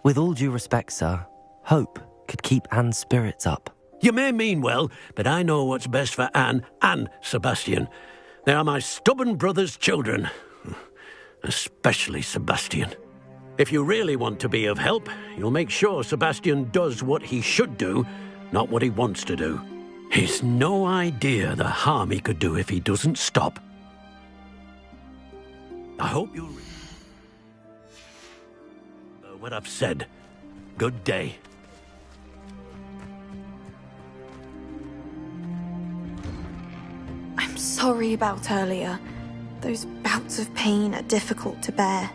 With all due respect, sir, hope could keep Anne's spirits up. You may mean well, but I know what's best for Anne and Sebastian. They are my stubborn brother's children. Especially Sebastian. If you really want to be of help, you'll make sure Sebastian does what he should do, not what he wants to do. He's no idea the harm he could do if he doesn't stop. I hope you'll what I've said. Good day. I'm sorry about earlier. Those bouts of pain are difficult to bear.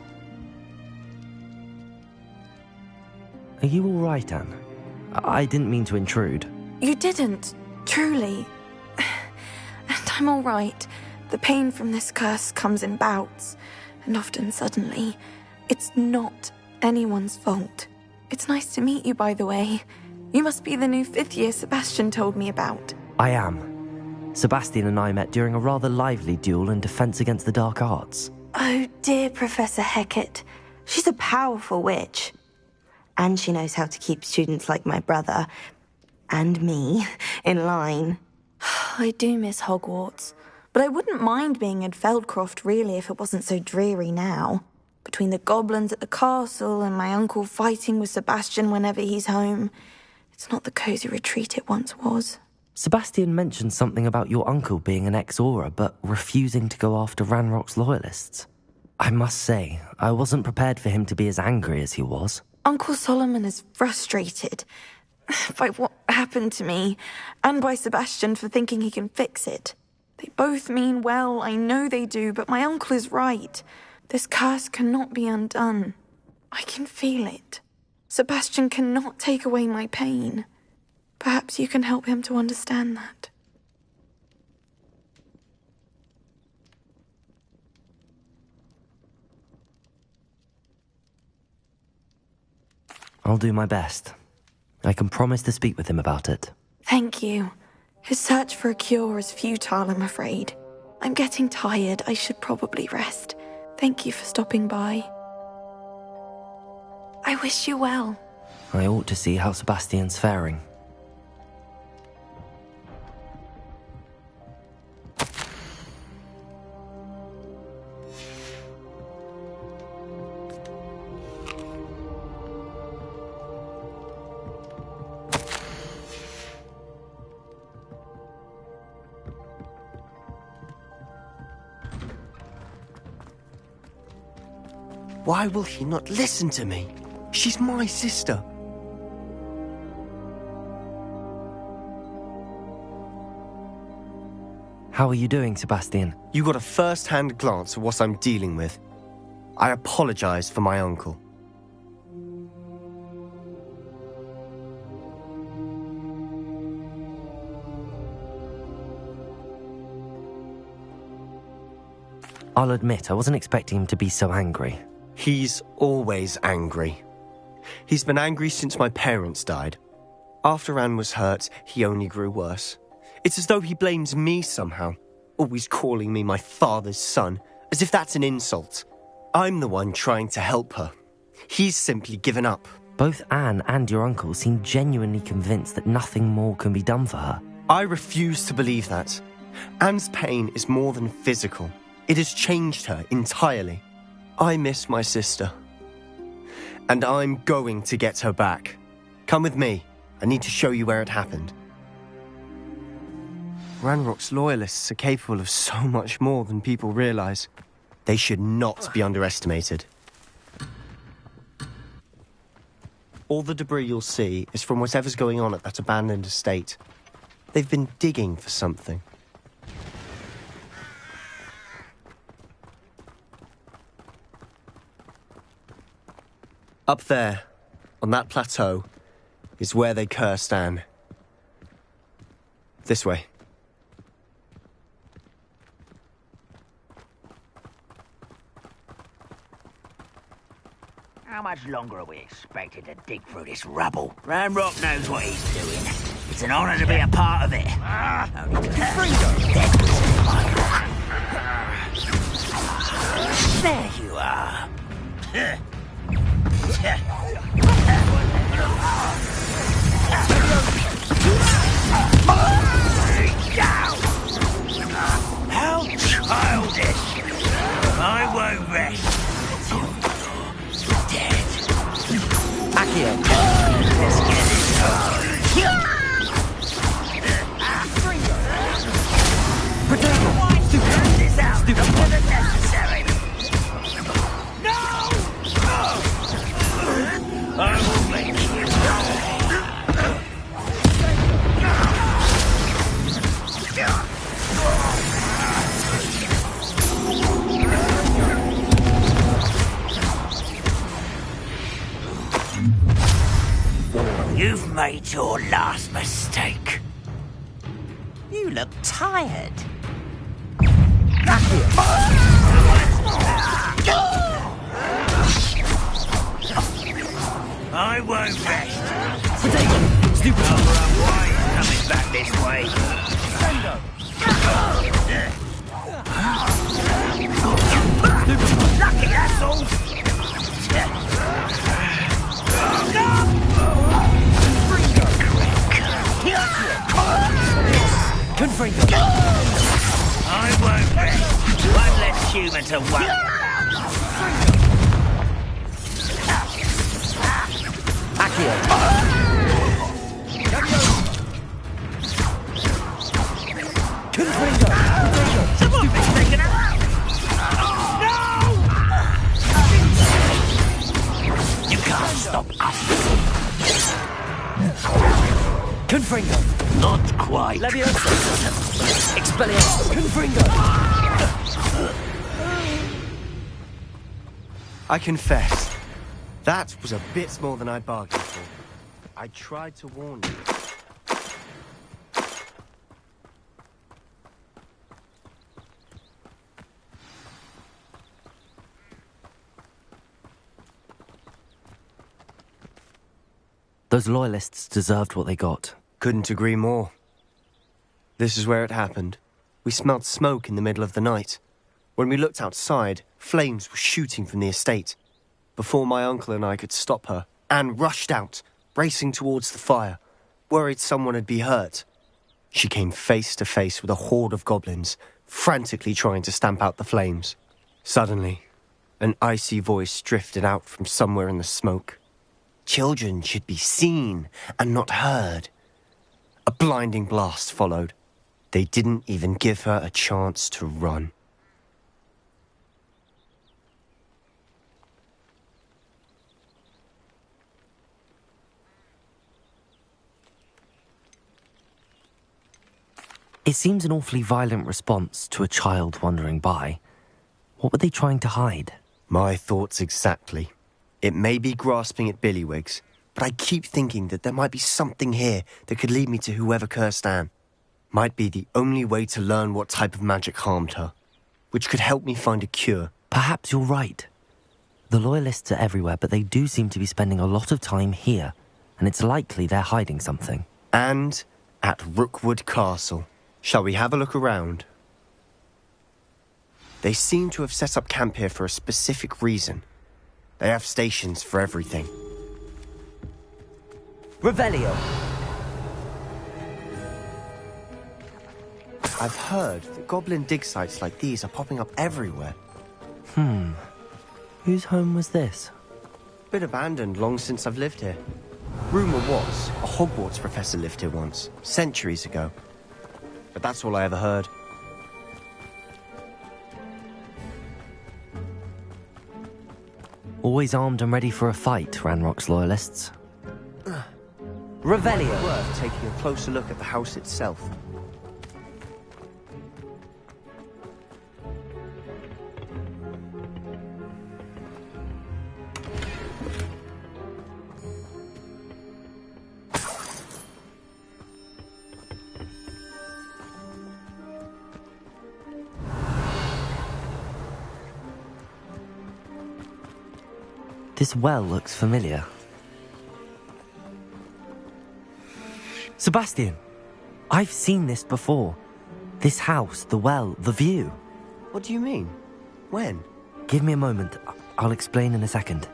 Are you all right, Anne? I didn't mean to intrude. You didn't, truly. And I'm all right. The pain from this curse comes in bouts, and often suddenly. It's not anyone's fault. It's nice to meet you, by the way. You must be the new 5th year Sebastian told me about. I am. Sebastian and I met during a rather lively duel in Defense Against the Dark Arts. Oh, dear Professor Hecat. She's a powerful witch. And she knows how to keep students like my brother, and me, in line. I do miss Hogwarts, but I wouldn't mind being in Feldcroft, really, if it wasn't so dreary now. Between the goblins at the castle and my uncle fighting with Sebastian whenever he's home, it's not the cosy retreat it once was. Sebastian mentioned something about your uncle being an ex-Auror, but refusing to go after Ranrock's loyalists. I must say, I wasn't prepared for him to be as angry as he was. Uncle Solomon is frustrated by what happened to me, and by Sebastian for thinking he can fix it. They both mean well, I know they do, but my uncle is right. This curse cannot be undone. I can feel it. Sebastian cannot take away my pain. Perhaps you can help him to understand that. I'll do my best. I can promise to speak with him about it. Thank you. His search for a cure is futile, I'm afraid. I'm getting tired. I should probably rest. Thank you for stopping by. I wish you well. I ought to see how Sebastian's faring. Why will he not listen to me? She's my sister. How are you doing, Sebastian? You got a first-hand glance at what I'm dealing with. I apologize for my uncle. I'll admit, I wasn't expecting him to be so angry. He's always angry. He's been angry since my parents died. After Anne was hurt, he only grew worse. It's as though he blames me somehow, always calling me my father's son, as if that's an insult. I'm the one trying to help her. He's simply given up. Both Anne and your uncle seem genuinely convinced that nothing more can be done for her. I refuse to believe that. Anne's pain is more than physical. It has changed her entirely. I miss my sister. And I'm going to get her back. Come with me. I need to show you where it happened. Ranrock's loyalists are capable of so much more than people realize. They should not be underestimated. All the debris you'll see is from whatever's going on at that abandoned estate. They've been digging for something. Up there, on that plateau, is where they cursed Anne. This way. How much longer are we expected to dig through this rubble? Ranrock knows what he's doing. It's an honor to be a part of it. Only to there you are. How childish! I won't rest. Dead. Accio! Let's get it on. Turn this out. Not necessary. No! I will make you. You've made your last mistake. You look tired. I won't rest. Stupid. Why coming back this way? Lucky, that's all. I won't rest. One less human to worry about. Someone be taken out. No! You can't stop us. Confringo! Not quite. Leviosa! Expelliarmus! Confringo! I confess, that was a bit more than I'd bargained for. I tried to warn you. Those loyalists deserved what they got. Couldn't agree more. This is where it happened. We smelled smoke in the middle of the night. When we looked outside, flames were shooting from the estate. Before my uncle and I could stop her, Anne rushed out, racing towards the fire, worried someone had been hurt. She came face to face with a horde of goblins, frantically trying to stamp out the flames. Suddenly, an icy voice drifted out from somewhere in the smoke. Children should be seen and not heard. A blinding blast followed. They didn't even give her a chance to run. It seems an awfully violent response to a child wandering by. What were they trying to hide? My thoughts exactly. It may be grasping at Billywigs, but I keep thinking that there might be something here that could lead me to whoever cursed Anne. Might be the only way to learn what type of magic harmed her, which could help me find a cure. Perhaps you're right. The loyalists are everywhere, but they do seem to be spending a lot of time here, and it's likely they're hiding something. And at Rookwood Castle. Shall we have a look around? They seem to have set up camp here for a specific reason. They have stations for everything. Revelio! I've heard that goblin dig sites like these are popping up everywhere. Whose home was this? Been abandoned long since I've lived here. Rumour was a Hogwarts professor lived here once, centuries ago. But that's all I ever heard. Always armed and ready for a fight, Ranrock's loyalists. Revelio! Worth taking a closer look at the house itself. This well looks familiar. Sebastian! I've seen this before. This house, the well, the view. What do you mean? When? Give me a moment. I'll explain in a second.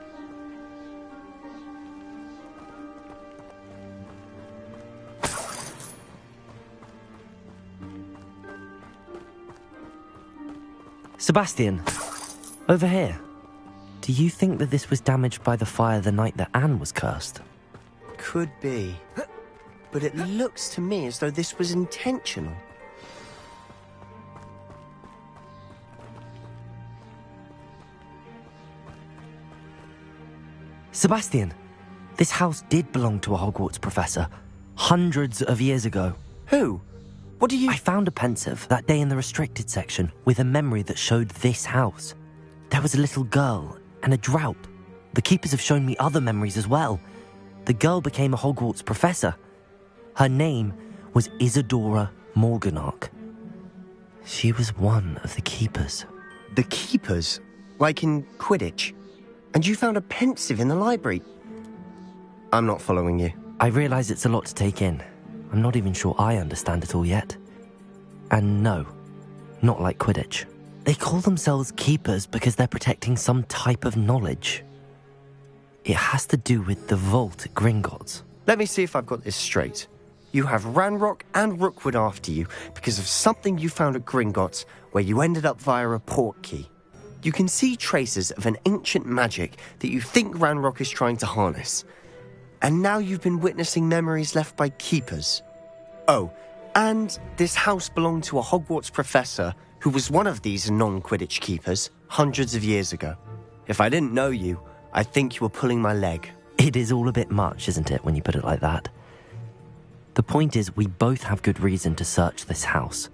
Sebastian, over here. Do you think that this was damaged by the fire the night that Anne was cursed? Could be. But it looks to me as though this was intentional. Sebastian, this house did belong to a Hogwarts professor, hundreds of years ago. Who? What do you... I found a pensive that day in the restricted section with a memory that showed this house. There was a little girl and a drought. The keepers have shown me other memories as well. The girl became a Hogwarts professor. Her name was Isadora Morganach. She was one of the keepers. The keepers? Like in Quidditch? And you found a pensive in the library? I'm not following you. I realise it's a lot to take in. I'm not even sure I understand it all yet. And no, not like Quidditch. They call themselves keepers because they're protecting some type of knowledge. It has to do with the vault at Gringotts. Let me see if I've got this straight. You have Ranrock and Rookwood after you because of something you found at Gringotts where you ended up via a port key. You can see traces of an ancient magic that you think Ranrock is trying to harness. And now you've been witnessing memories left by keepers. Oh, and this house belonged to a Hogwarts professor who was one of these non-Quidditch keepers hundreds of years ago. If I didn't know you, I'd think you were pulling my leg. It is all a bit much, isn't it, when you put it like that? The point is, we both have good reason to search this house.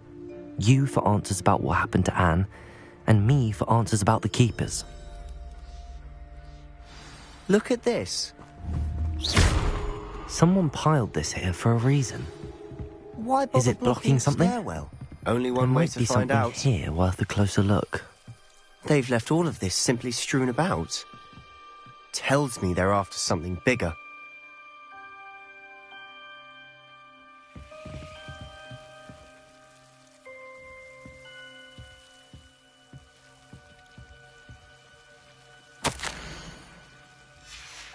You for answers about what happened to Anne, and me for answers about the keepers. Look at this. Someone piled this here for a reason. Why bother Is it blocking something? Stairwell? Only There one way might to be find something out. here worth a closer look. They've left all of this simply strewn about. Tells me they're after something bigger.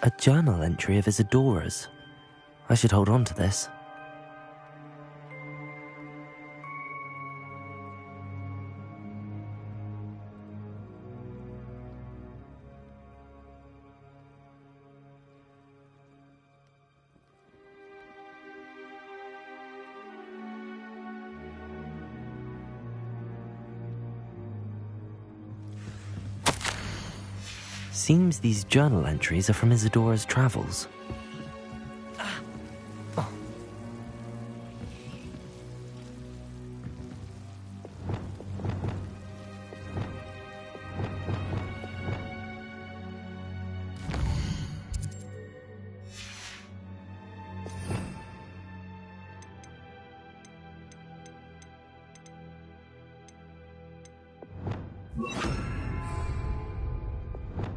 A journal entry of Isadora's. I should hold on to this. Seems these journal entries are from Isadora's travels.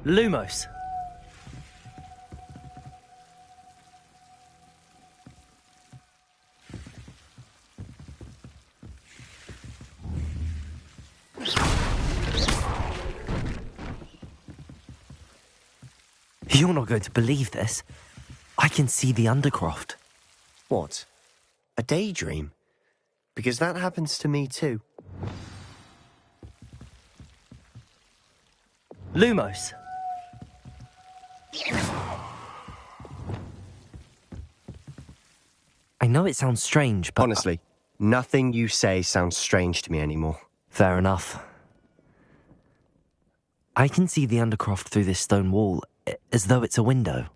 Lumos. You're not going to believe this. I can see the Undercroft. What? A daydream? Because that happens to me too. Lumos. I know it sounds strange, but... Honestly, nothing you say sounds strange to me anymore. Fair enough. I can see the Undercroft through this stone wall, as though it's a window.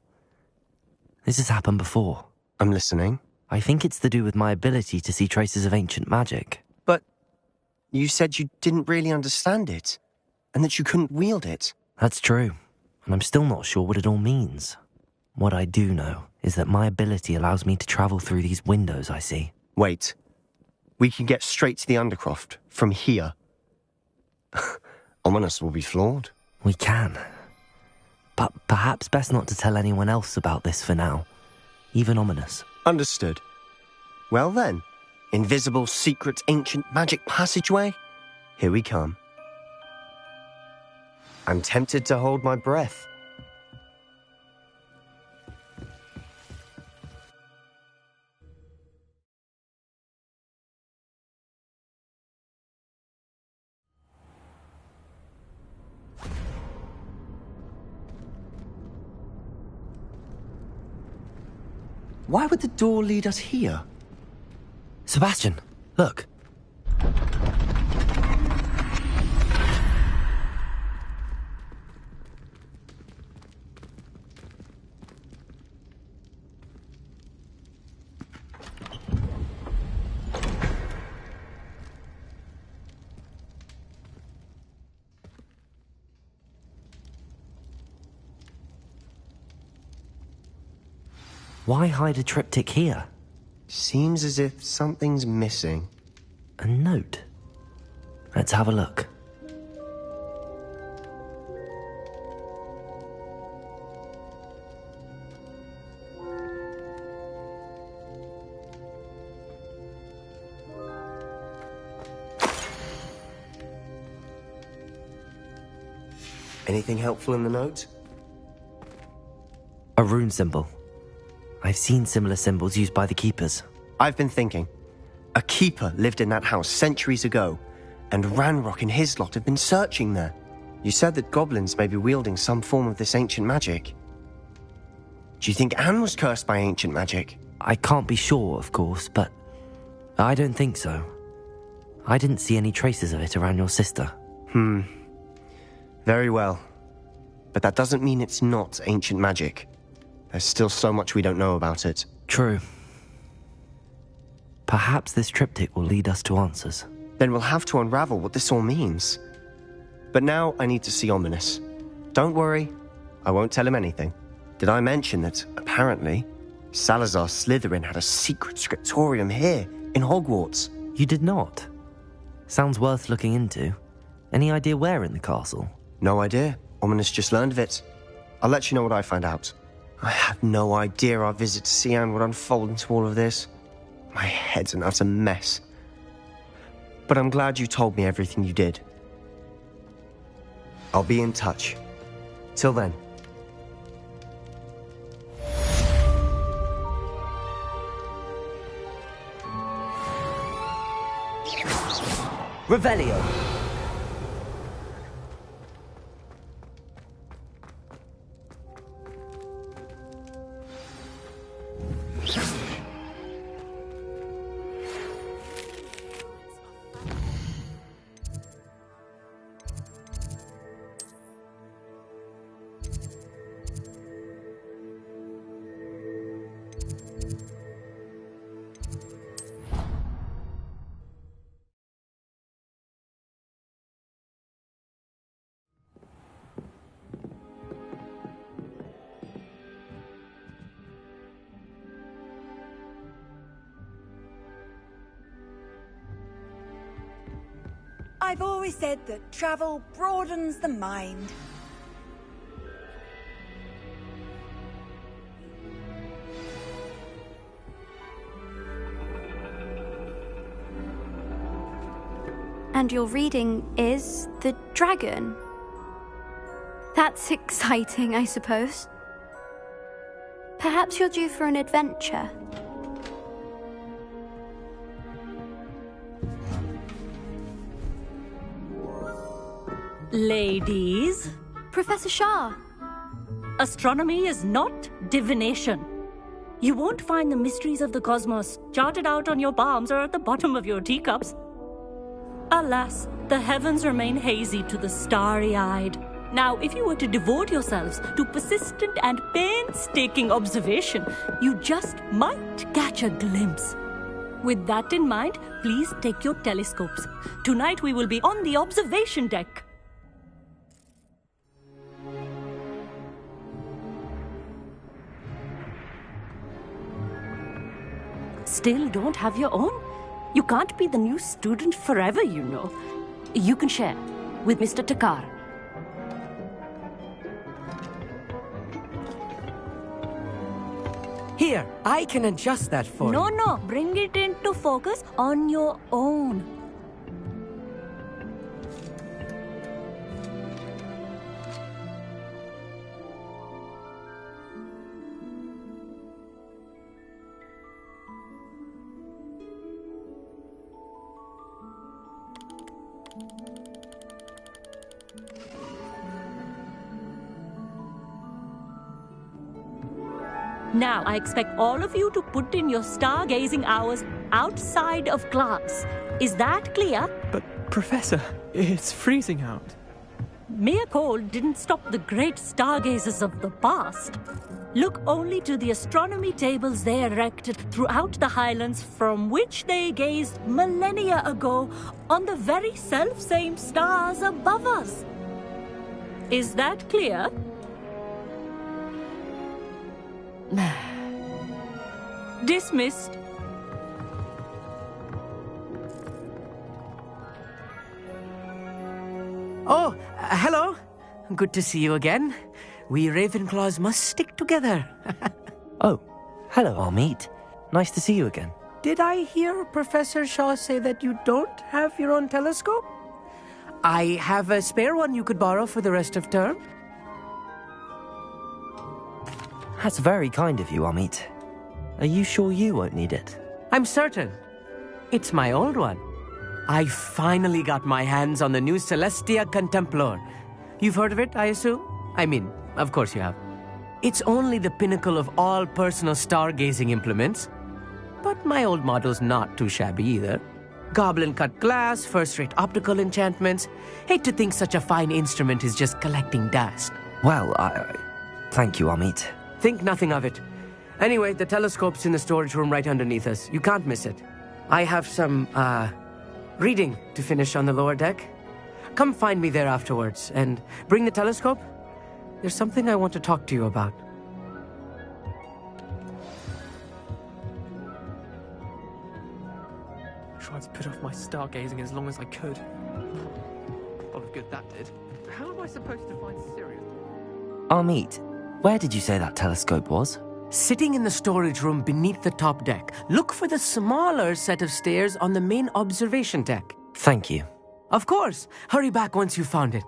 This has happened before. I'm listening. I think it's to do with my ability to see traces of ancient magic. But you said you didn't really understand it, and that you couldn't wield it. That's true, and I'm still not sure what it all means. What I do know is that my ability allows me to travel through these windows I see. Wait. We can get straight to the Undercroft from here. Ominous will be flawed. We can. But perhaps best not to tell anyone else about this for now. Even Ominous. Understood. Well then, invisible, secret, ancient magic passageway? Here we come. I'm tempted to hold my breath. Why would the door lead us here? Sebastian, look. Why hide a triptych here? Seems as if something's missing. A note. Let's have a look. Anything helpful in the note? A rune symbol. I've seen similar symbols used by the keepers. I've been thinking. A keeper lived in that house centuries ago, and Ranrock and his lot have been searching there. You said that goblins may be wielding some form of this ancient magic. Do you think Anne was cursed by ancient magic? I can't be sure, of course, but I don't think so. I didn't see any traces of it around your sister. Very well. But that doesn't mean it's not ancient magic. There's still so much we don't know about it. True. Perhaps this triptych will lead us to answers. Then we'll have to unravel what this all means. But now I need to see Ominous. Don't worry, I won't tell him anything. Did I mention that, apparently, Salazar Slytherin had a secret scriptorium here, in Hogwarts? You did not? Sounds worth looking into. Any idea where in the castle? No idea. Ominous just learned of it. I'll let you know what I find out. I had no idea our visit to Cian would unfold into all of this. My head's an utter mess. But I'm glad you told me everything you did. I'll be in touch. Till then. Revelio. I've always said that travel broadens the mind. And your reading is The Dragon. That's exciting, I suppose. Perhaps you're due for an adventure. Ladies, Professor Shah. astronomy is not divination. You won't find the mysteries of the cosmos charted out on your palms or at the bottom of your teacups. Alas, the heavens remain hazy to the starry-eyed. Now, if you were to devote yourselves to persistent and painstaking observation, you just might catch a glimpse. With that in mind, please take your telescopes. Tonight we will be on the observation deck. Still don't have your own? You can't be the new student forever, you know. You can share with Mr. Takar. Here, I can adjust that for you. No, bring it into focus on your own. Now, I expect all of you to put in your stargazing hours outside of class. Is that clear? But, Professor, it's freezing out. Mere cold didn't stop the great stargazers of the past. Look only to the astronomy tables they erected throughout the Highlands, from which they gazed millennia ago on the very self-same stars above us. Is that clear? Dismissed. Oh, hello. Good to see you again. We Ravenclaws must stick together. Oh, hello, Armit. Nice to see you again. Did I hear Professor Shaw say that you don't have your own telescope? I have a spare one you could borrow for the rest of term. That's very kind of you, Armit. Are you sure you won't need it? I'm certain. It's my old one. I finally got my hands on the new Celestia Contemplar. You've heard of it, I assume? I mean, of course you have. It's only the pinnacle of all personal stargazing implements. But my old model's not too shabby either. Goblin-cut glass, first-rate optical enchantments. Hate to think such a fine instrument is just collecting dust. Well, thank you, Armit. Think nothing of it. Anyway, the telescope's in the storage room right underneath us. You can't miss it. I have some, reading to finish on the lower deck. Come find me there afterwards, and bring the telescope. There's something I want to talk to you about. Tried to put off my stargazing as long as I could. A lot of good that did. How am I supposed to find Sirius? Armit, where did you say that telescope was? Sitting in the storage room beneath the top deck. Look for the smaller set of stairs on the main observation deck. Thank you. Of course. Hurry back once you've found it.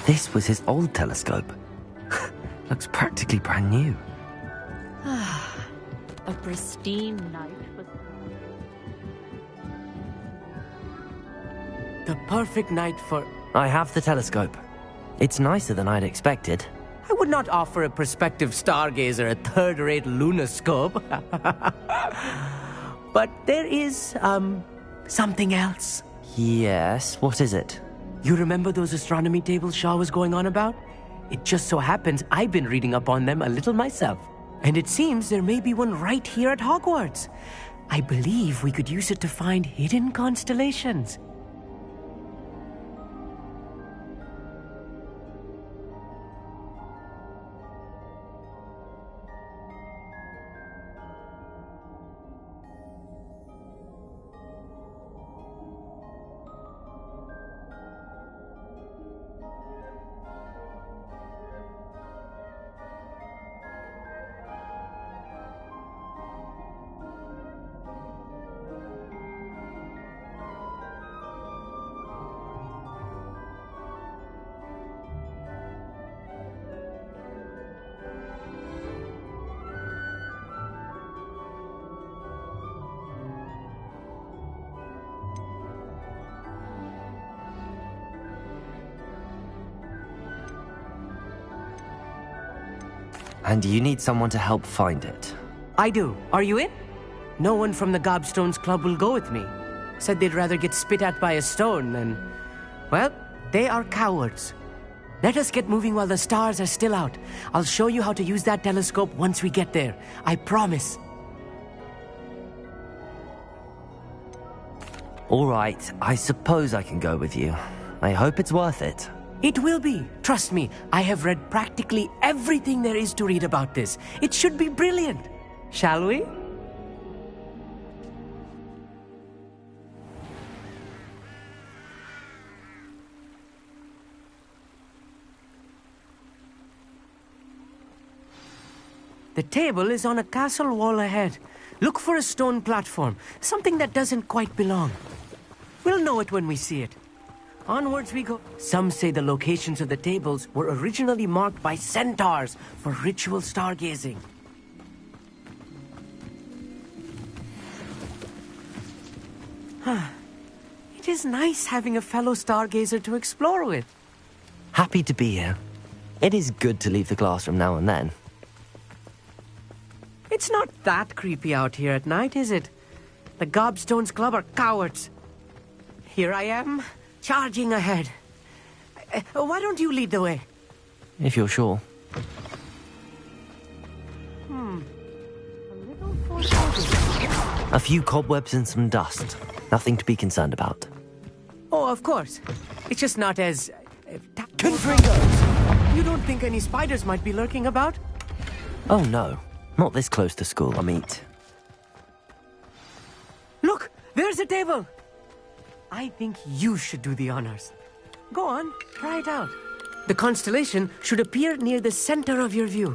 This was his old telescope. Looks practically brand new. A pristine night for... The perfect night for... I have the telescope. It's nicer than I'd expected. I would not offer a prospective stargazer a third-rate lunoscope. But there is, something else. Yes, what is it? You remember those astronomy tables Shaw was going on about? It just so happens I've been reading up on them a little myself. And it seems there may be one right here at Hogwarts. I believe we could use it to find hidden constellations. And you need someone to help find it. I do. Are you in? No one from the Gobstones Club will go with me. Said they'd rather get spit at by a stone than... Well, they are cowards. Let us get moving while the stars are still out. I'll show you how to use that telescope once we get there. I promise. All right, I suppose I can go with you. I hope it's worth it. It will be. Trust me, I have read practically everything there is to read about this. It should be brilliant. Shall we? The table is on a castle wall ahead. Look for a stone platform, something that doesn't quite belong. We'll know it when we see it. Onwards we go. Some say the locations of the tables were originally marked by centaurs for ritual stargazing. It is nice having a fellow stargazer to explore with. Happy to be here. It is good to leave the classroom now and then. It's not that creepy out here at night, is it? The Gobstones Club are cowards. Here I am, charging ahead. Why don't you lead the way? If you're sure. A few cobwebs and some dust. Nothing to be concerned about. Oh, of course. It's just not as... Confringos! You don't think any spiders might be lurking about? Oh no, not this close to school, I mean. Look, there's a table! I think you should do the honors. Go on, try it out. The constellation should appear near the center of your view.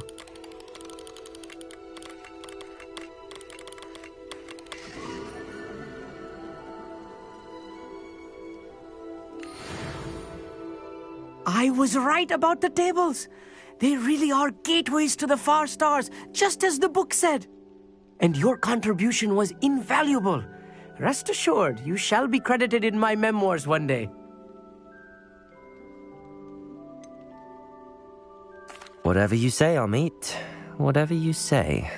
I was right about the tables. They really are gateways to the far stars, just as the book said. And your contribution was invaluable. Rest assured, you shall be credited in my memoirs one day. Whatever you say, Amit. Whatever you say.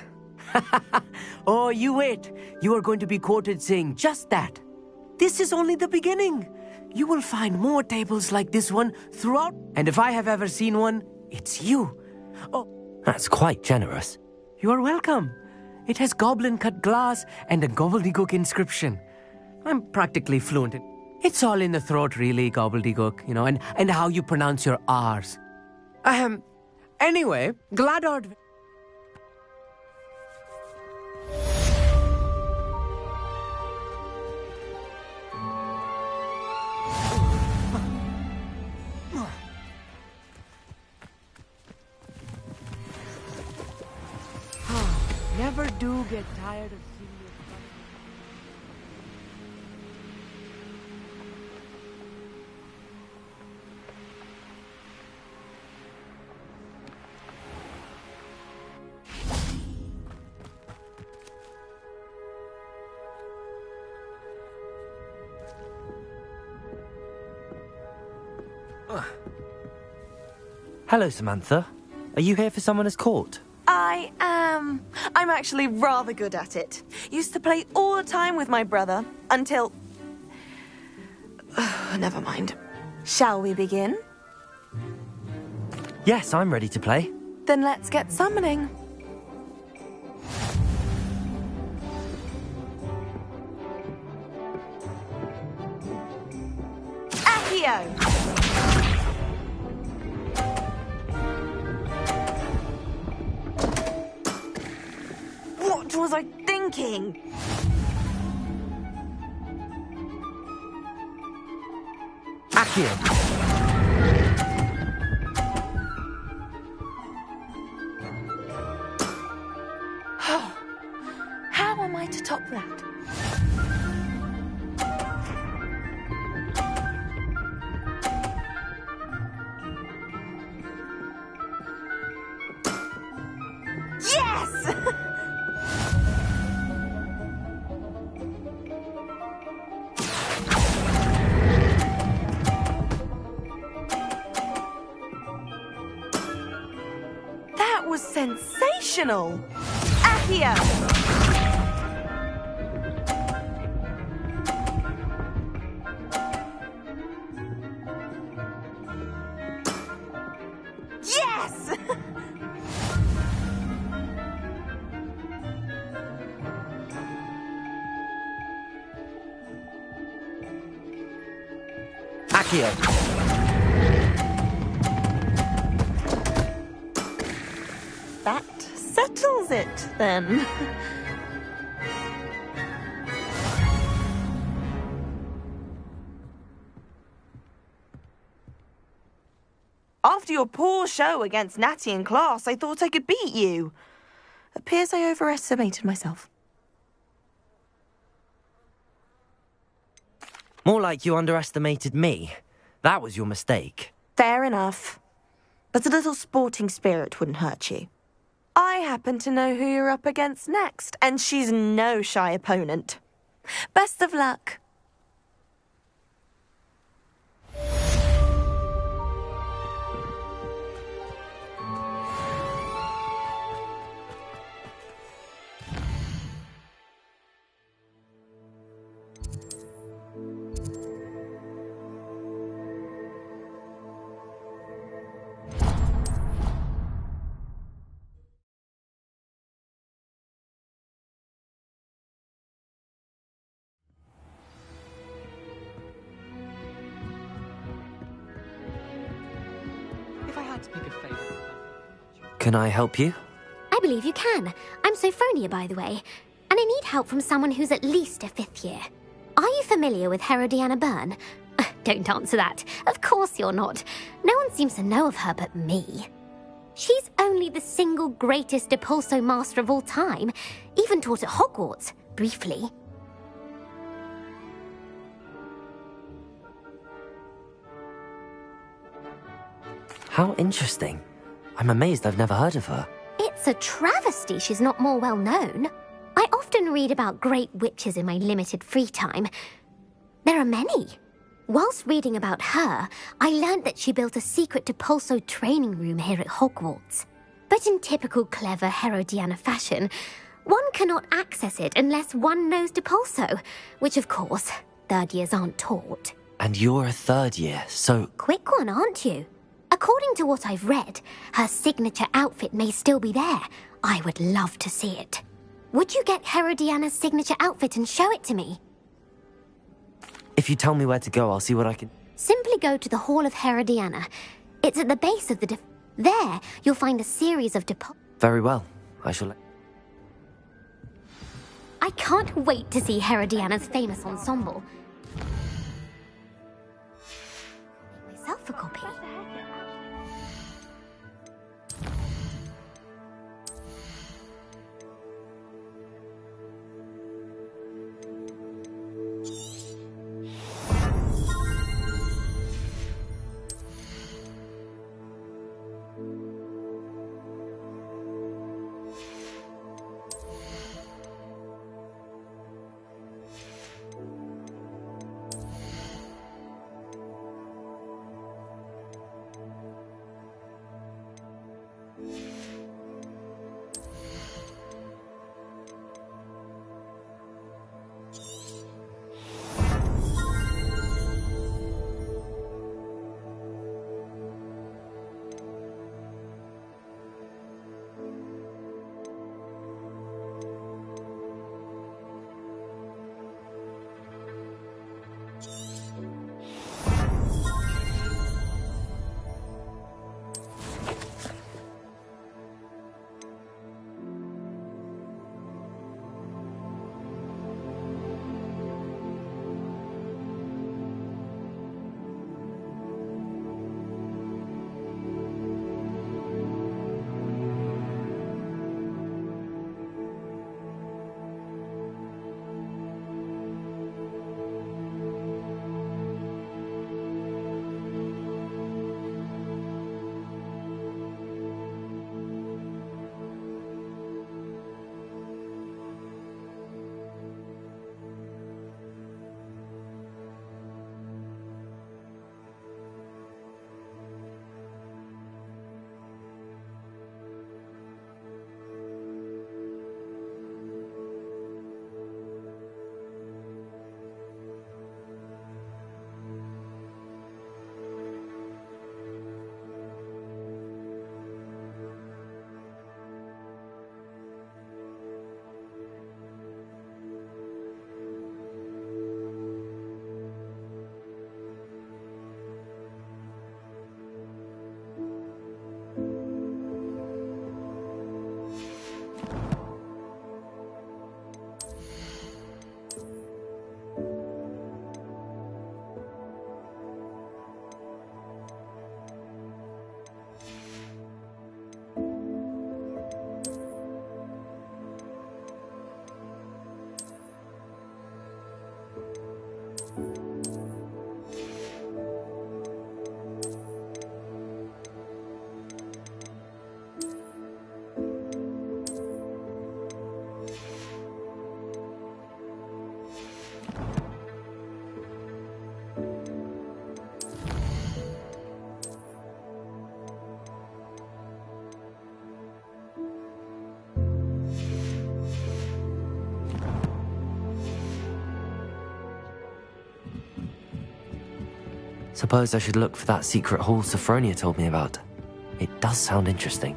Oh, you wait. You are going to be quoted saying just that. This is only the beginning. You will find more tables like this one throughout, and if I have ever seen one, it's you. Oh, that's quite generous. You are welcome. It has goblin-cut glass and a gobbledygook inscription. I'm practically fluent in... It's all in the throat, really, gobbledygook, you know, and how you pronounce your R's. Anyway, Gladard... Never do get tired of seeing your... Hello, Samantha. Are you here for someone as court? I am. I'm actually rather good at it. Used to play all the time with my brother until... Never mind. Shall we begin? Yes, I'm ready to play. Then let's get summoning. Accio! What was I thinking? Accio! How am I to top that? Yes! That was sensational! Accio! Yes! Accio! That settles it, then. After your poor show against Natty in class, I thought I could beat you. Appears I overestimated myself. More like you underestimated me. That was your mistake. Fair enough. But a little sporting spirit wouldn't hurt you. I happen to know who you're up against next, and she's no shy opponent. Best of luck. If I had to pick a favourite... Can I help you? I believe you can. I'm Sophronia, by the way, and I need help from someone who's at least a 5th year. Are you familiar with Herodiana Byrne? Don't answer that. Of course you're not. No one seems to know of her but me. She's only the single greatest Depulso master of all time, even taught at Hogwarts, briefly. How interesting. I'm amazed I've never heard of her. It's a travesty she's not more well known. I often read about great witches in my limited free time. There are many. Whilst reading about her, I learned that she built a secret Depulso training room here at Hogwarts. But in typical clever Herodiana fashion, one cannot access it unless one knows Depulso, which of course, 3rd years aren't taught. And you're a 3rd year, so... Quick one, aren't you? According to what I've read, her signature outfit may still be there. I would love to see it. Would you get Herodiana's signature outfit and show it to me? If you tell me where to go, I'll see what I can... Simply go to the Hall of Herodiana. It's at the base of the There, you'll find a series of Very well. I shall... I can't wait to see Herodiana's famous ensemble. Make myself a copy. Suppose I should look for that secret hall Sophronia told me about. It does sound interesting.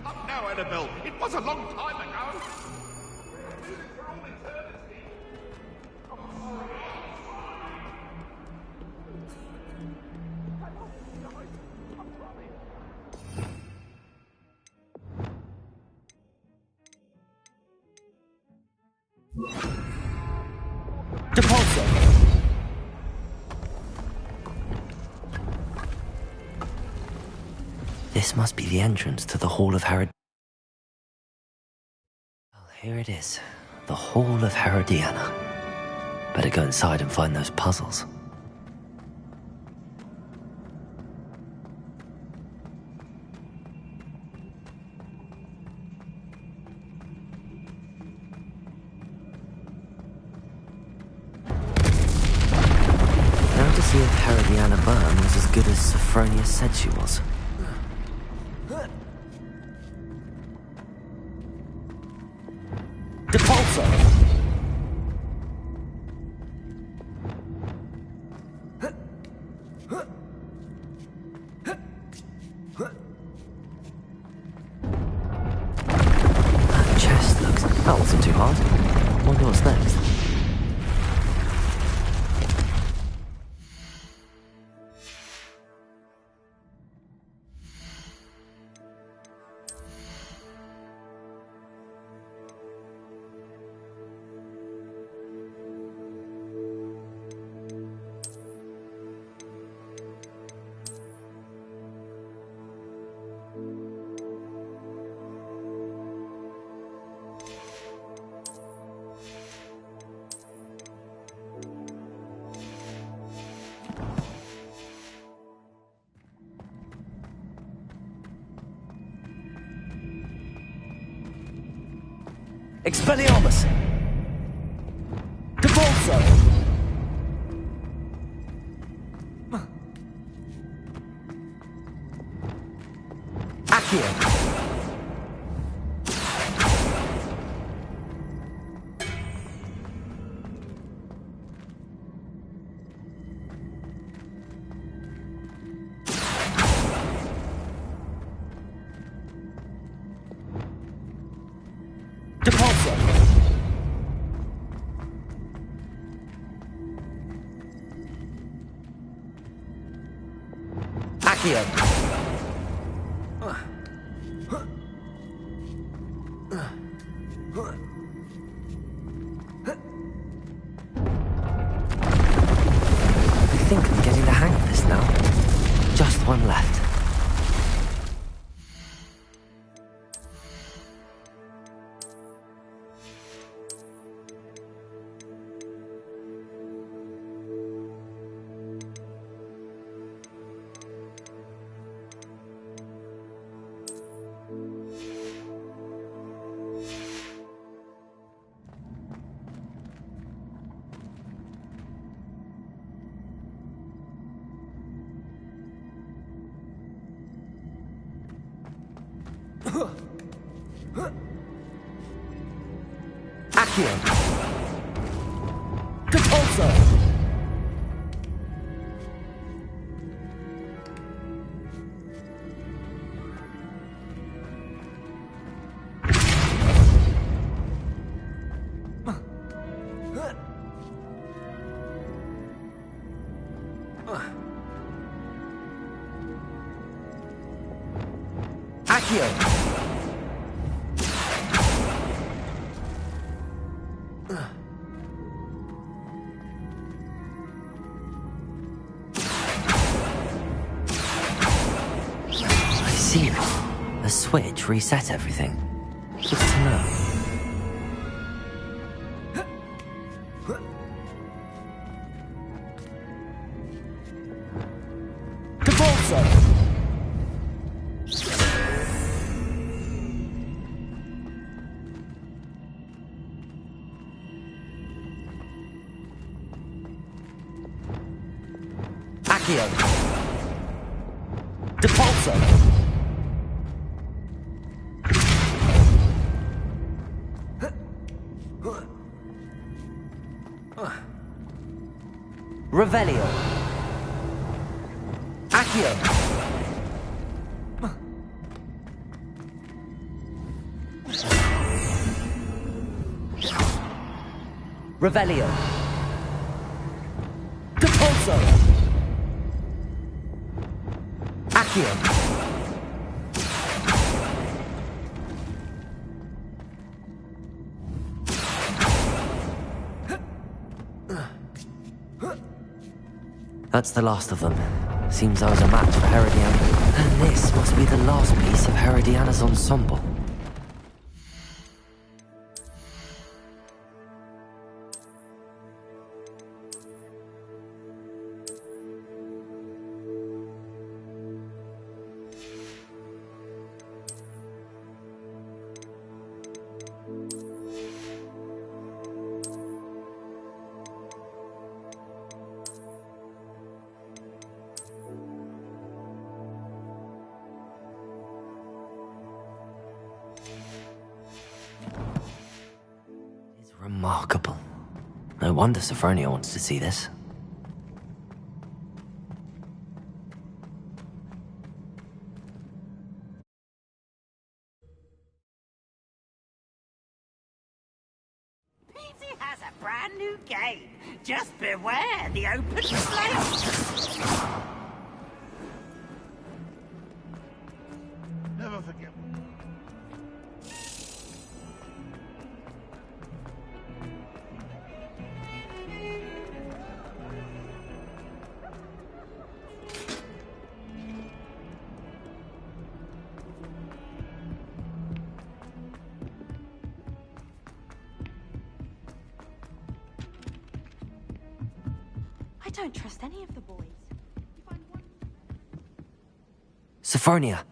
Come now, Annabelle. It was a long time ago. Depulso! This must be the entrance to the Hall of Herod. Well, here it is. The Hall of Herodiana. Better go inside and find those puzzles. Now to see if Herodiana Byrne was as good as Sophronia said she was. Depulso! That chest looks... That wasn't too hard. Wonder what's next. Expelliarmus! Depulso! Accio! Depulso! Accio! I think I'm getting the hang of this now. Just one left. Accio! Depulso! Accio! I see. A switch reset everything. Good to know. Depulso! Accio. Depulso. Revelio. Accio. Revelio. Depulso. Accio. That's the last of them. Seems I was a match for Herodiana. And this must be the last piece of Herodiana's ensemble. Remarkable. No wonder Sophronia wants to see this. Peasy has a brand new game. Just beware the open slate. Never forget. I don't trust any of the boys. Sophronia,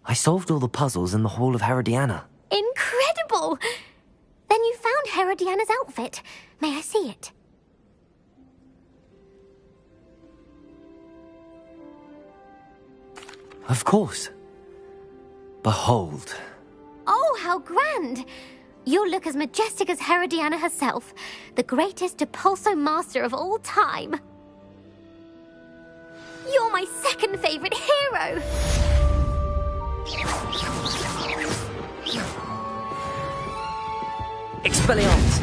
I solved all the puzzles in the Hall of Herodiana. Incredible! Then you found Herodiana's outfit. May I see it? Of course. Behold. Oh, how grand! You'll look as majestic as Herodiana herself, the greatest Depulso master of all time. You're my second favorite hero! Expelliarmus!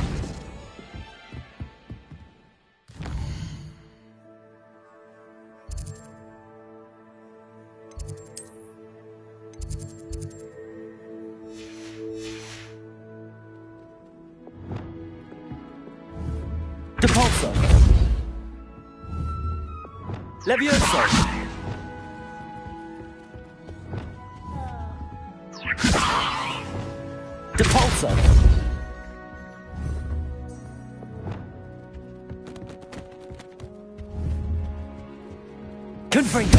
Depulso! Levioso! Depulso! Confringo!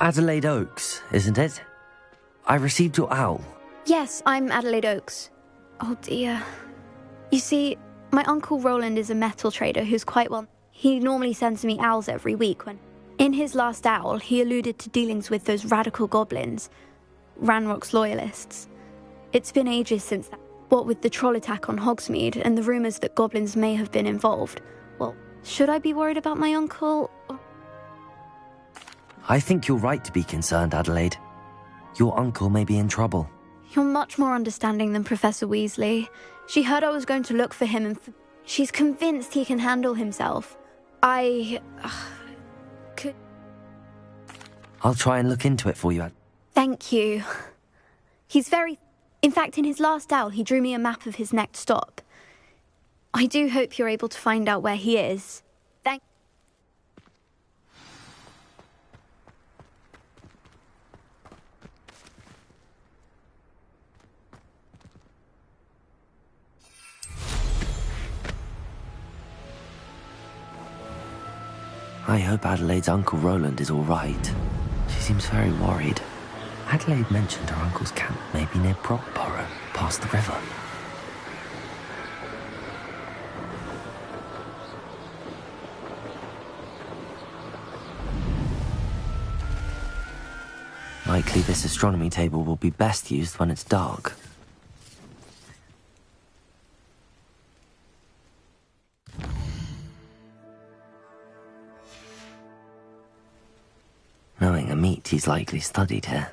Adelaide Oaks, isn't it? I received your owl. Yes, I'm Adelaide Oaks. Oh dear. You see, my uncle Roland is a metal trader who's quite well. He normally sends me owls every week when... In his last owl, he alluded to dealings with those radical goblins, Ranrock's loyalists. It's been ages since that. What with the troll attack on Hogsmeade and the rumours that goblins may have been involved. Well, should I be worried about my uncle? I think you're right to be concerned, Adelaide. Your uncle may be in trouble. You're much more understanding than Professor Weasley. She heard I was going to look for him and she's convinced he can handle himself. Could... I'll try and look into it for you. Thank you. He's very... In fact, in his last owl, he drew me a map of his next stop. I do hope you're able to find out where he is. Thank... I hope Adelaide's Uncle Roland is all right. She seems very worried. Adelaide mentioned her uncle's camp may be near Brockborough, past the river. Likely this astronomy table will be best used when it's dark. Knowing Amit, he's likely studied here.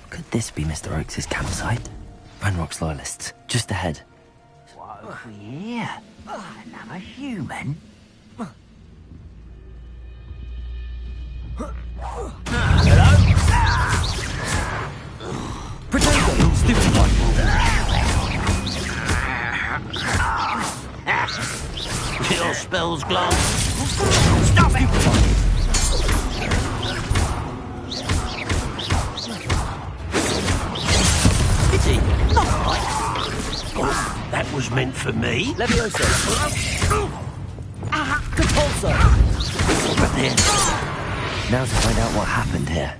Could this be Mr. Oakes' campsite? Ranrock's loyalists, just ahead. What have we here? Another human? Potato! Stupid one! Your spell's gone. Stop it! Is he? Not right. Oh, that was meant for me. Levioso! Repulsor! But then, Now to find out what happened here.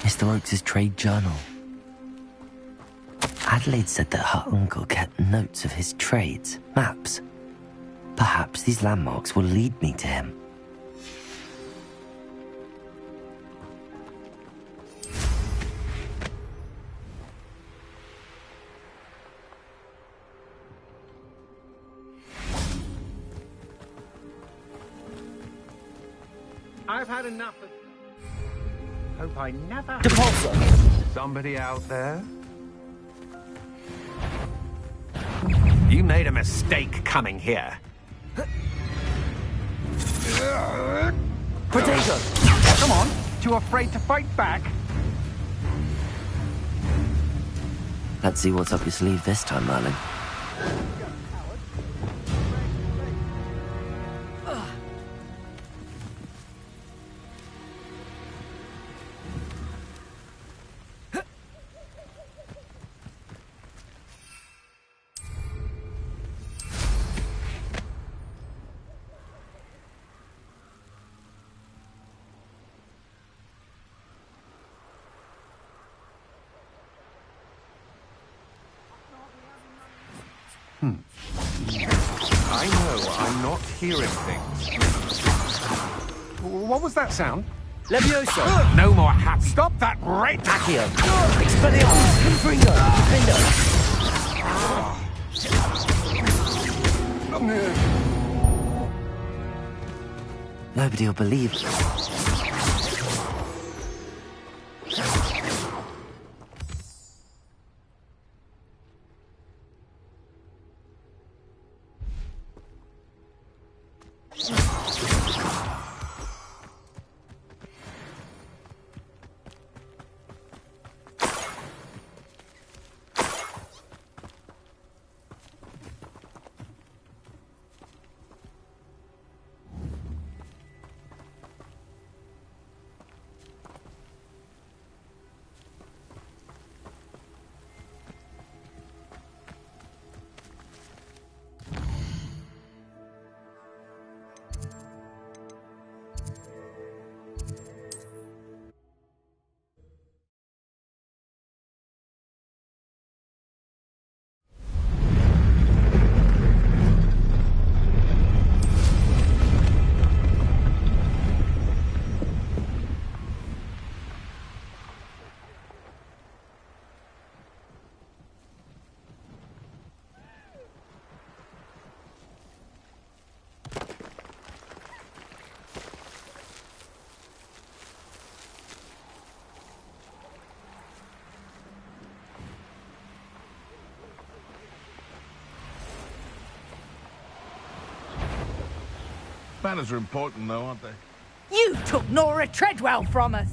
Mr. Oakes' trade journal. Adelaide said that her uncle kept notes of his trades, maps. Perhaps these landmarks will lead me to him. I've had enough of... Hope I never... Depulsor! Somebody out there? You made a mistake coming here. Potato! Come on, too afraid to fight back? Let's see what's up your sleeve this time, Merlin. I know I'm not hearing things. What was that sound? Levioso! No more happy. Stop that right! Accio! Expelliarmus! Confringo! Defender! Nobody will believe it. Manners are important, though, aren't they? You took Nora Treadwell from us.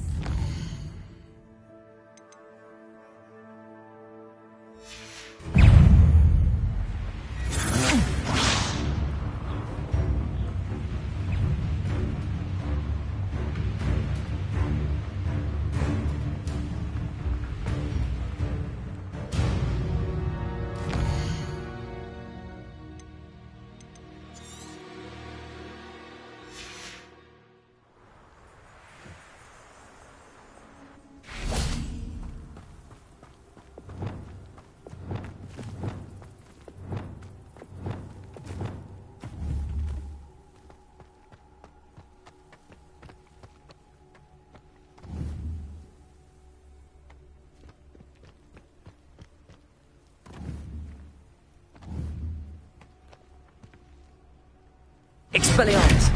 Expelliarmus!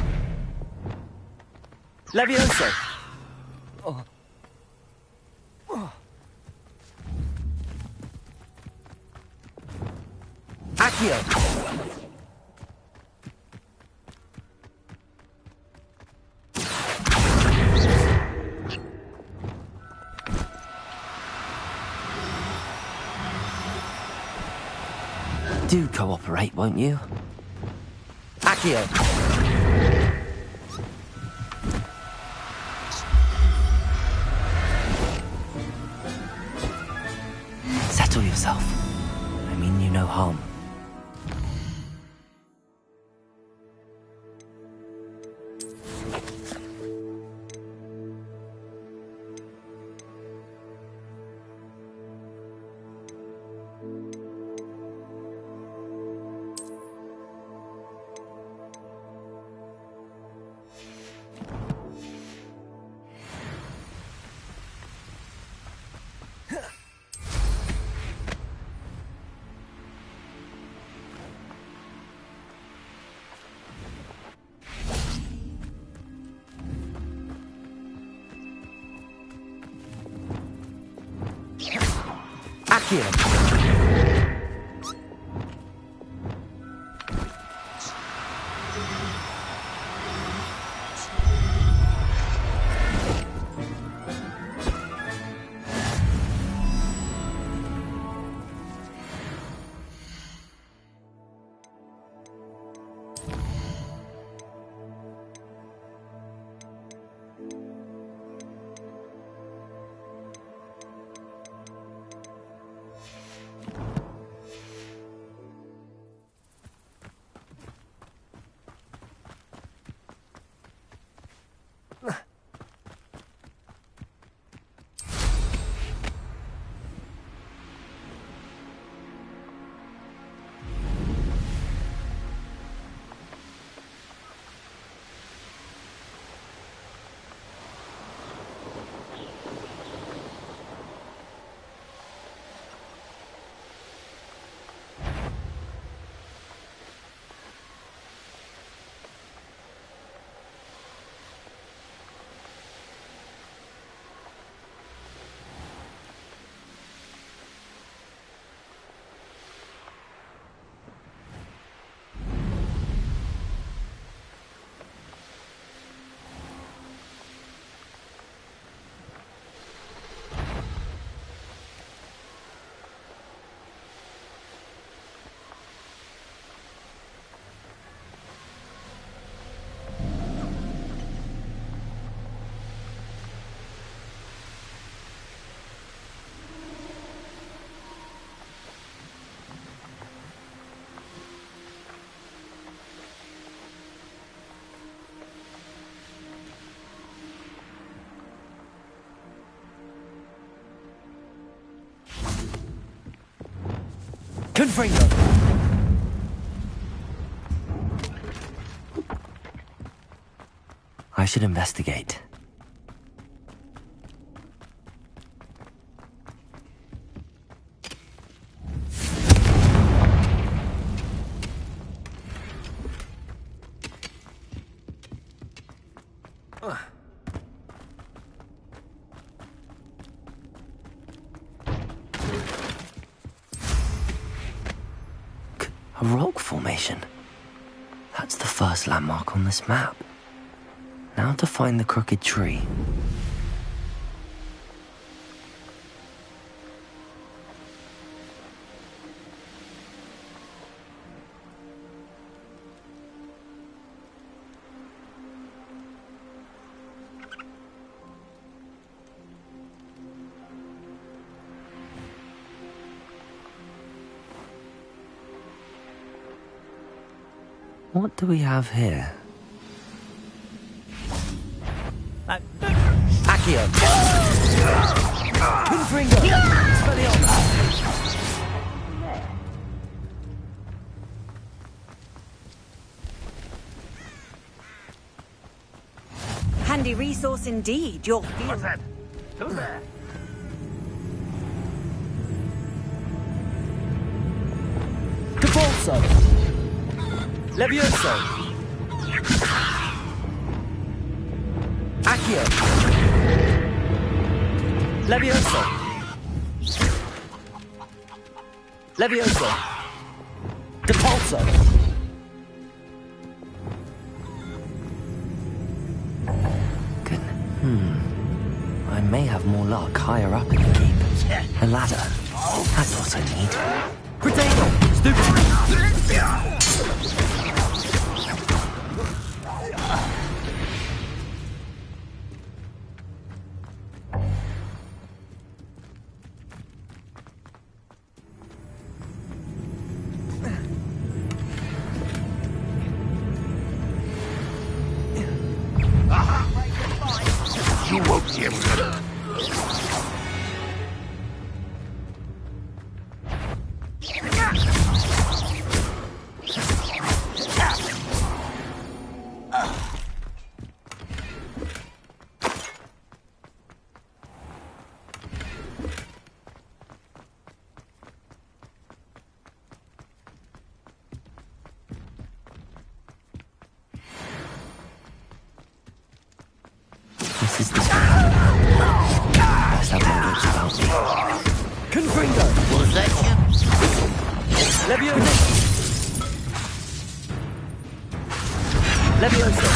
Levioso! Oh. Oh. Accio! Do cooperate, won't you? Accio! Settle yourself. I mean you no harm. Accio! Confringo! I should investigate. A rock formation. That's the first landmark on this map. Now to find the crooked tree. What do we have here? Accio! Confringo! Expelliarmus! Handy resource indeed, your field. What's that? Who's there? Capolso! Levioso! Accio! Levioso! Levioso! Capolso! I may have more luck higher up in the keep. A ladder. That's what I need. Potato! Stupid! You won't be able to. This is the Let's have my wits about me. Confringo! Was that Levioso! Levioso!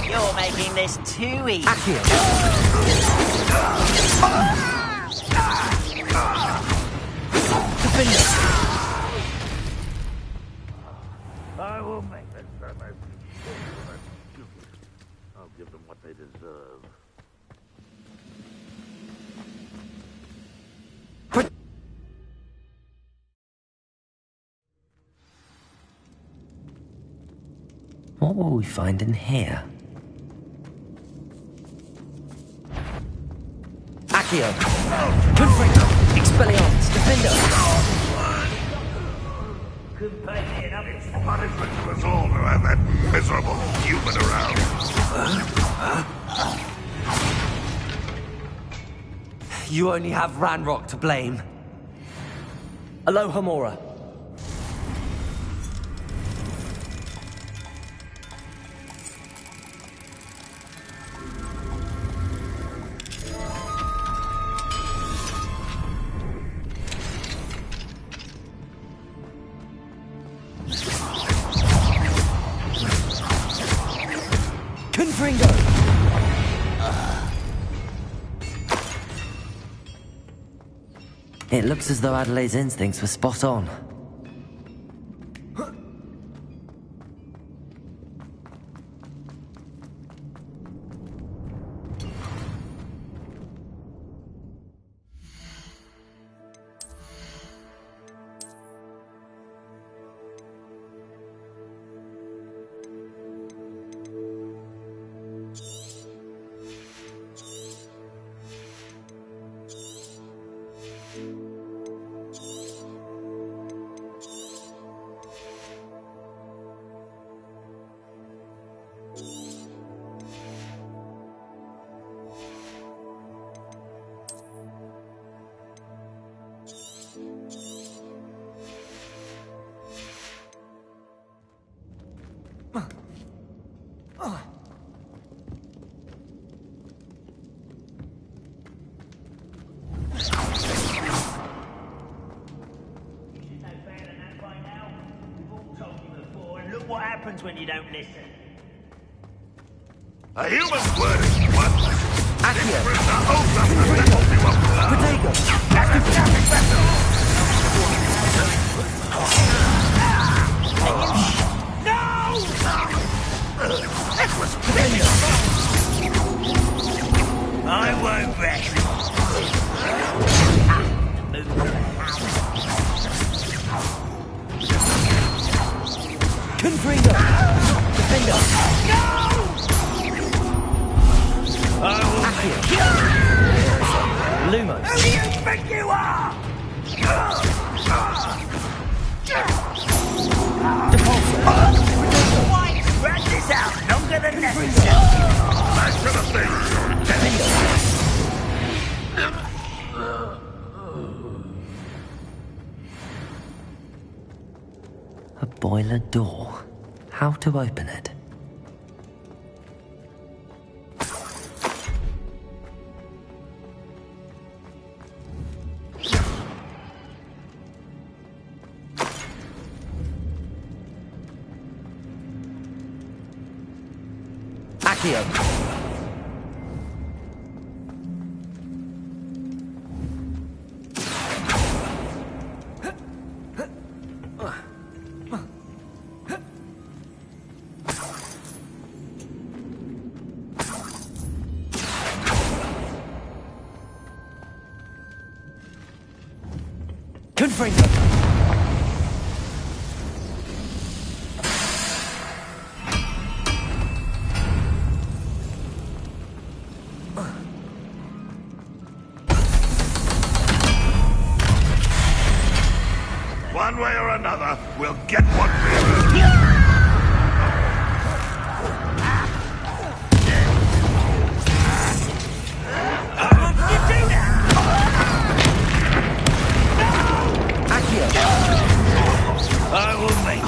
You're making this too easy. Accio! Defender! I will make this so much. I'll give them what they deserve. What will we find in here? Accio! Confringo! Expelliarmus! Defender! It's punishment to us all to have that miserable human around. You only have Ranrock to blame. Alohomora. Confringo! It looks as though Adelaide's instincts were spot on. what happens when you don't listen. A human's word is worthless. Accio. Potato. That was finished! I won't rest. Confringo! Defender! No! I will make you! Lumos! Who do you think you are? Why drag this out longer than necessary? Back to the thing. A boiler door. How to open it? Accio. Confringo. One way or another, we'll get what we're earning. I will make you.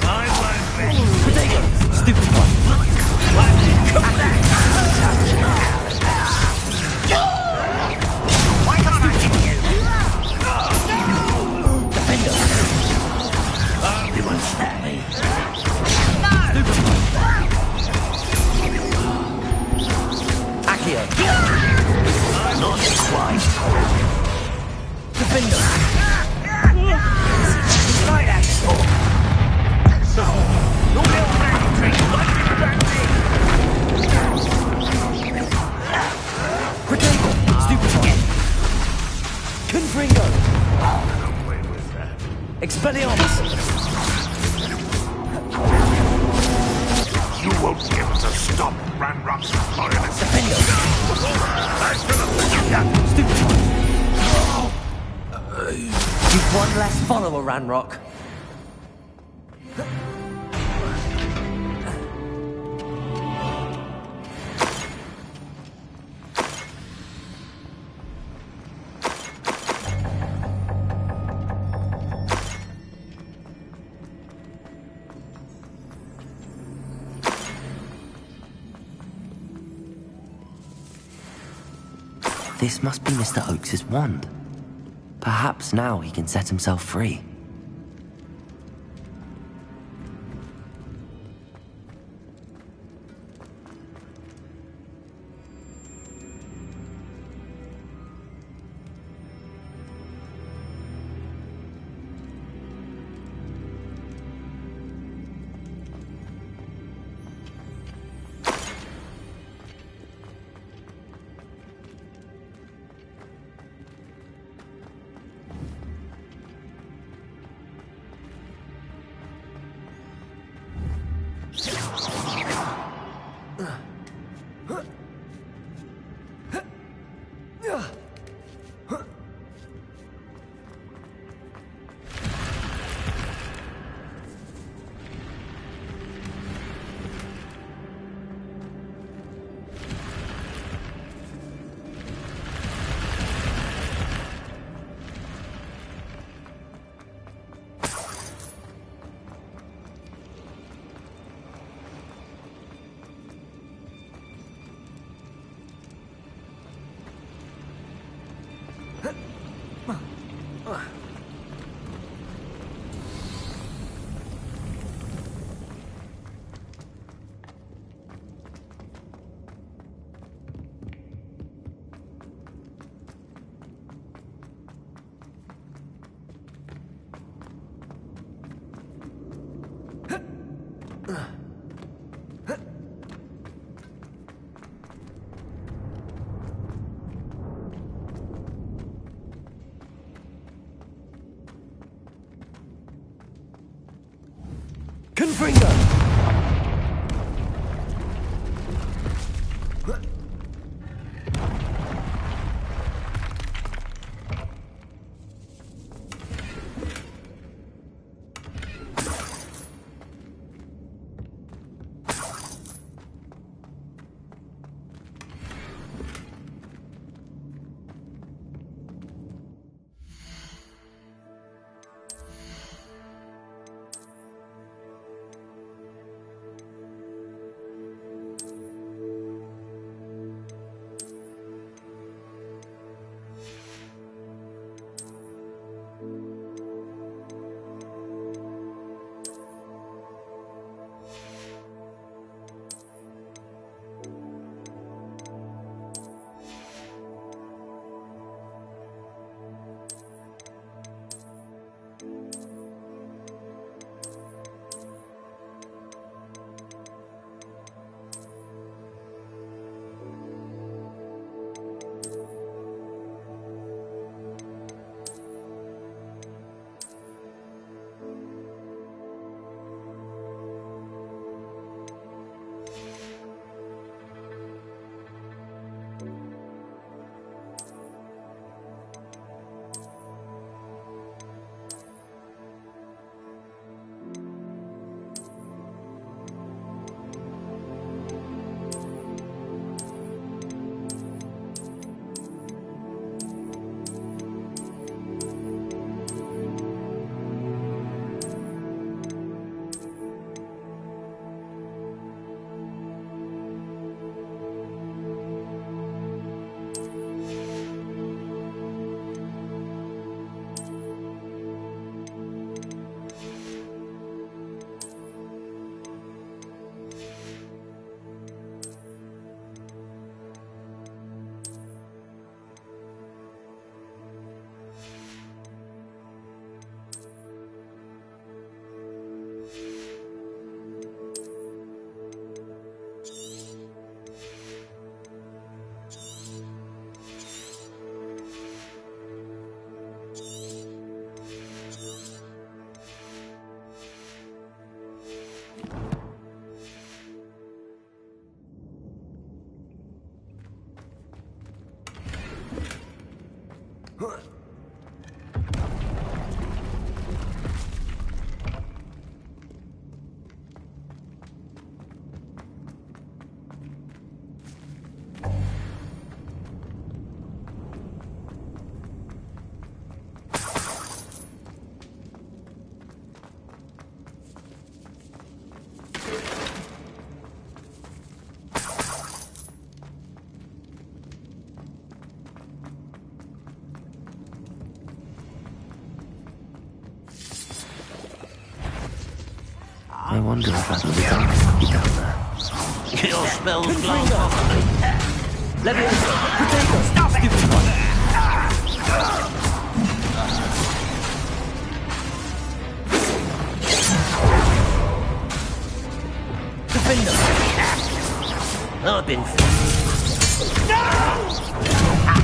I won't rest. Potato. Stupid one. Come back. Why can't I hit you? Defender. You won't snap me. Accio. Not quite. Defender. Right at sport. So, your little man drink like you back Potato. Stupid one. Confringo. Don't play with that. Expelliarmus. You won't be able to stop Ranrock's violence. Defender. Back to the thing. Stupid one. You've one less follower, Ranrock. This must be Mr. Oakes's wand. Perhaps now he can set himself free. Confringo! I wonder if that will be down there. Your spell's blown off me. Leviosa! Potato! Stop it! Stupid one! Defender! I've been...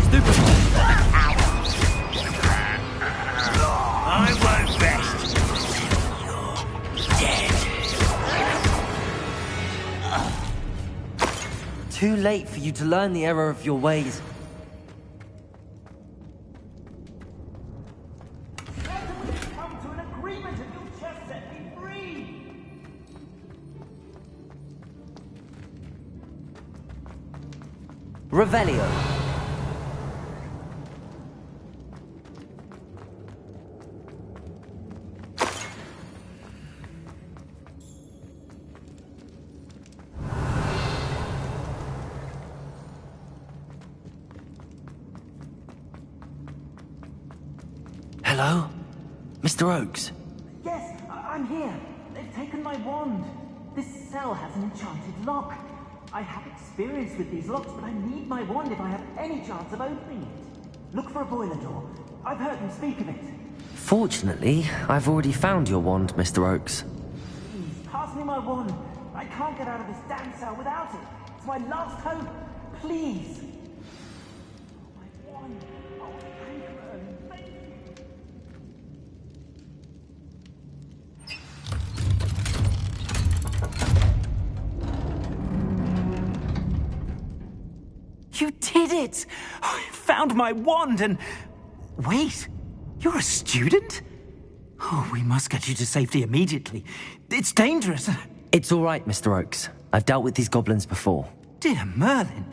Stupid one! I won't rest. Too late for you to learn the error of your ways. Come to an agreement and you'll just set me free. Revelio. Hello? Mr. Oakes? Yes, I'm here. They've taken my wand. This cell has an enchanted lock. I have experience with these locks, but I need my wand if I have any chance of opening it. Look for a boiler door. I've heard them speak of it. Fortunately, I've already found your wand, Mr. Oakes. Please, pass me my wand. I can't get out of this damn cell without it. It's my last hope. Please. My wand. Oh, Hankerman, thank you. did it! I found my wand and... Wait, you're a student? Oh, we must get you to safety immediately. It's dangerous. It's all right, Mr. Oakes. I've dealt with these goblins before. Dear Merlin,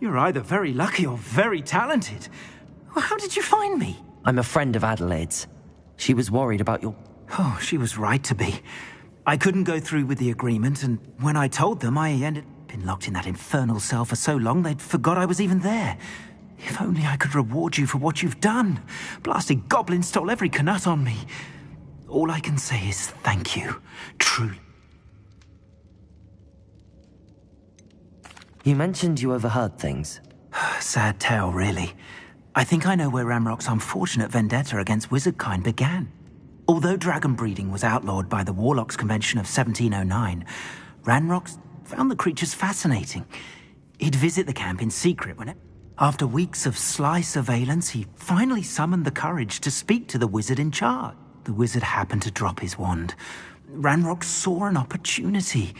you're either very lucky or very talented. Well, how did you find me? I'm a friend of Adelaide's. She was worried about your... Oh, she was right to be. I couldn't go through with the agreement, and when I told them, I ended... Been locked in that infernal cell for so long, they'd forgot I was even there. If only I could reward you for what you've done. Blasted goblin stole every canut on me. All I can say is thank you. Truly. You mentioned you overheard things. Sad tale, really. I think I know where Ramrock's unfortunate vendetta against wizardkind began. Although dragon breeding was outlawed by the Warlocks Convention of 1709, Ranrock found the creatures fascinating. He'd visit the camp in secret when, after weeks of sly surveillance, he finally summoned the courage to speak to the wizard in charge. The wizard happened to drop his wand. Ranrock saw an opportunity.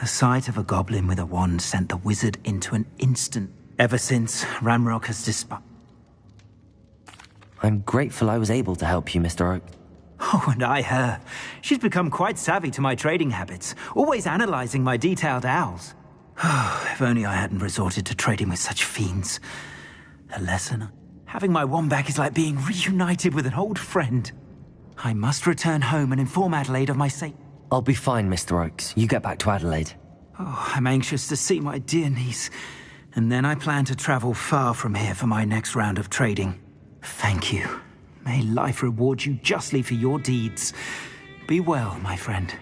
The sight of a goblin with a wand sent the wizard into an instant. Ever since, Ranrock has despised... I'm grateful I was able to help you, Mr. Oak. Oh, and I her. She's become quite savvy to my trading habits, always analyzing my detailed owls. If only I hadn't resorted to trading with such fiends. A lesson. Having my wand back is like being reunited with an old friend. I must return home and inform Adelaide of my state. I'll be fine, Mr. Oakes. You get back to Adelaide. Oh, I'm anxious to see my dear niece. And then I plan to travel far from here for my next round of trading. Thank you. May life reward you justly for your deeds. Be well, my friend.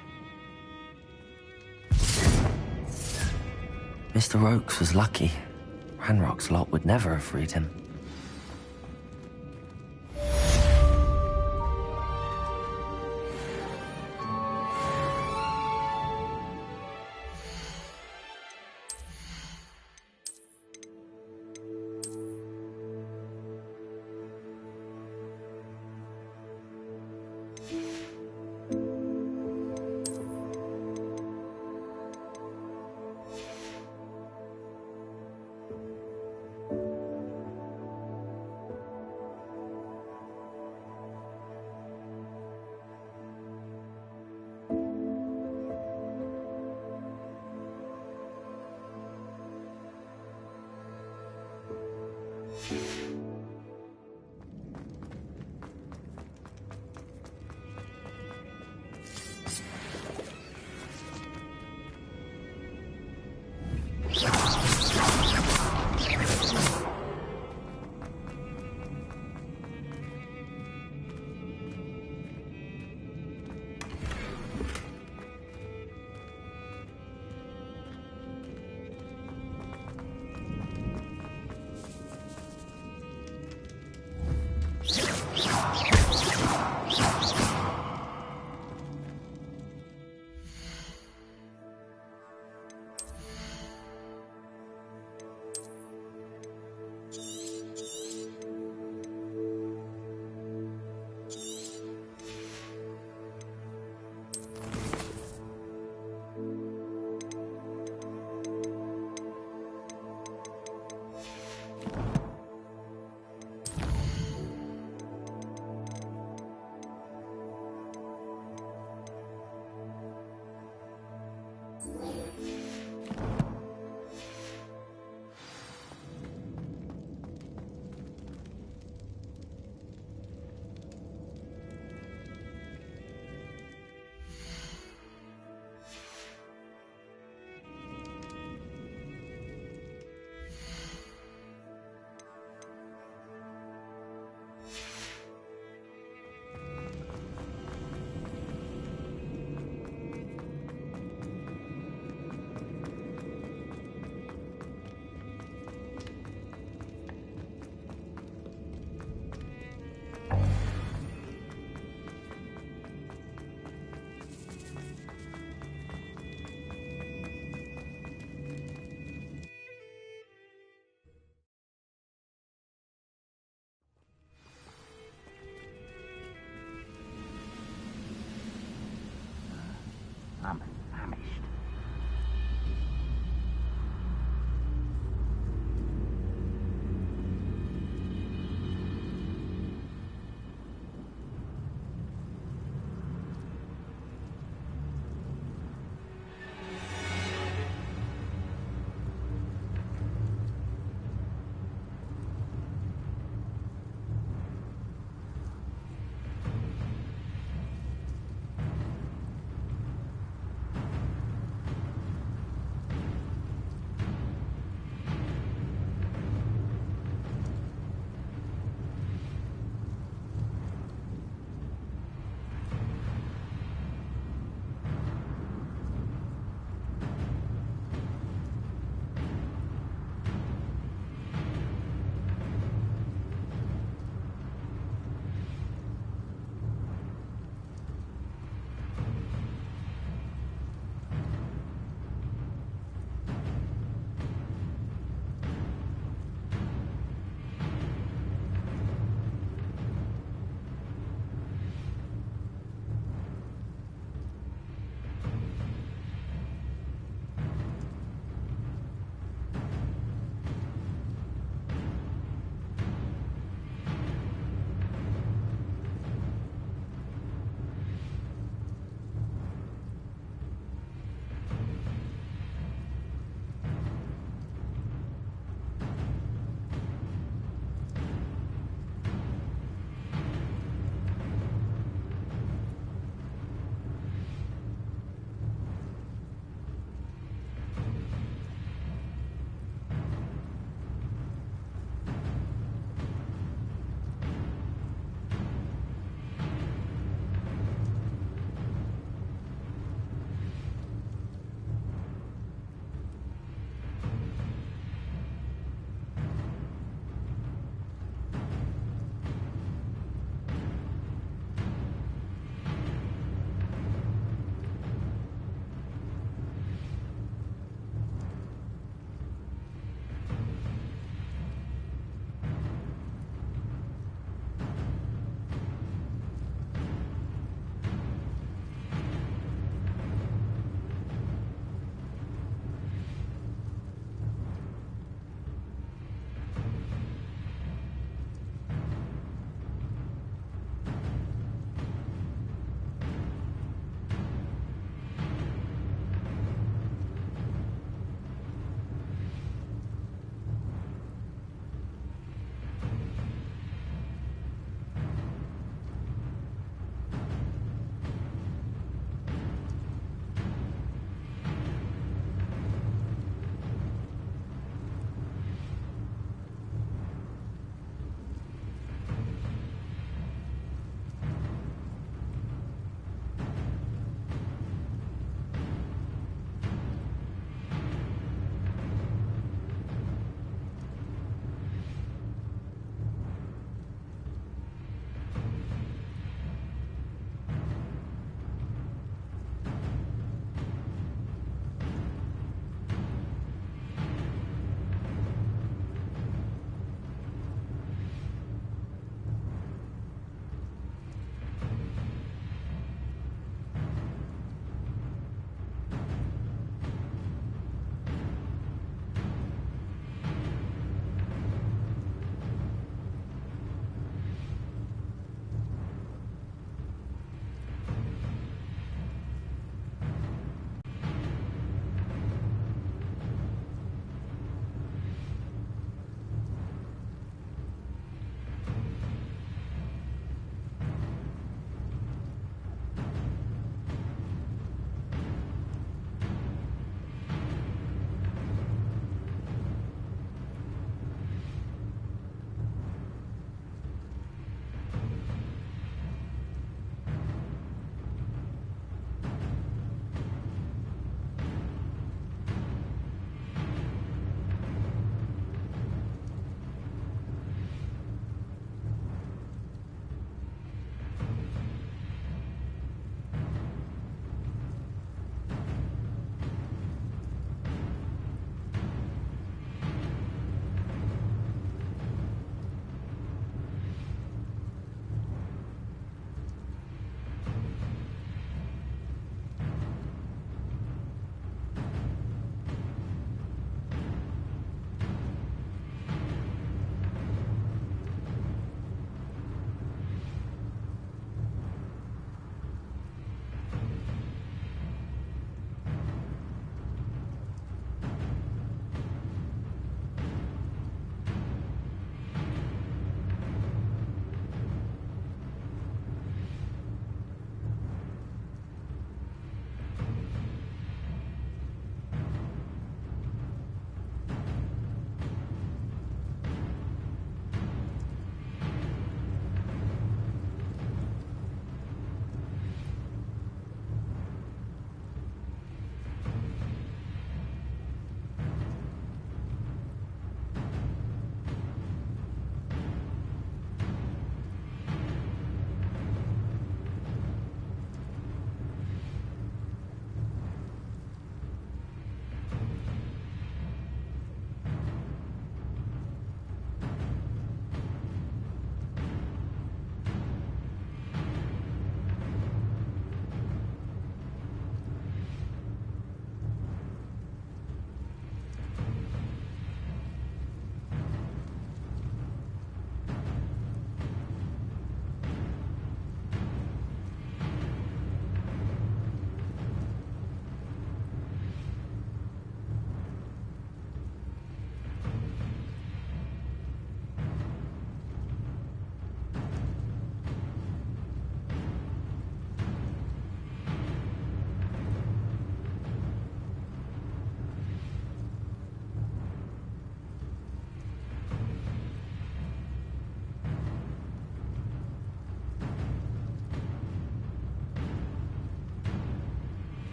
Mr. Oakes was lucky. Ranrock's lot would never have freed him. I'm famished.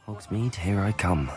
Hogsmeade, here I come.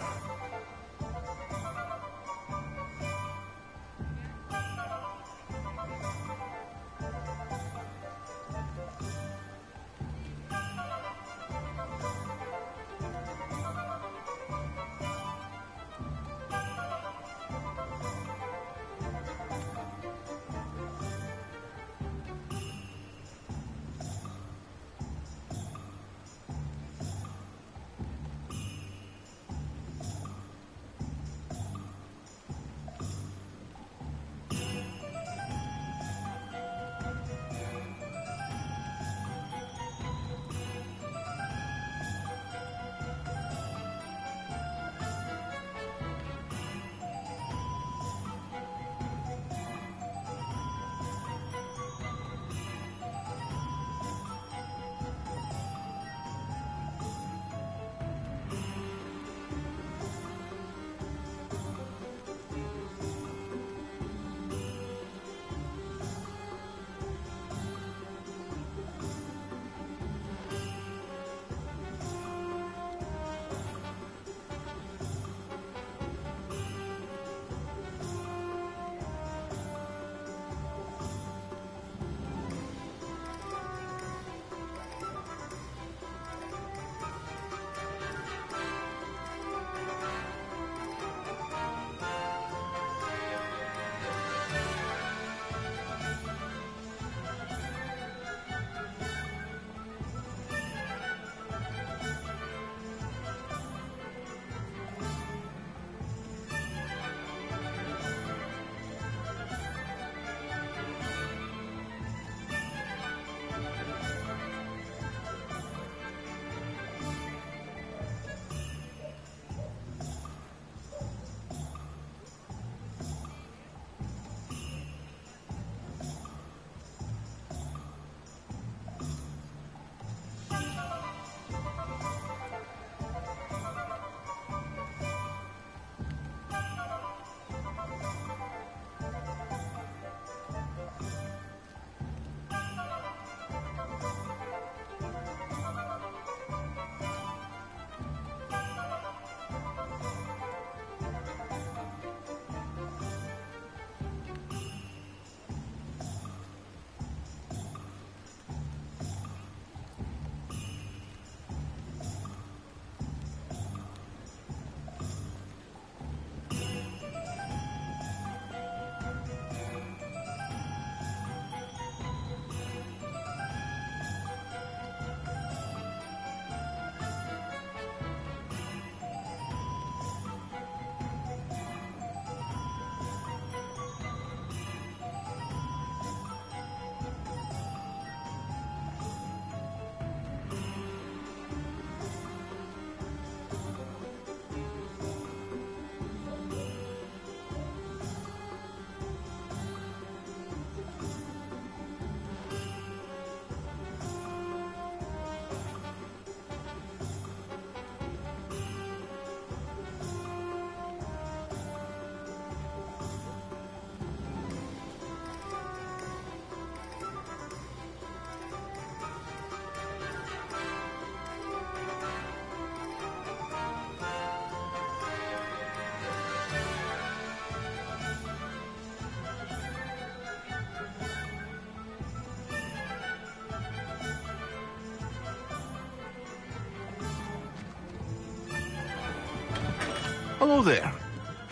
Hello there.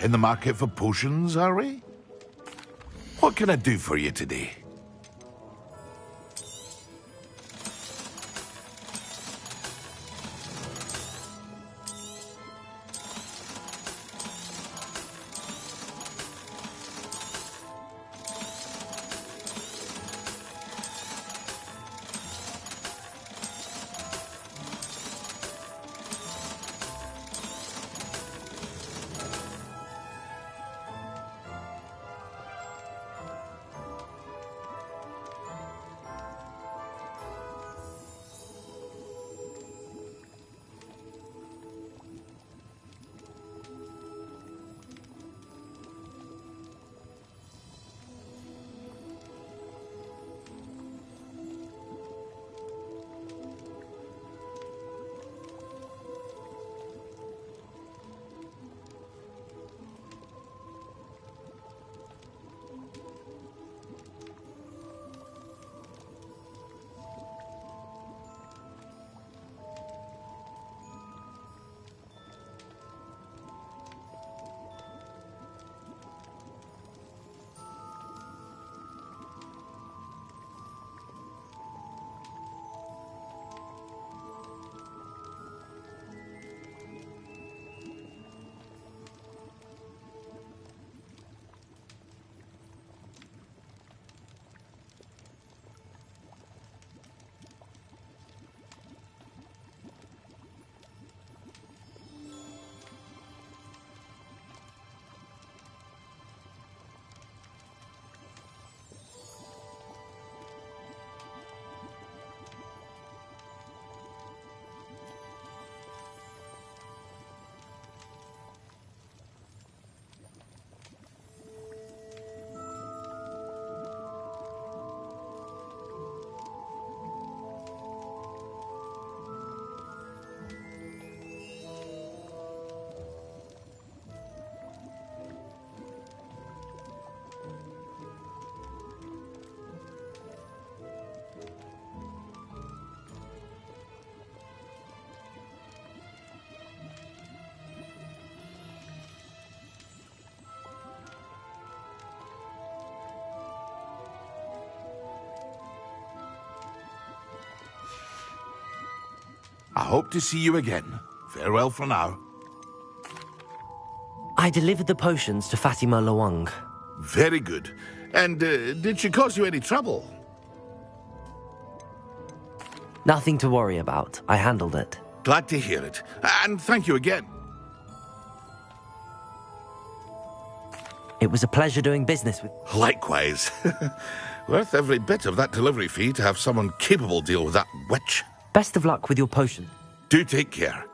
In the market for potions, are we? What can I do for you today? I hope to see you again. Farewell for now. I delivered the potions to Fatima Lawang. Very good. And did she cause you any trouble? Nothing to worry about. I handled it. Glad to hear it. And thank you again. It was a pleasure doing business with... Likewise. Worth every bit of that delivery fee to have someone capable deal with that witch. Best of luck with your potion. Do take care.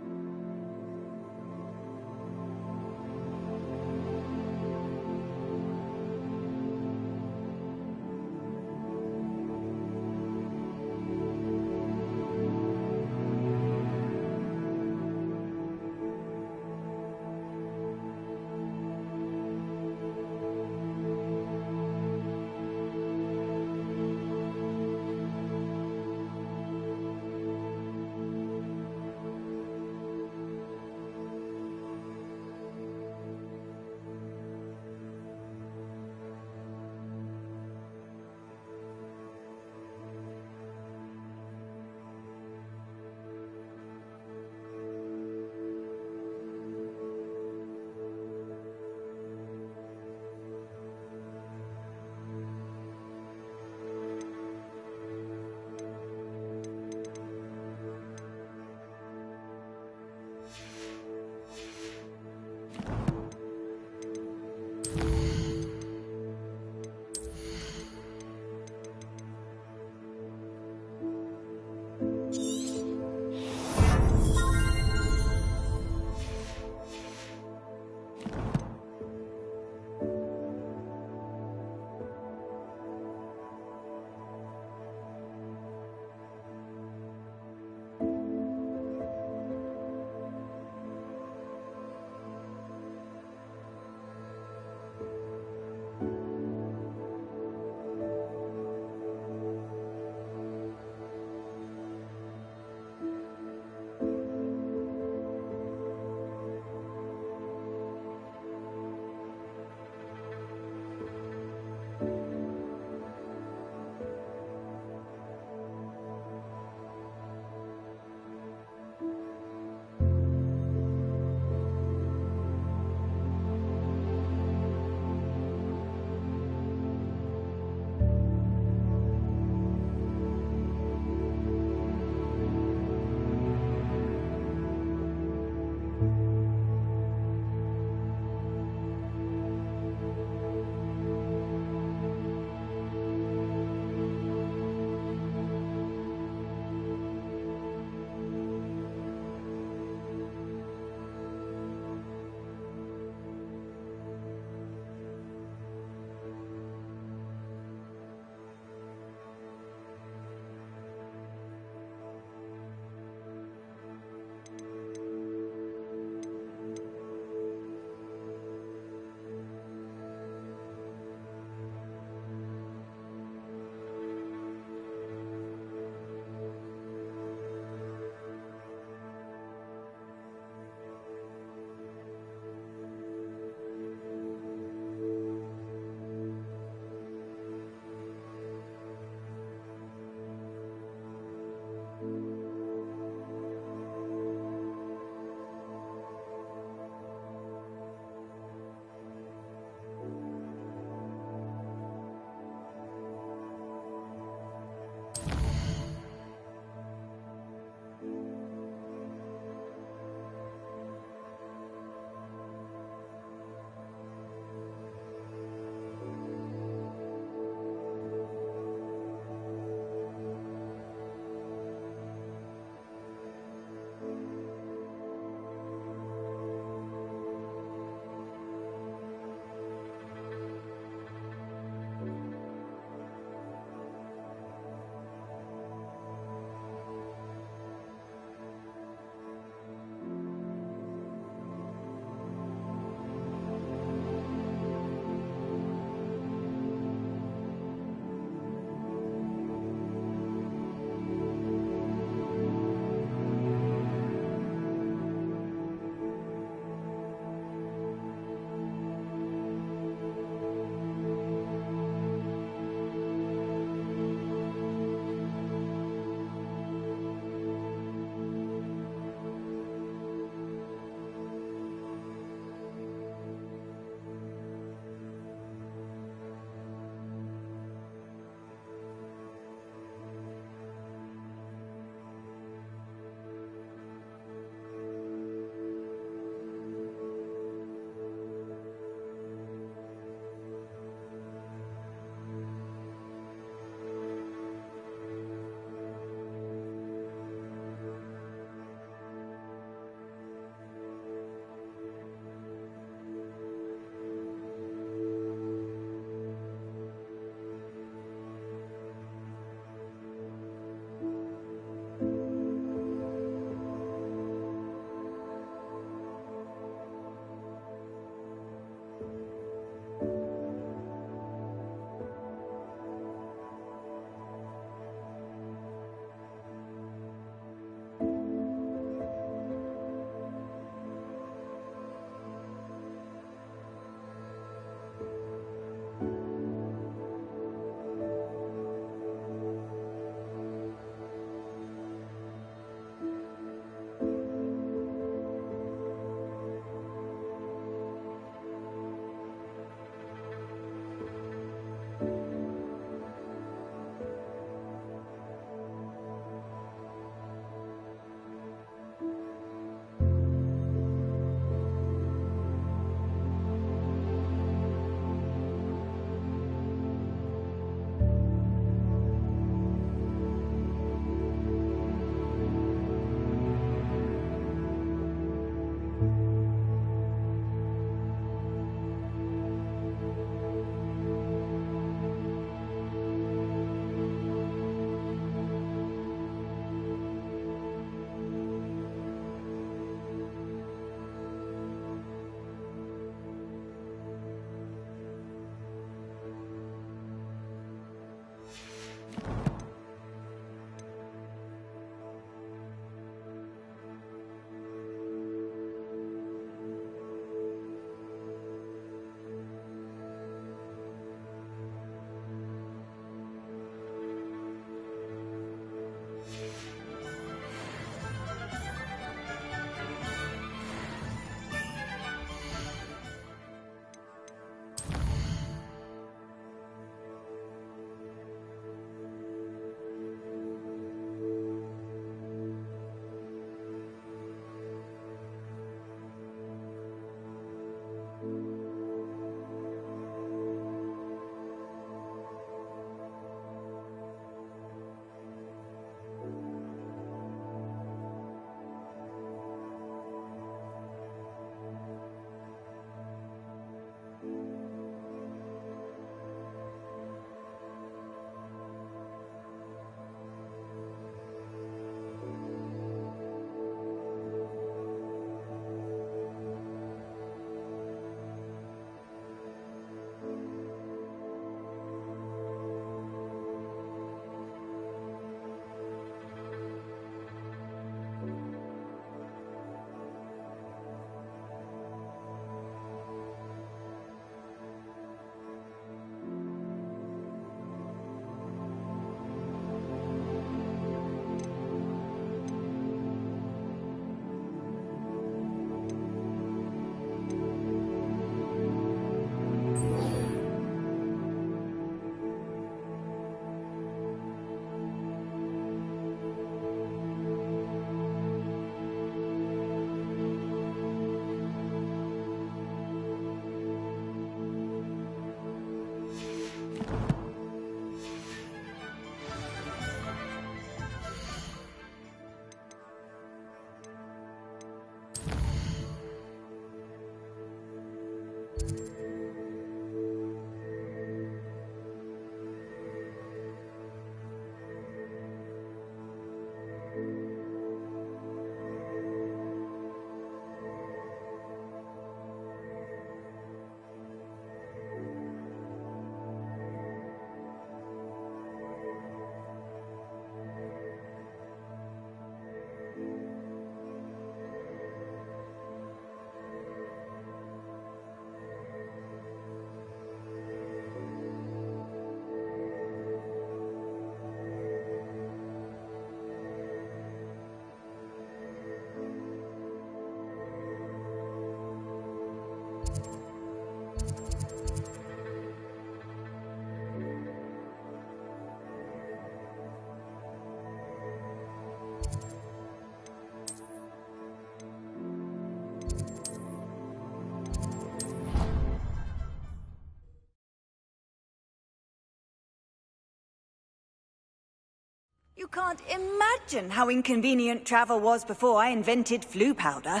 You can't imagine how inconvenient travel was before I invented flu powder.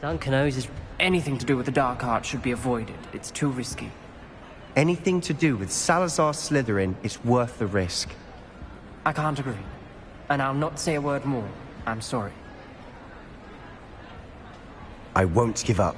Duncan knows anything to do with the dark art should be avoided. It's too risky. Anything to do with Salazar Slytherin is worth the risk. I can't agree. And I'll not say a word more. I'm sorry. I won't give up.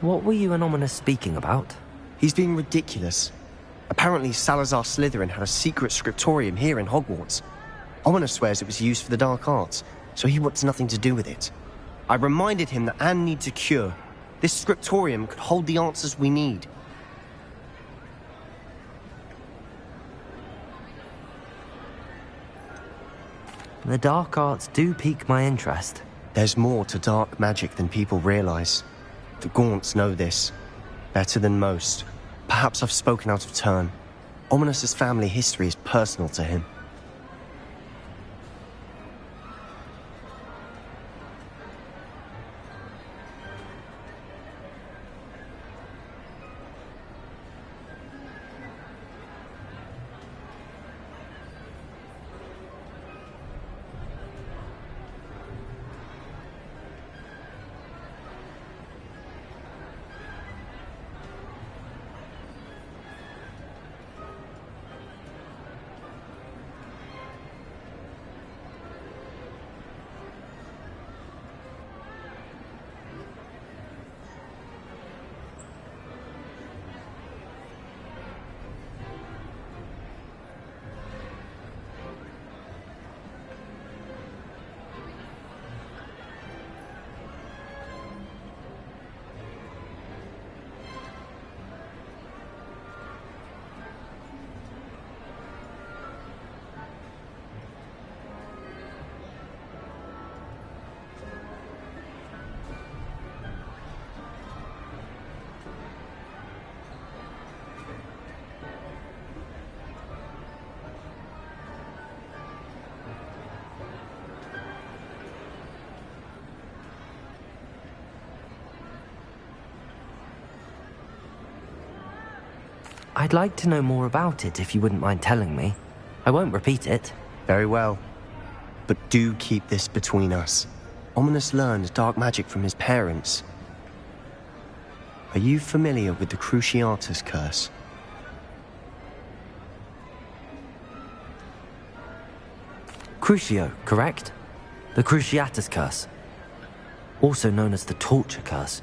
What were you and Ominous speaking about? He's being ridiculous. Apparently Salazar Slytherin had a secret scriptorium here in Hogwarts. Ominous swears it was used for the dark arts, so he wants nothing to do with it. I reminded him that Anne needs a cure. This scriptorium could hold the answers we need. The dark arts do pique my interest. There's more to dark magic than people realize. The Gaunts know this. Better than most. Perhaps I've spoken out of turn. Ominous's family history is personal to him. I'd like to know more about it if you wouldn't mind telling me. I won't repeat it. Very well. But do keep this between us. Ominous learned dark magic from his parents. Are you familiar with the Cruciatus curse? Crucio, correct? The Cruciatus curse. Also known as the torture curse.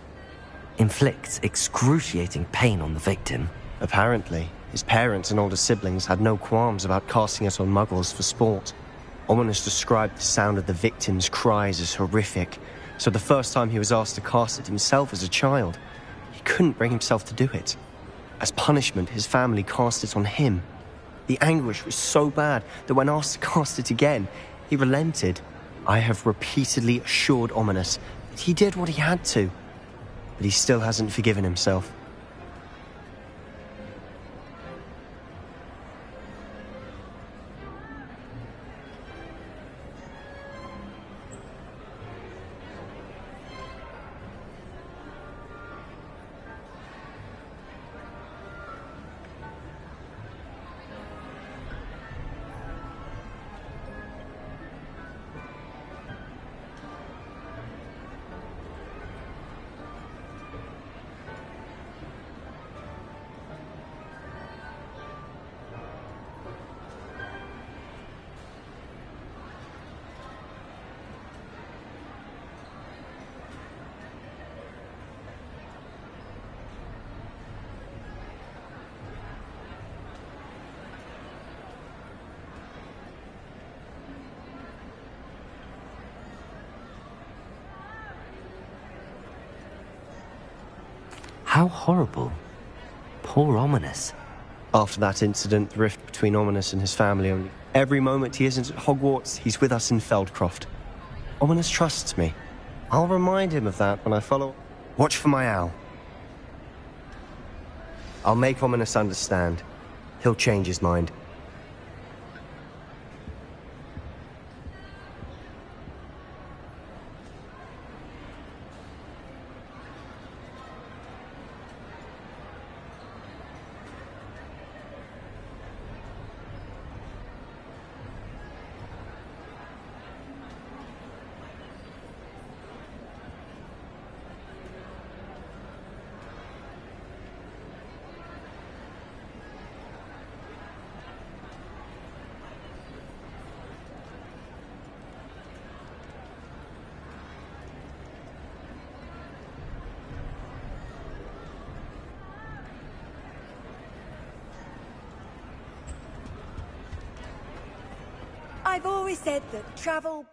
Inflicts excruciating pain on the victim. Apparently, his parents and older siblings had no qualms about casting it on muggles for sport. Ominous described the sound of the victim's cries as horrific, so the first time he was asked to cast it himself as a child, he couldn't bring himself to do it. As punishment, his family cast it on him. The anguish was so bad that when asked to cast it again, he relented. I have repeatedly assured Ominous that he did what he had to, but he still hasn't forgiven himself. How horrible. Poor Ominous. After that incident, the rift between Ominous and his family only. Every moment he isn't at Hogwarts, he's with us in Feldcroft. Ominous trusts me. I'll remind him of that when I follow. Watch for my owl. I'll make Ominous understand. He'll change his mind. I've always said that travel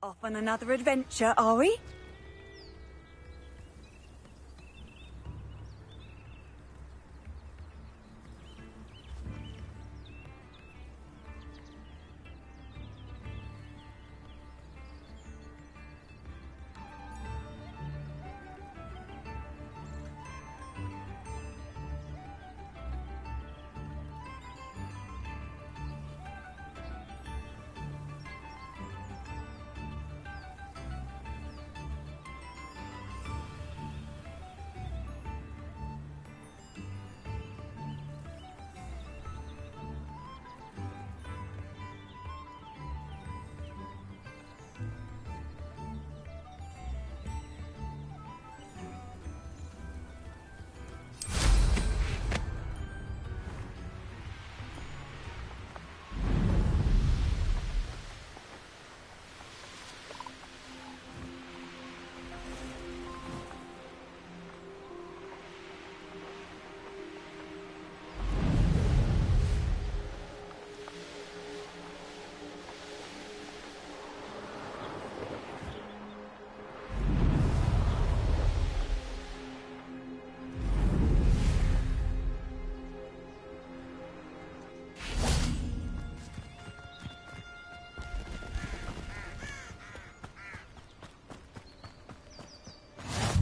Off on another adventure, are we?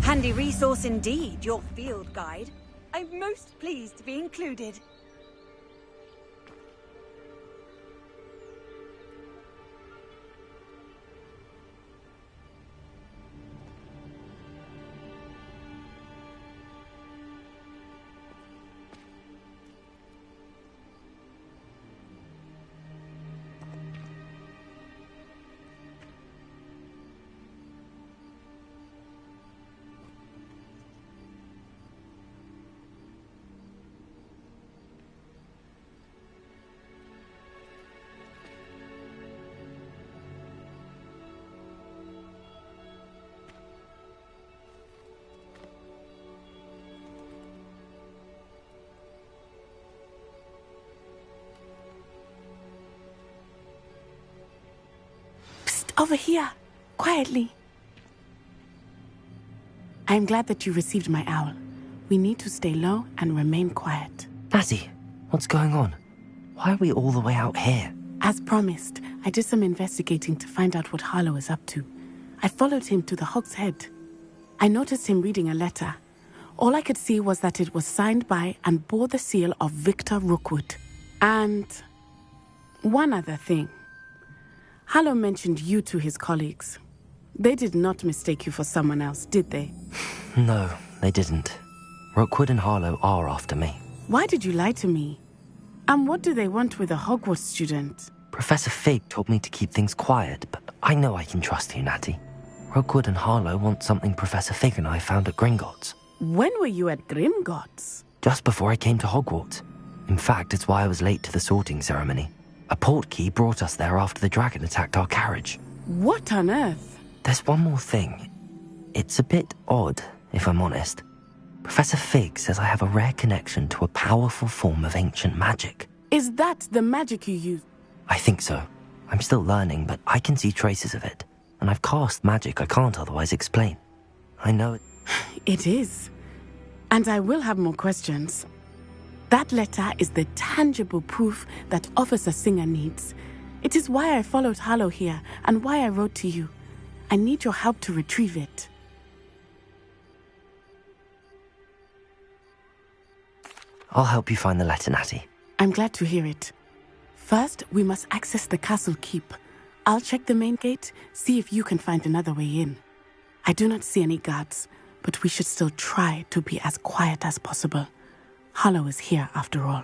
Handy resource indeed, your field guide. I'm most pleased to be included. Over here, quietly. I'm glad that you received my owl. We need to stay low and remain quiet. Natty, what's going on? Why are we all the way out here? As promised, I did some investigating to find out what Harlow is up to. I followed him to the Hog's Head. I noticed him reading a letter. All I could see was that it was signed by and bore the seal of Victor Rookwood. And one other thing. Harlow mentioned you to his colleagues. They did not mistake you for someone else, did they? No, they didn't. Rookwood and Harlow are after me. Why did you lie to me? And what do they want with a Hogwarts student? Professor Fig told me to keep things quiet, but I know I can trust you, Natty. Rookwood and Harlow want something Professor Fig and I found at Gringotts. When were you at Grimgotts? Just before I came to Hogwarts. In fact, it's why I was late to the sorting ceremony. A portkey brought us there after the dragon attacked our carriage. What on earth? There's one more thing. It's a bit odd, if I'm honest. Professor Fig says I have a rare connection to a powerful form of ancient magic. Is that the magic you use? I think so. I'm still learning, but I can see traces of it. And I've cast magic I can't otherwise explain. I know it. It is. And I will have more questions. That letter is the tangible proof that Officer Singer needs. It is why I followed Harlow here and why I wrote to you. I need your help to retrieve it. I'll help you find the letter, Natty. I'm glad to hear it. First, we must access the castle keep. I'll check the main gate, see if you can find another way in. I do not see any guards, but we should still try to be as quiet as possible. Harlow is here after all.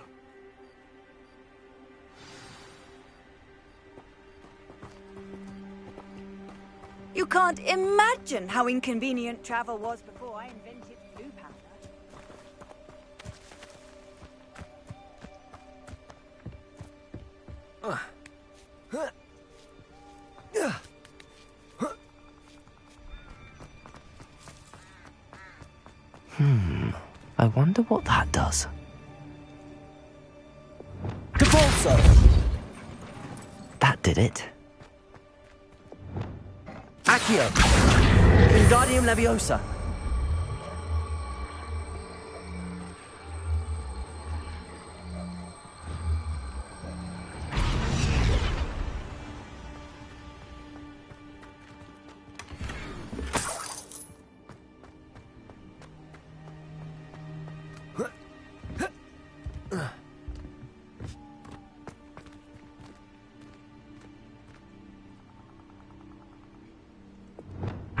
You can't imagine how inconvenient travel was before I invented blue powder. I wonder what that does. Depulso! That did it. Accio! Wingardium Leviosa!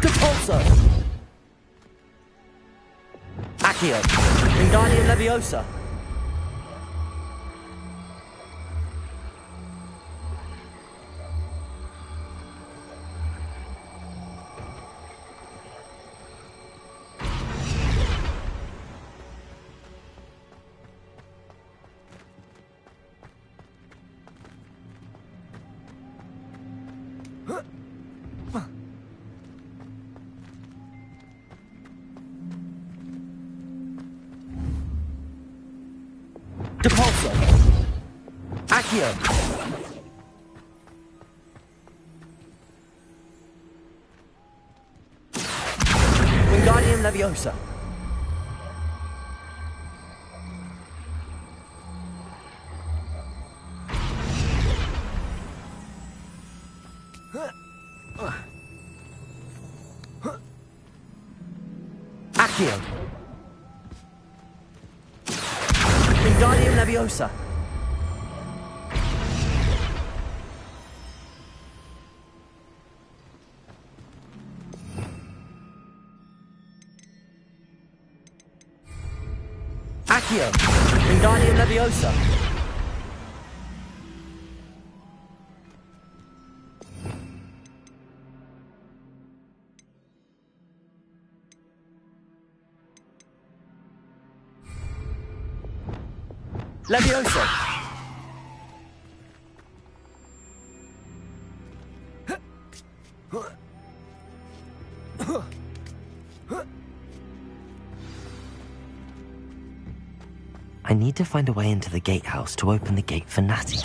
Depulso! Accio! Wingardium Leviosa! Depulso! Accio! Wingardium Leviosa! Accio! Wingardium Leviosa! Accio! Wingardium Leviosa! Leviosa! I need to find a way into the gatehouse to open the gate for Natty.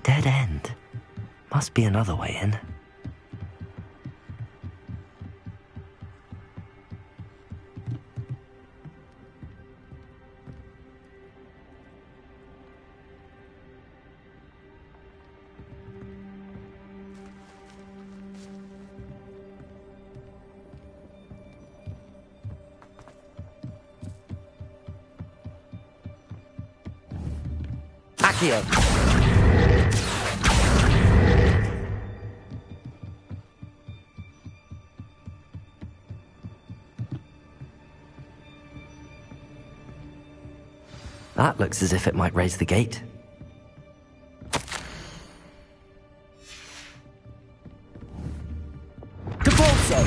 Dead end. Must be another way in. Accio! That looks as if it might raise the gate. Depulso!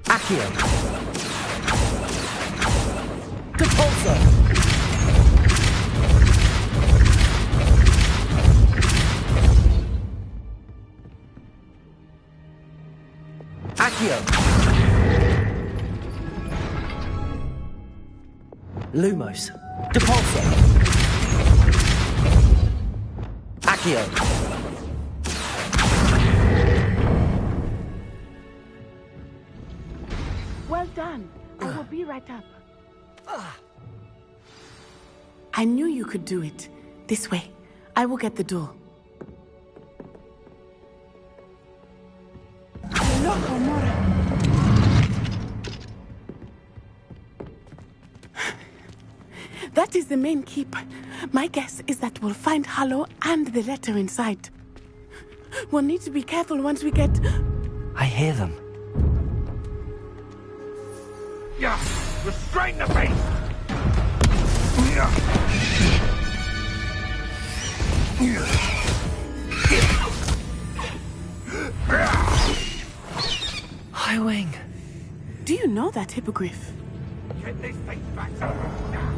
Accio! Depulso! Accio! Lumos. Depulso. Accio. Well done. I will be right up. I knew you could do it. This way. I will get the door. Loco, Mora. That is the main keep. My guess is that we'll find Hallow and the letter inside. We'll need to be careful once we get... I hear them. Yeah, restrain the beast! High Wing. Do you know that hippogriff? Get this thing back to her.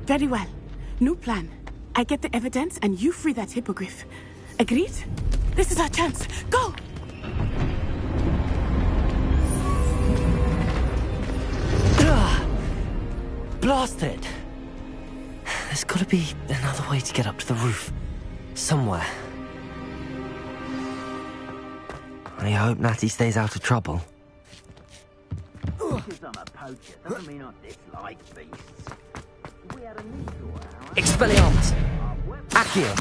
Very well. New plan. I get the evidence and you free that hippogriff. Agreed? This is our chance. Go! Blasted! There's gotta be another way to get up to the roof. Somewhere. I hope Natty stays out of trouble. Because I'm a poacher doesn't mean I dislike beasts. If we had a new door, Expelliarmus! Accio!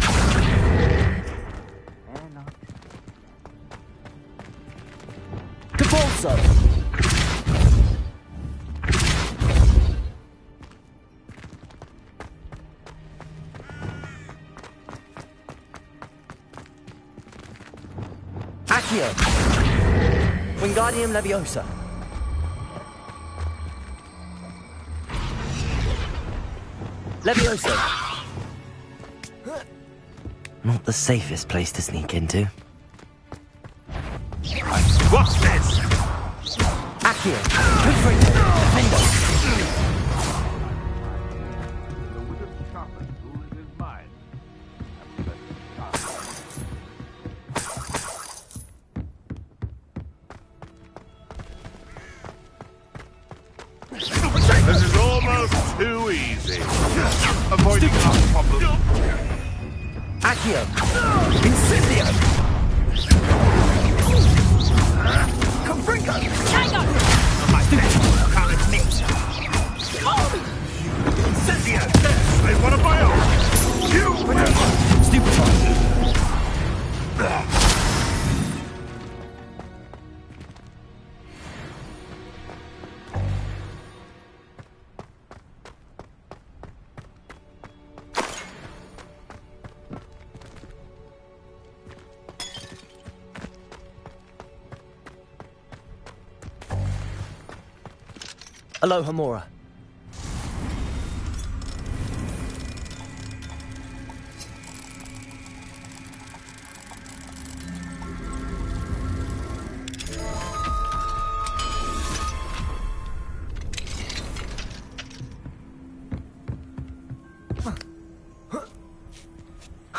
Convulso! Accio! Wingardium Leviosa! Leviosa! Not the safest place to sneak into. What's this? Accio! Confringo! Defendo! This is almost too easy. Avoiding our problem. Accio! Incendio! Confringo! Tango! My best work, I'll admit. Incendio! There's one of my own! You! Stupid one! Aloha Mora.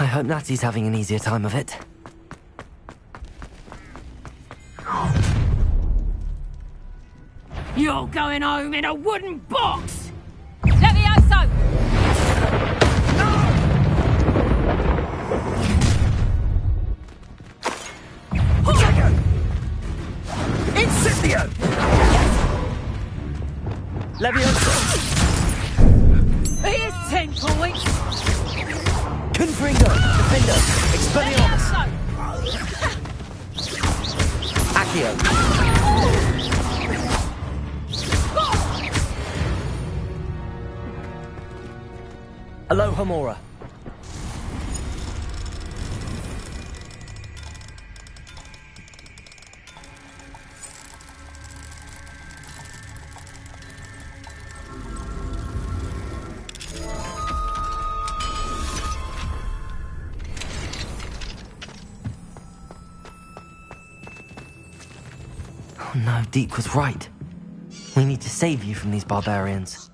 I hope Natty's having an easier time of it. You're going home in a wooden box! Levioso! Incendio! Leviosa! Here's 10 points! Confringo! Defender! Expelliarmus! Accio! Aloha Mora. Oh no, Deke was right. We need to save you from these barbarians.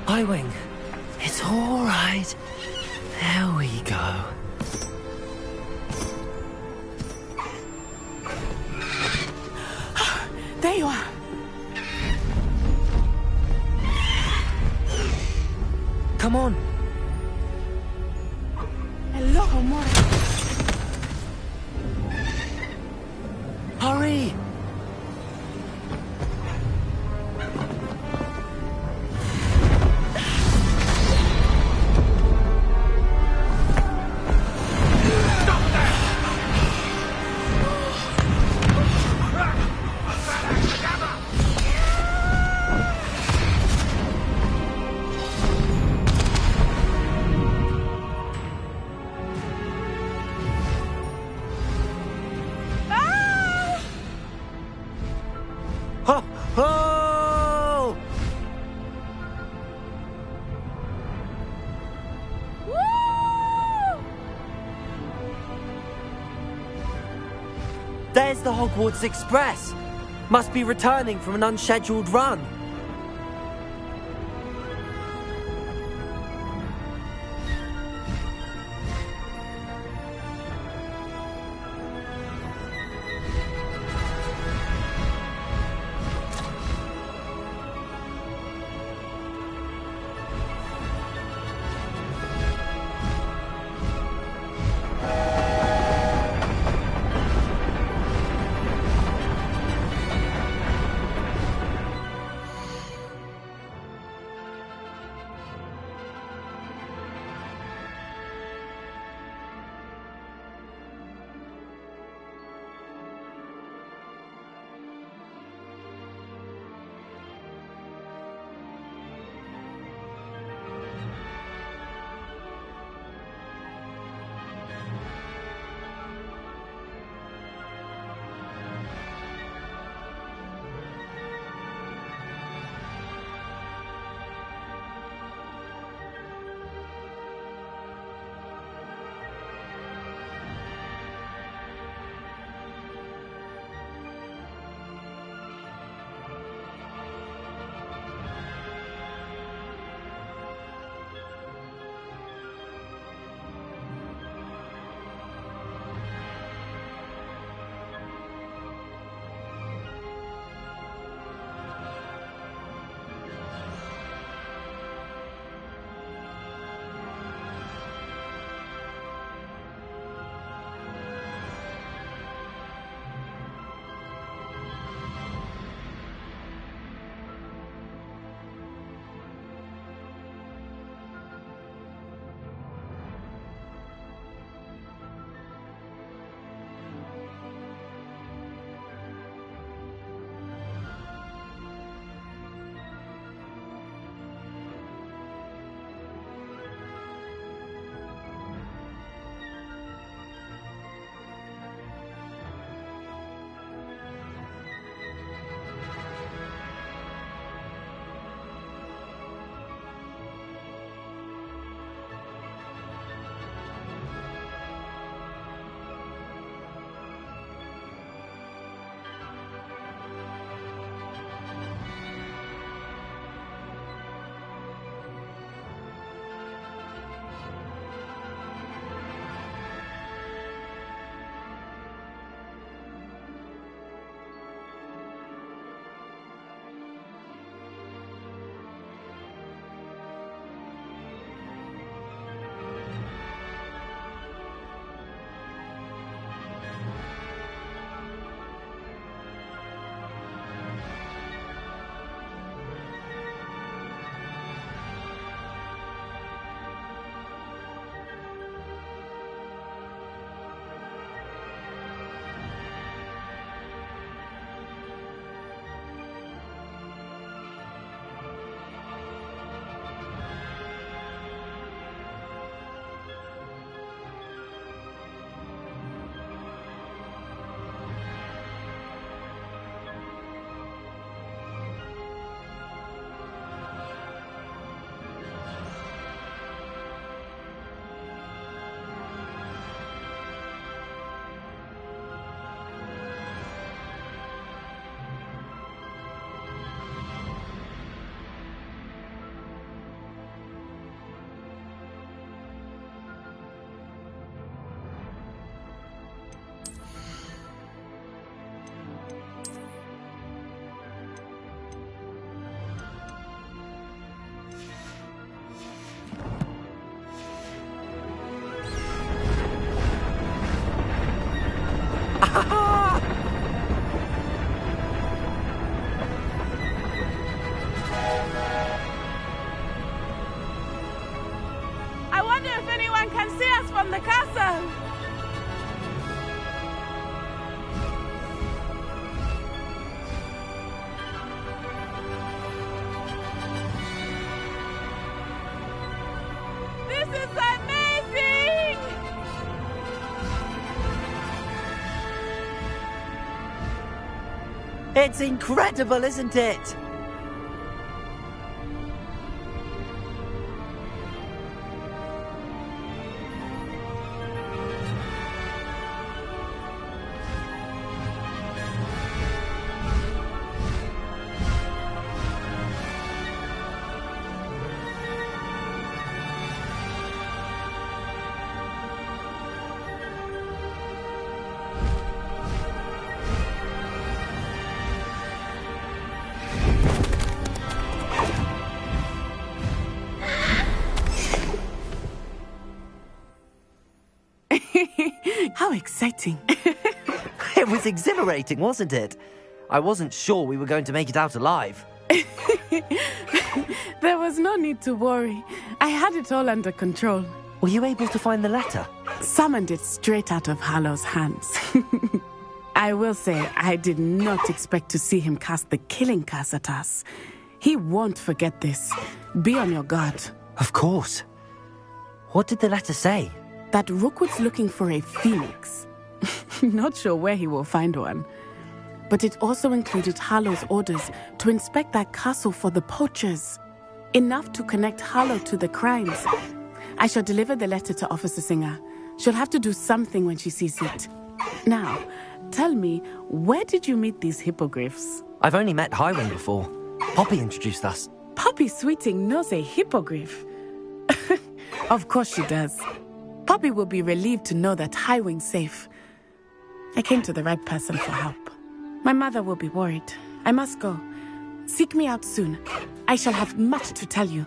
Highwing. It's all right. There we go. There you are. Come on. Hello, amore. Hurry! Ho! Ho! There's the Hogwarts Express. Must be returning from an unscheduled run. us from the castle! This is amazing! It's incredible, isn't it? How exciting. It was exhilarating, wasn't it? I wasn't sure we were going to make it out alive. There was no need to worry. I had it all under control. Were you able to find the letter? Summoned it straight out of Harlow's hands. I will say, I did not expect to see him cast the killing curse at us. He won't forget this. Be on your guard. Of course. What did the letter say? That Rookwood's looking for a phoenix. Not sure where he will find one. But it also included Harlow's orders to inspect that castle for the poachers. Enough to connect Harlow to the crimes. I shall deliver the letter to Officer Singer. She'll have to do something when she sees it. Now, tell me, where did you meet these hippogriffs? I've only met Highwing before. Poppy introduced us. Poppy Sweeting knows a hippogriff. Of course she does. Poppy will be relieved to know that Highwing's safe. I came to the right person for help. My mother will be worried. I must go. Seek me out soon. I shall have much to tell you.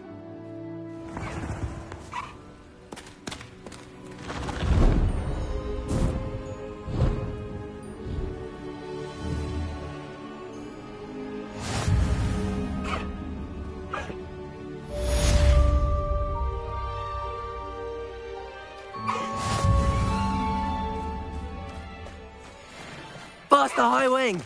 Faster, Highwing!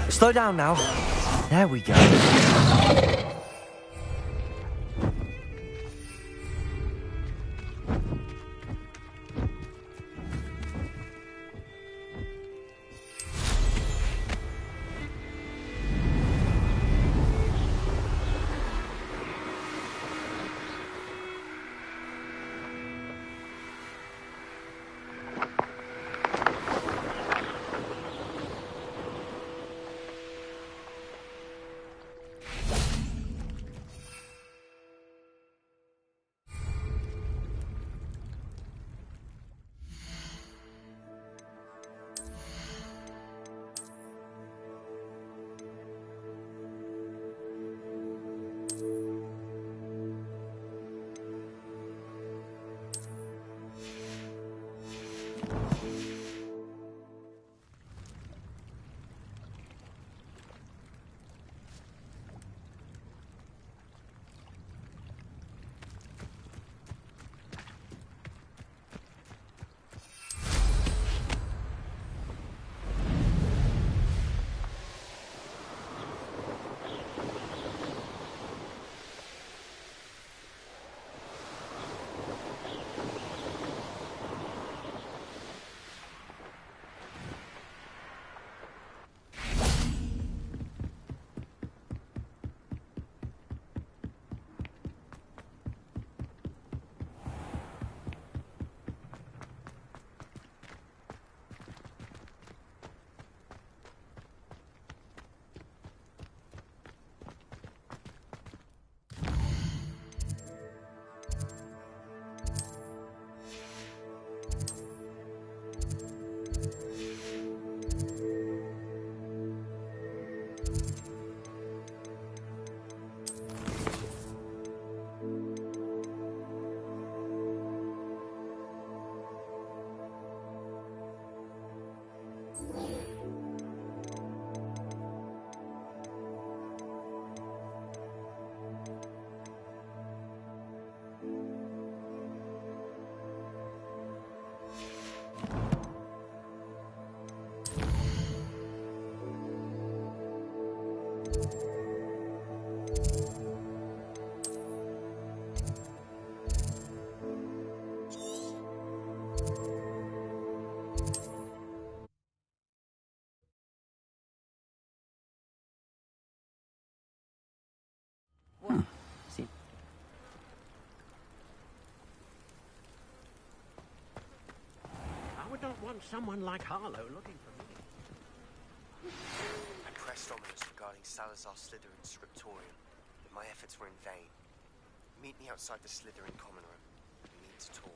Slow down now. There we go. I would not want someone like Harlow looking for me. I pressed ominous regarding Salazar Slytherin's scriptorium, but my efforts were in vain. Meet me outside the Slytherin common room. We need to talk.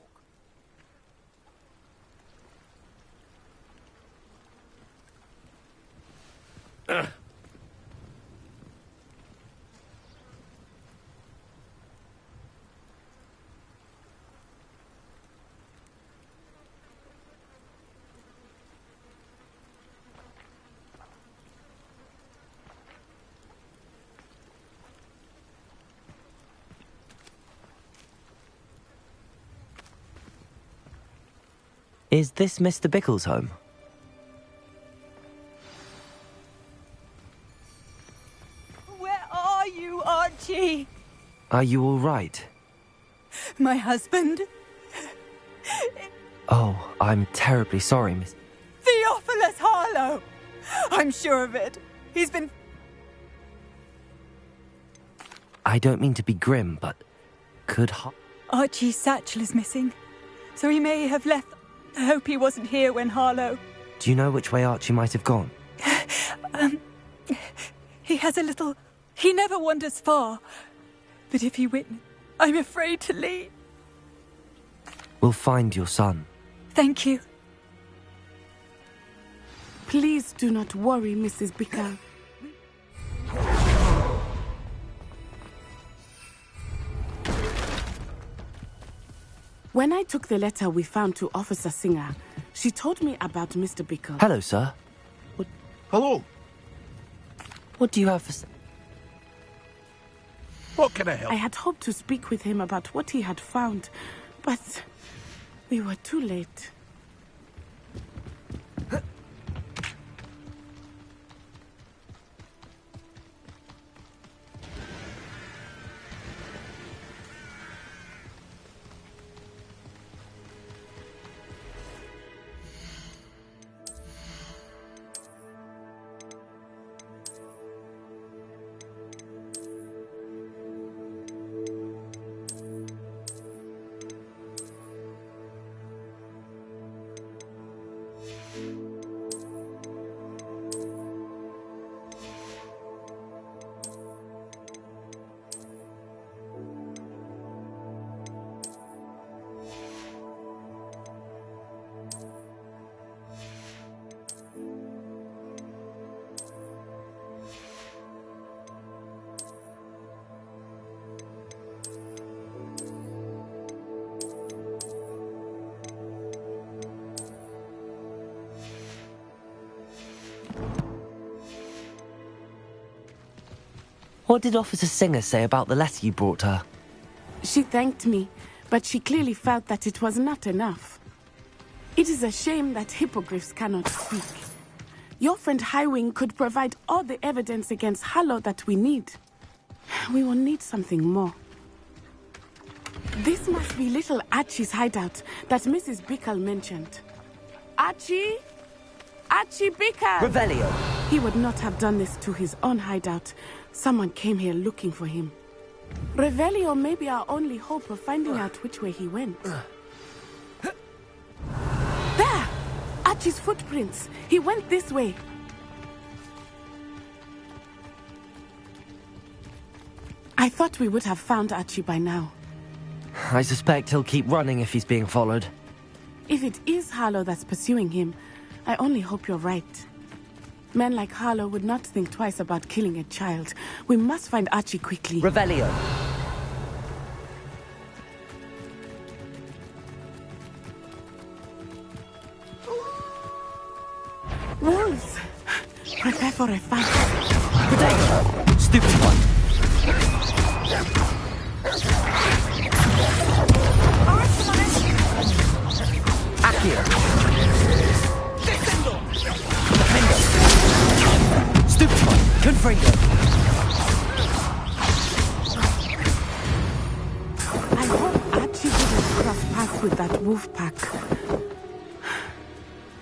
Is this Mr. Bickle's home? Where are you, Archie? Are you all right? My husband? Oh, I'm terribly sorry, Miss... Theophilus Harlow! I'm sure of it. He's been... I don't mean to be grim, but could Archie's satchel is missing, so he may have left. I hope he wasn't here when Harlow... Do you know which way Archie might have gone? He has a little... He never wanders far. But if he witnessed... I'm afraid to leave. We'll find your son. Thank you. Please do not worry, Mrs. Bickle. When I took the letter we found to Officer Singer, she told me about Mr. Bickle. Hello, sir. Hello. What do you have for... What can I help? I had hoped to speak with him about what he had found, but we were too late. What did Officer Singer say about the letter you brought her? She thanked me, but she clearly felt that it was not enough. It is a shame that hippogriffs cannot speak. Your friend Highwing could provide all the evidence against Harlow that we need. We will need something more. This must be little Archie's hideout that Mrs. Bickle mentioned. Archie? Archie Bickle! Revelio! He would not have done this to his own hideout. Someone came here looking for him. Revelio may be our only hope of finding out which way he went. There! Archie's footprints. He went this way. I thought we would have found Archie by now. I suspect he'll keep running if he's being followed. If it is Harlow that's pursuing him, I only hope you're right. Men like Harlow would not think twice about killing a child. We must find Archie quickly. Revelio. Wolves! Prepare for a fight. Potato! Stupid one. Accio! Defendo! Stupid one! Confringo! I hope Archie didn't cross paths with that wolf pack.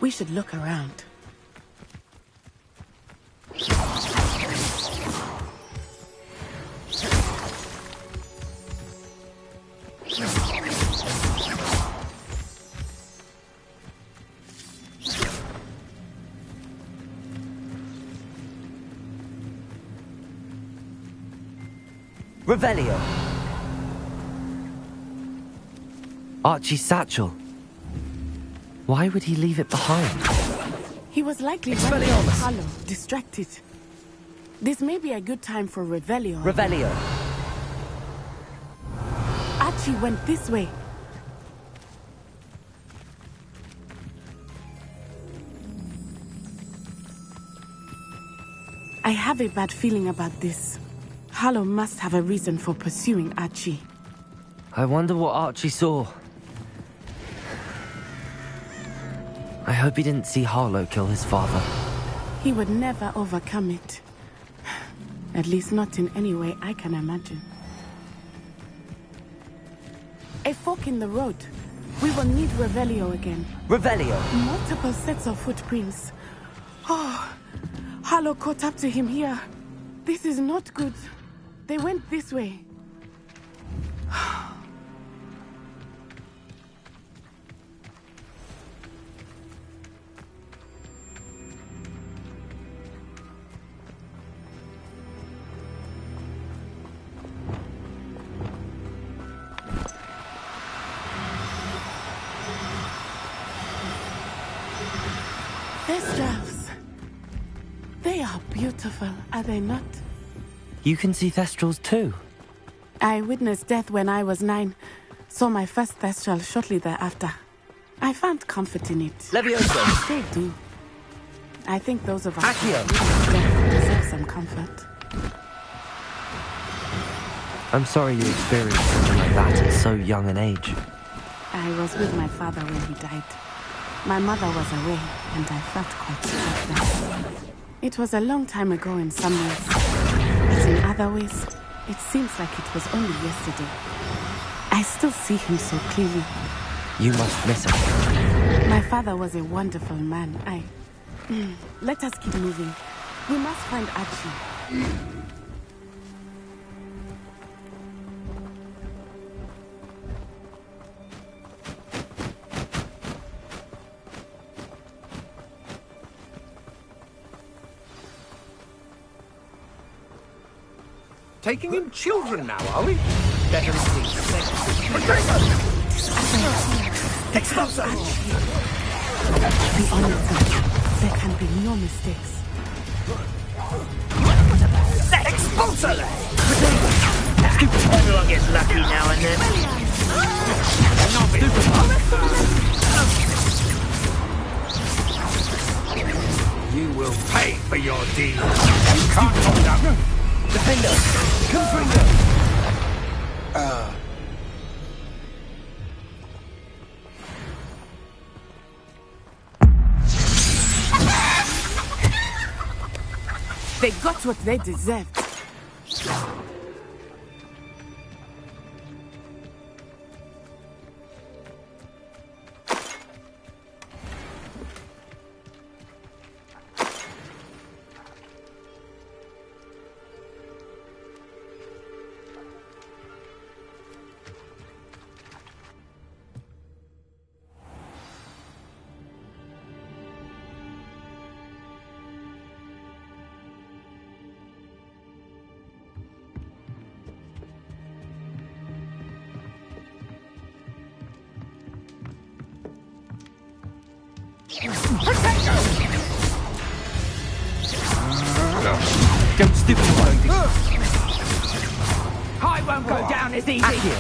We should look around. Revelio. Archie's satchel. Why would he leave it behind? He was likely Expelliarmus. hollow, distracted. This may be a good time for Revelio. Revelio. Archie went this way. I have a bad feeling about this. Harlow must have a reason for pursuing Archie. I wonder what Archie saw. I hope he didn't see Harlow kill his father. He would never overcome it. At least not in any way I can imagine. A fork in the road. We will need Revelio again. Revelio. Multiple sets of footprints. Oh, Harlow caught up to him here. This is not good. They went this way. Thestrals. They are beautiful, are they not? You can see Thestrals too. I witnessed death when I was 9. Saw my first Thestral shortly thereafter. I found comfort in it. Levioso. They do. I think those of us Accio. who deserve some comfort. I'm sorry you experienced something like that at so young an age. I was with my father when he died. My mother was away, and I felt quite helpless. It was a long time ago in some ways, but in other ways, it seems like it was only yesterday. I still see him so clearly. You must miss him. My father was a wonderful man. Let us keep moving. We must find Archie. Taking in children now, are we? Better see. Expulso! Be honest, sir. There can be no mistakes. Expulso! Everyone gets lucky now and then. You will pay for your deeds. You can't hold up. Defender! Confringo! They got what they deserved. Don't stupid one. I won't go down as easy. Accio.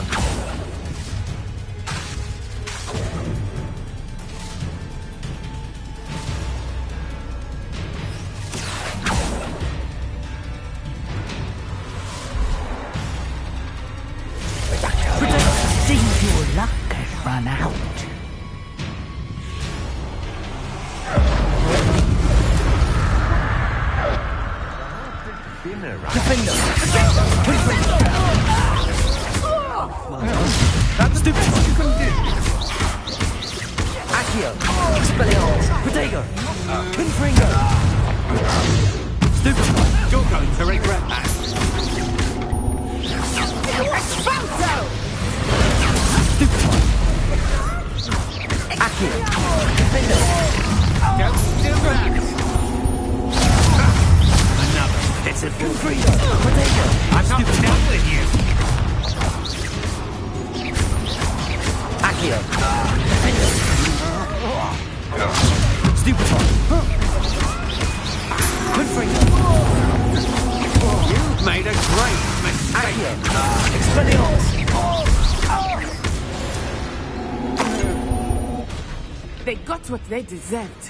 Defender! That's stupid! What you gonna do? Accio! Expelliarmus! Protego! Pinfringer! Stupid! You're going to regret that. Expulso! Stupid! Accio! Defender! Don't do that! Another pitiful Confringo! Protego! I'm not done with you! Accio! Defender! Stupid one! Confringo! You've made a great mistake! Accio! Expelliarmus! They got what they deserved.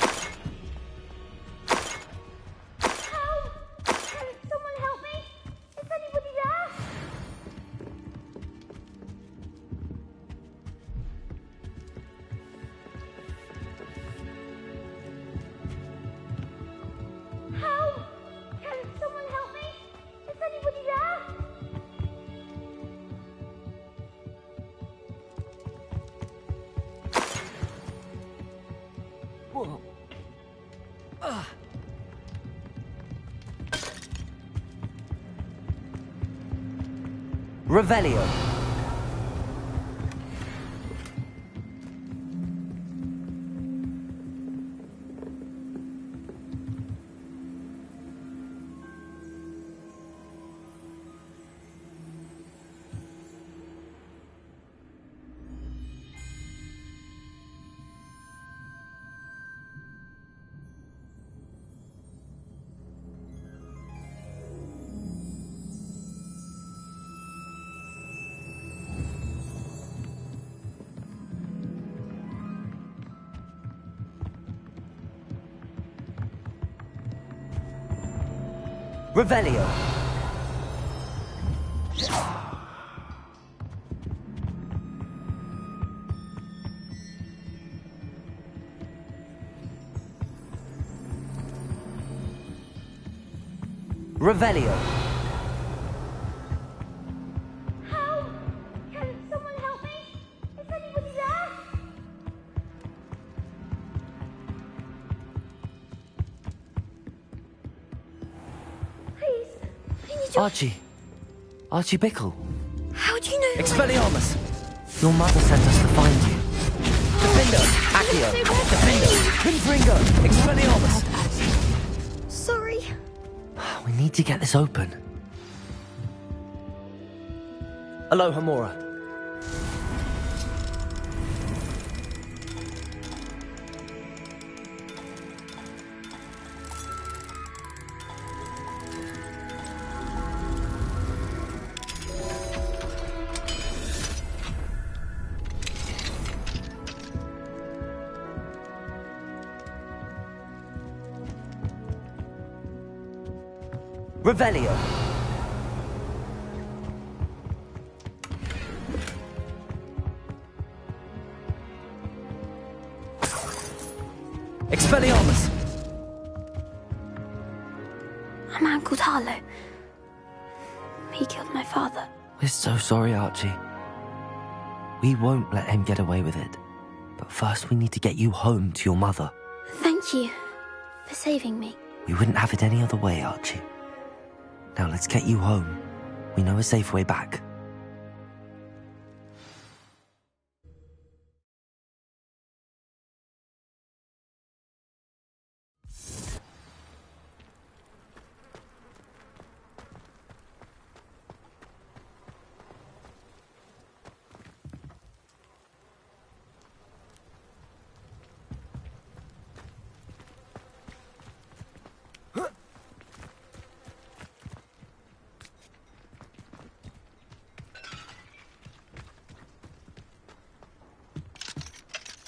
Someone help me! Is anybody there? Help! Can someone help me? Is anybody there? Whoa. Revelio. Revelio. Revelio. Help! Can someone help me? Is anybody there? Please, I need your... Archie Bickle. How do you know? Expelliarmus! Your mother sent us to find you. Defender! Accio! Defender! Confringo! Expelliarmus! Sorry. We need to get this open. Aloha Mora. Revelio. Expelliarmus. A man called Harlow. He killed my father. We're so sorry, Archie. We won't let him get away with it. But first we need to get you home to your mother. Thank you for saving me. We wouldn't have it any other way, Archie. Now let's get you home. We know a safe way back.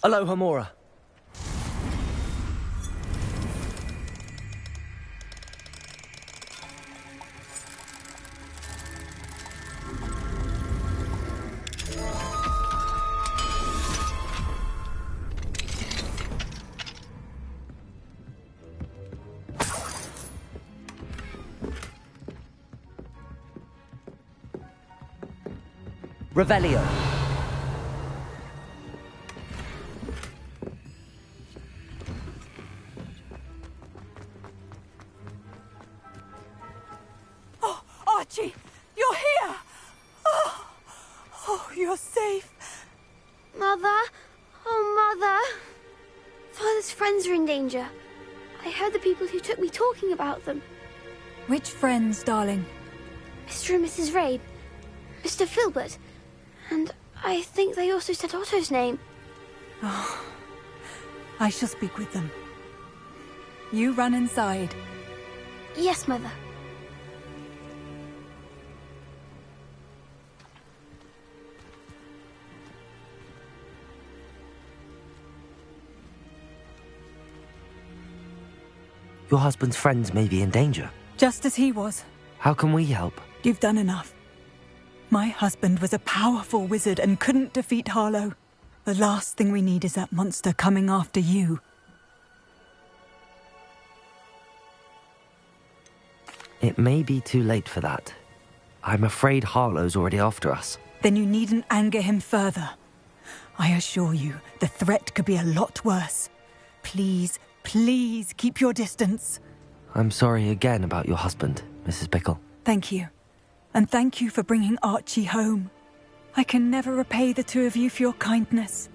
Aloha Mora. Revelio. Oh, Archie, you're here! Oh, you're safe. Mother? Oh, Mother. Father's friends are in danger. I heard the people who took me talking about them. Which friends, darling? Mr. and Mrs. Rabe. Mr. Filbert. And I think they also said Otto's name. Oh, I shall speak with them. You run inside. Yes, Mother. Your husband's friends may be in danger. Just as he was. How can we help? You've done enough. My husband was a powerful wizard and couldn't defeat Harlow. The last thing we need is that monster coming after you. It may be too late for that. I'm afraid Harlow's already after us. Then you needn't anger him further. I assure you, the threat could be a lot worse. Please, please keep your distance. I'm sorry again about your husband, Mrs. Bickle. Thank you. And thank you for bringing Archie home. I can never repay the two of you for your kindness.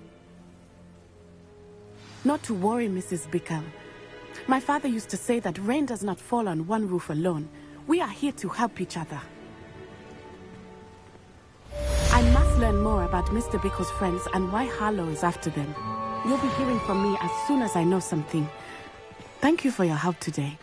Not to worry, Mrs. Bickle. My father used to say that rain does not fall on one roof alone. We are here to help each other. I must learn more about Mr. Bickle's friends and why Harlow is after them. You'll be hearing from me as soon as I know something. Thank you for your help today.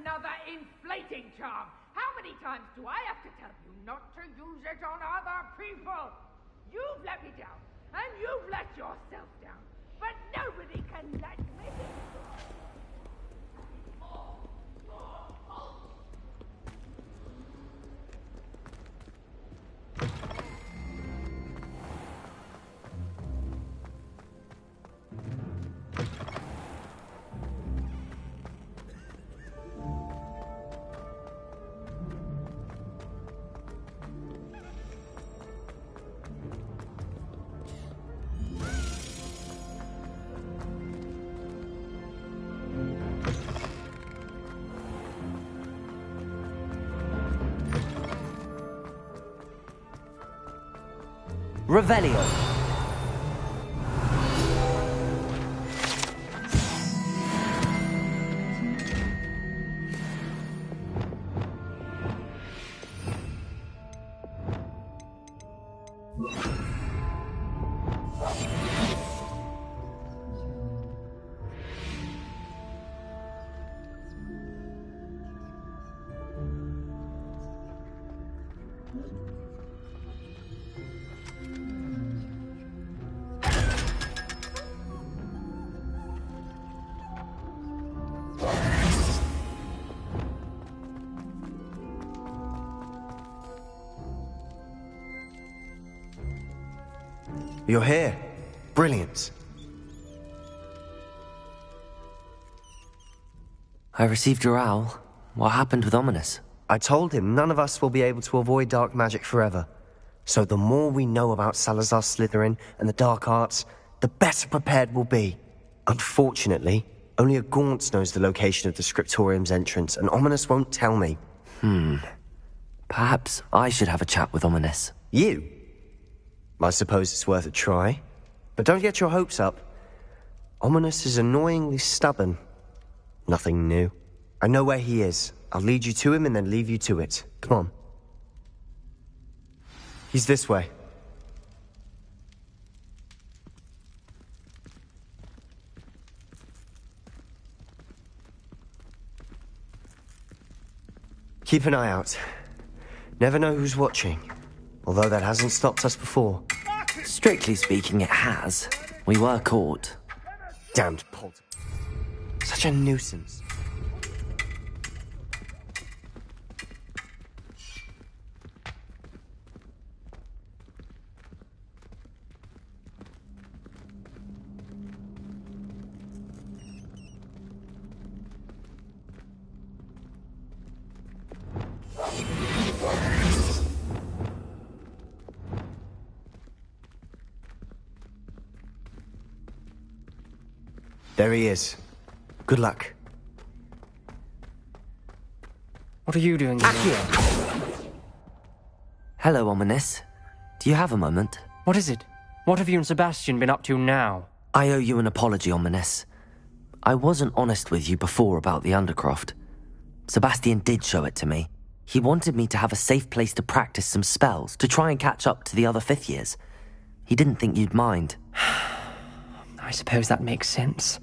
Another inflating charm. How many times do I have to tell you not to use it on other people? You've let me down, and you've let yourself down, but nobody can let me. Revelio. You're here. Brilliant. I received your owl. What happened with Ominous? I told him none of us will be able to avoid dark magic forever. So the more we know about Salazar Slytherin and the dark arts, the better prepared we'll be. Unfortunately, only a Gaunt knows the location of the Scriptorium's entrance, and Ominous won't tell me. Perhaps I should have a chat with Ominous. You? I suppose it's worth a try. But don't get your hopes up. Ominous is annoyingly stubborn. Nothing new. I know where he is. I'll lead you to him and then leave you to it. Come on. He's this way. Keep an eye out. Never know who's watching. Although that hasn't stopped us before. Strictly speaking, it has. We were caught. Damned polter. Such a nuisance. There he is. Good luck. What are you doing here? Hello, Ominous. Do you have a moment? What is it? What have you and Sebastian been up to now? I owe you an apology, Ominous. I wasn't honest with you before about the Undercroft. Sebastian did show it to me. He wanted me to have a safe place to practice some spells, to try and catch up to the other fifth years. He didn't think you'd mind. I suppose that makes sense.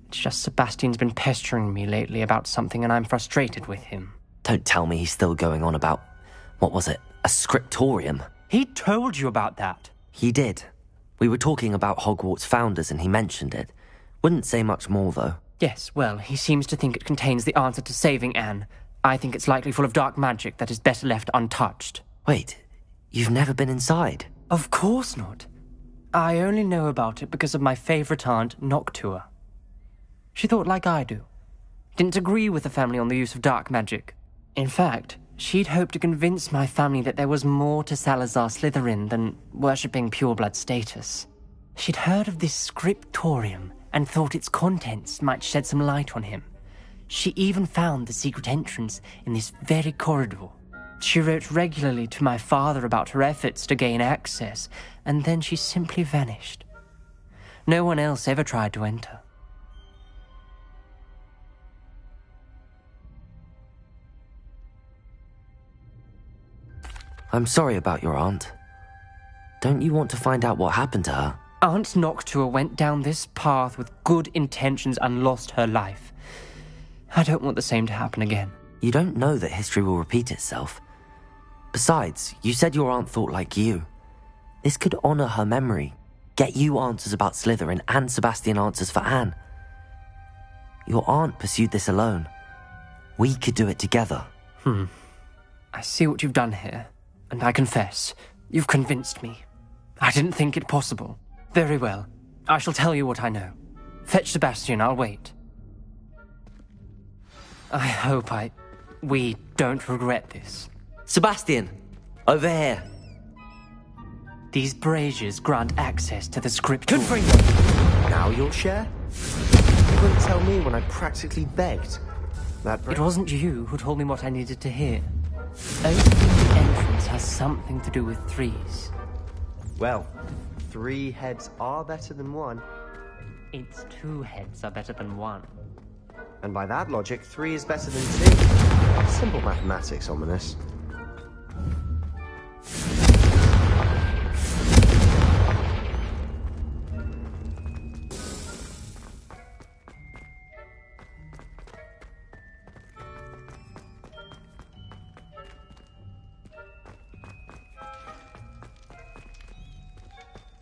It's just Sebastian's been pestering me lately about something and I'm frustrated with him. Don't tell me he's still going on about, what was it, a scriptorium? He told you about that. He did. We were talking about Hogwarts founders and he mentioned it. Wouldn't say much more, though. Yes, well, he seems to think it contains the answer to saving Anne. I think it's likely full of dark magic that is better left untouched. Wait, you've never been inside? Of course not. I only know about it because of my favourite aunt, Noctua. She thought like I do. Didn't agree with the family on the use of dark magic. In fact, she'd hoped to convince my family that there was more to Salazar Slytherin than worshipping pureblood status. She'd heard of this scriptorium and thought its contents might shed some light on him. She even found the secret entrance in this very corridor. She wrote regularly to my father about her efforts to gain access, and then she simply vanished. No one else ever tried to enter. I'm sorry about your aunt. Don't you want to find out what happened to her? Aunt Noctua went down this path with good intentions and lost her life. I don't want the same to happen again. You don't know that history will repeat itself. Besides, you said your aunt thought like you. This could honor her memory, get you answers about Slytherin and Sebastian answers for Anne. Your aunt pursued this alone. We could do it together. I see what you've done here, and I confess, you've convinced me. I didn't think it possible. Very well. I shall tell you what I know. Fetch Sebastian, I'll wait. I hope we don't regret this. Sebastian! Over here! These braziers grant access to the scriptorium. Now you'll share? You wouldn't tell me when I practically begged. It wasn't you who told me what I needed to hear. Opening the entrance has something to do with threes. Well, 3 heads are better than 1. It's 2 heads are better than 1. And by that logic, 3 is better than 2. Simple mathematics, Ominous.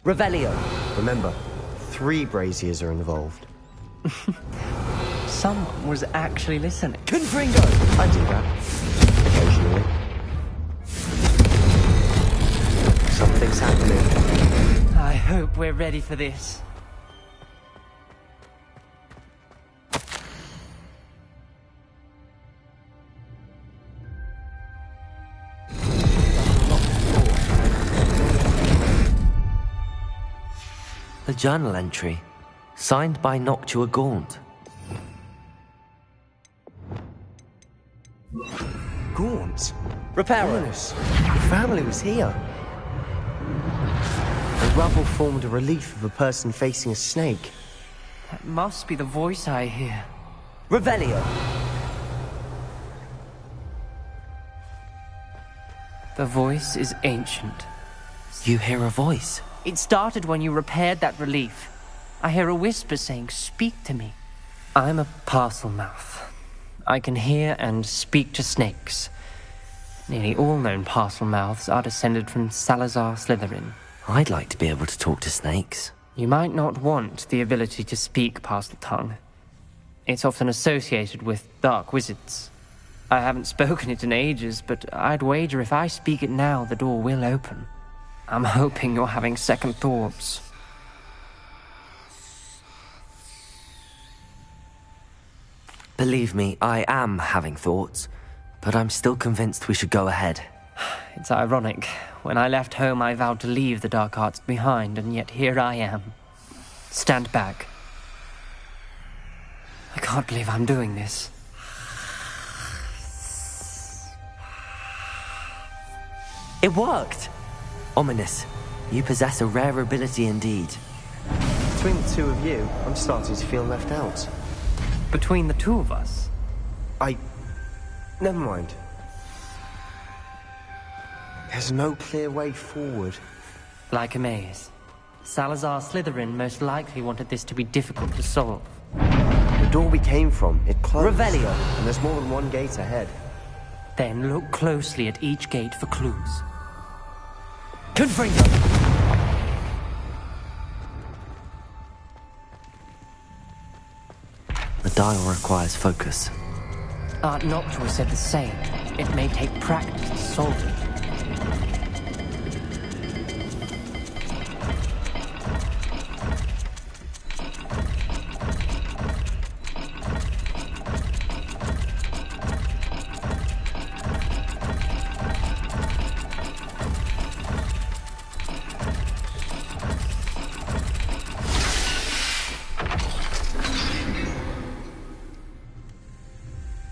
Revelio. Remember, 3 braziers are involved. Someone was actually listening. Confringo! I do that. Occasionally. Something's happening. I hope we're ready for this. A journal entry, signed by Noctua Gaunt. Gaunt? Reparo. Your family was here. The rubble formed a relief of a person facing a snake. That must be the voice I hear. Revelio. The voice is ancient. You hear a voice? It started when you repaired that relief. I hear a whisper saying, "Speak to me." I'm a parcel mouth. I can hear and speak to snakes. Nearly all known parcel mouths are descended from Salazar Slytherin. I'd like to be able to talk to snakes. You might not want the ability to speak parcel tongue. It's often associated with dark wizards. I haven't spoken it in ages, but I'd wager if I speak it now, the door will open. I'm hoping you're having second thoughts. Believe me, I am having thoughts, but I'm still convinced we should go ahead. It's ironic. When I left home, I vowed to leave the dark arts behind, and yet here I am. Stand back. I can't believe I'm doing this. It worked! Ominous, you possess a rare ability indeed. Between the two of you, I'm starting to feel left out. Between the two of us? Never mind. There's no clear way forward. Like a maze. Salazar Slytherin most likely wanted this to be difficult to solve. The door we came from, it closed. Revelio! And there's more than one gate ahead. Then look closely at each gate for clues. Confringo! The dial requires focus. Art Noctua said the same. It may take practice to solve it.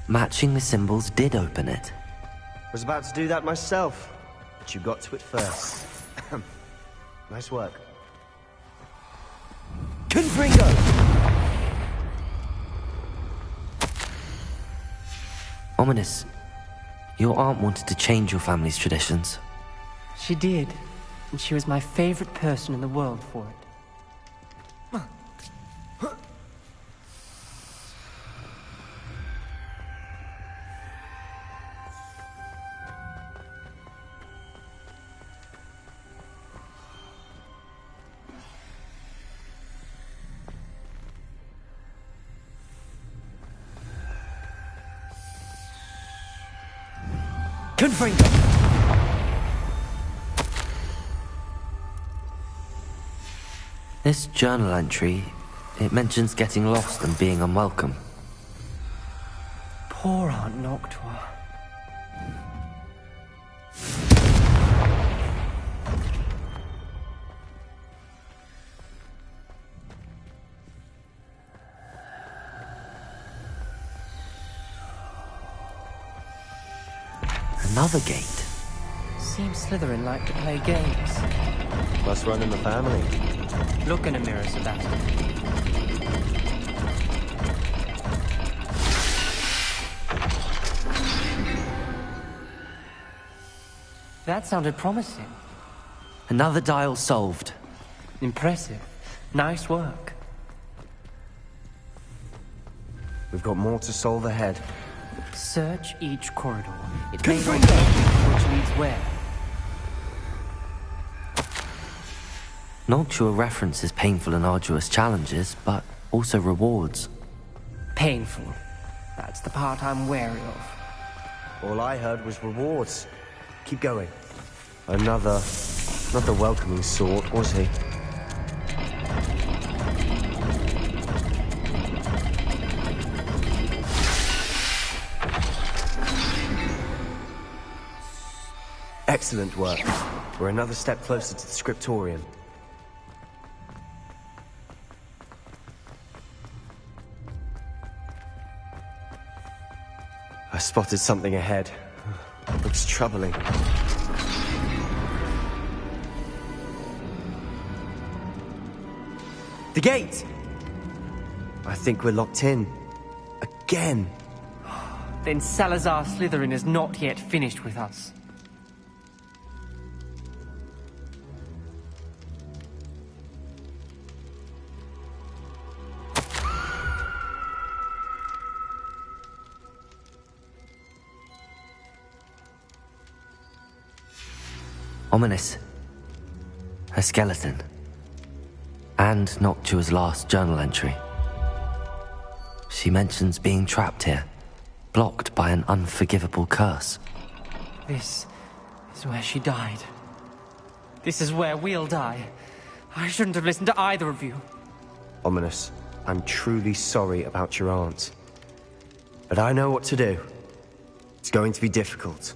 Matching the symbols did open it. Was about to do that myself, but you got to it first. Nice work. Confringo! Ominous, your aunt wanted to change your family's traditions. She did, and she was my favorite person in the world for it. Confringo! This journal entry, it mentions getting lost and being unwelcome. Poor Aunt Noctua. Another gate. Seems Slytherin like to play games. Must run in the family. Look in a mirror, Sebastian. That sounded promising. Another dial solved. Impressive. Nice work. We've got more to solve ahead. Search each corridor. It may not know which leads where. Noctua references painful and arduous challenges, but also rewards. Painful. That's the part I'm wary of. All I heard was rewards. Keep going. Another... not the welcoming sort, was he? Excellent work. We're another step closer to the scriptorium. I spotted something ahead. Looks troubling. The gate! I think we're locked in. Again. Then Salazar Slytherin is not yet finished with us. Ominous. A skeleton. And Noctua's last journal entry. She mentions being trapped here, blocked by an unforgivable curse. This is where she died. This is where we'll die. I shouldn't have listened to either of you. Ominous, I'm truly sorry about your aunt. But I know what to do. It's going to be difficult.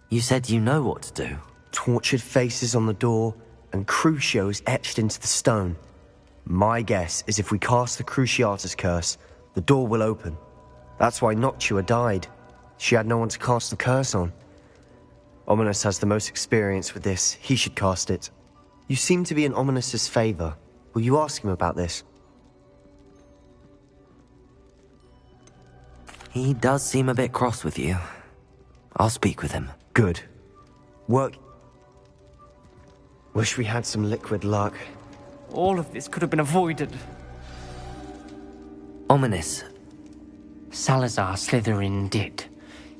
You said you know what to do. Tortured faces on the door, and Crucios etched into the stone. My guess is if we cast the Cruciatus curse, the door will open. That's why Noctua died. She had no one to cast the curse on. Ominous has the most experience with this. He should cast it. You seem to be in Ominous's favor. Will you ask him about this? He does seem a bit cross with you. I'll speak with him. Good. Work. Wish we had some liquid luck. All of this could have been avoided. Ominous. Salazar Slytherin did.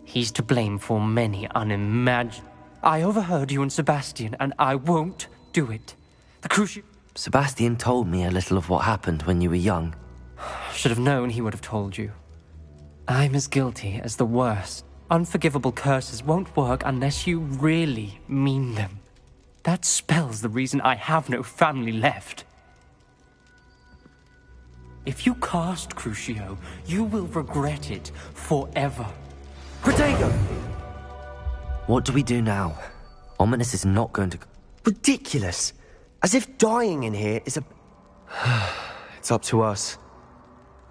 He's to blame for many unimagined... I overheard you and Sebastian, and I won't do it. The Cruci... Sebastian told me a little of what happened when you were young. Should have known he would have told you. I'm as guilty as the worst. Unforgivable curses won't work unless you really mean them. That spell's the reason I have no family left. If you cast Crucio, you will regret it forever. Protego! What do we do now? Ominous is not going to... Ridiculous! As if dying in here is a... It's up to us.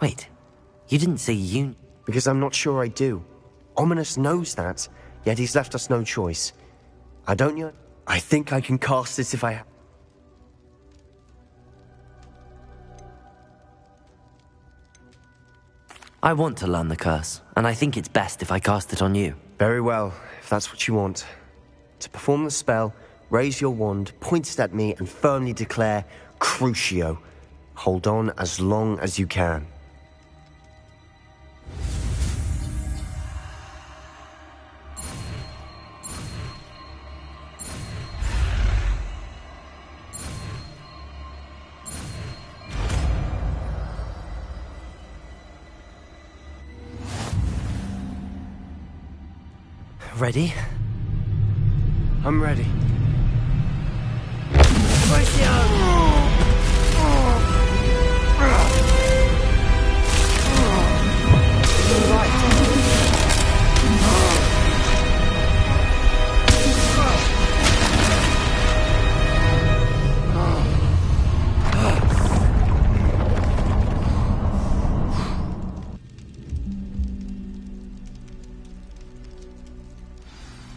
Wait, you didn't say you... Because I'm not sure I do. Ominous knows that, yet he's left us no choice. I don't yet... I think I can cast this if I... I want to learn the curse, and I think it's best if I cast it on you. Very well, if that's what you want. To perform the spell, raise your wand, point it at me, and firmly declare, Crucio. Hold on as long as you can. Ready? I'm ready.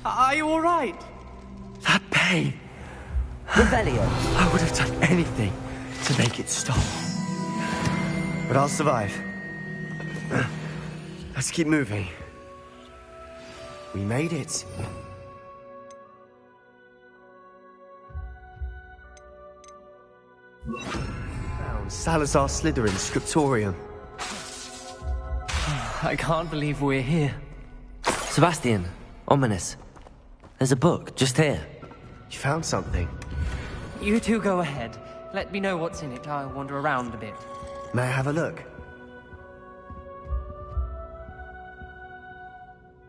Are you all right? That pain. Revelio. I would have done anything to make it stop. But I'll survive. Let's keep moving. We made it. Found Salazar Slytherin's scriptorium. I can't believe we're here. Sebastian, Ominous. There's a book just here. You found something? You two go ahead. Let me know what's in it. I'll wander around a bit. May I have a look?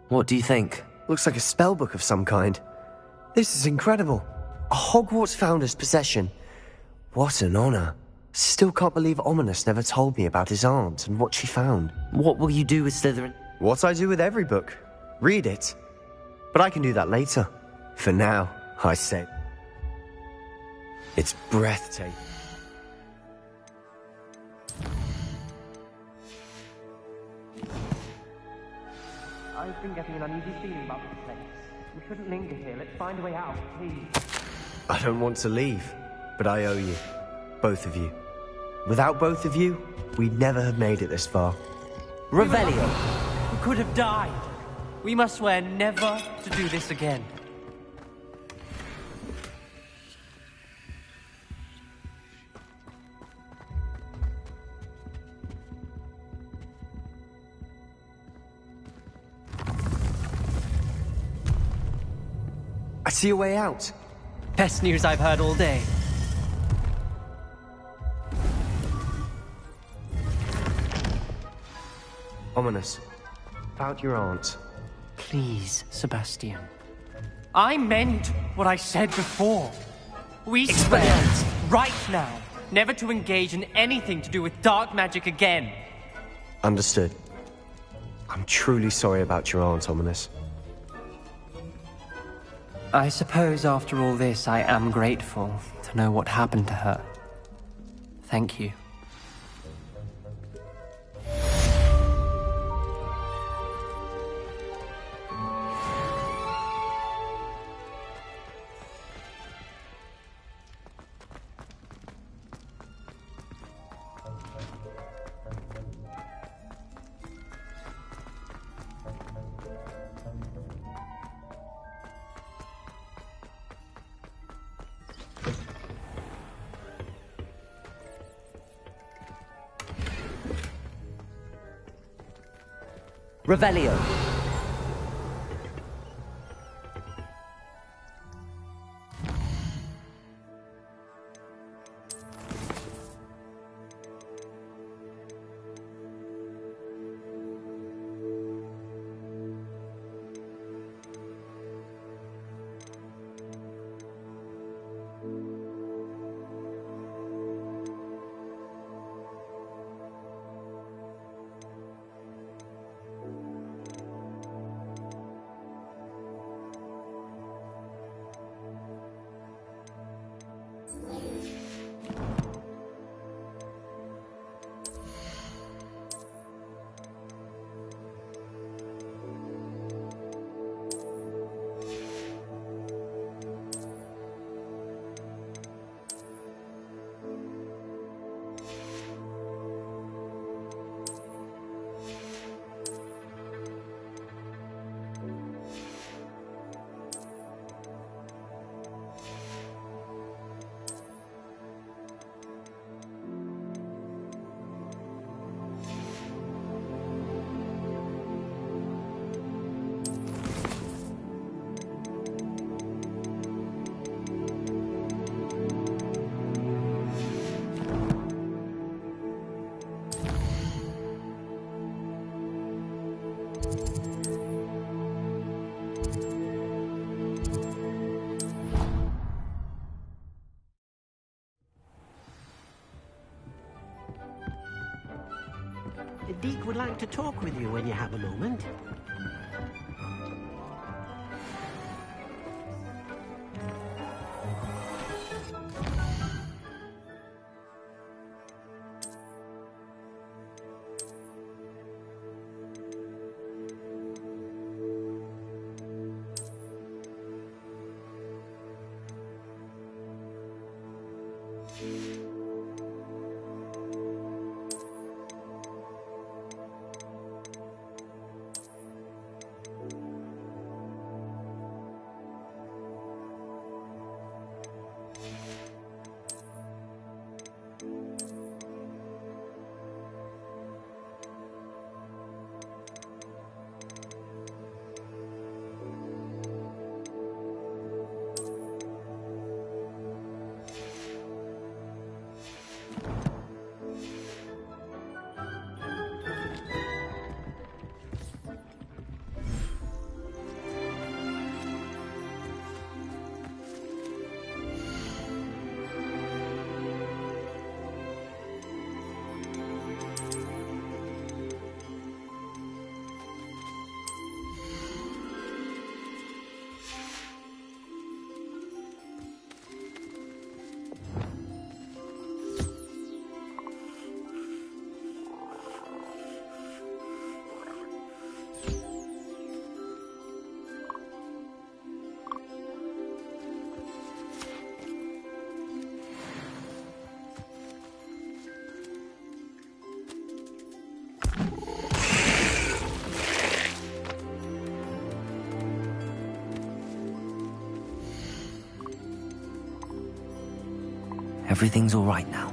What do you think? Looks like a spell book of some kind. This is incredible. A Hogwarts founder's possession. What an honor. Still can't believe Ominous never told me about his aunt and what she found. What will you do with Slytherin? What I do with every book. Read it. But I can do that later. For now, I say. It's breathtaking. I've been getting an uneasy feeling about this place. We shouldn't linger here. Let's find a way out, please. I don't want to leave, but I owe you. Both of you. Without both of you, we'd never have made it this far. Revelio! We could have died. We must swear never to do this again. I see a way out. Best news I've heard all day. Ominous. About your aunt. Please, Sebastian. I meant what I said before. We swear, right now, never to engage in anything to do with dark magic again. Understood. I'm truly sorry about your aunt, Ominous. I suppose after all this, I am grateful to know what happened to her. Thank you. Revelio. Deke would like to talk with you when you have a moment. Everything's all right now.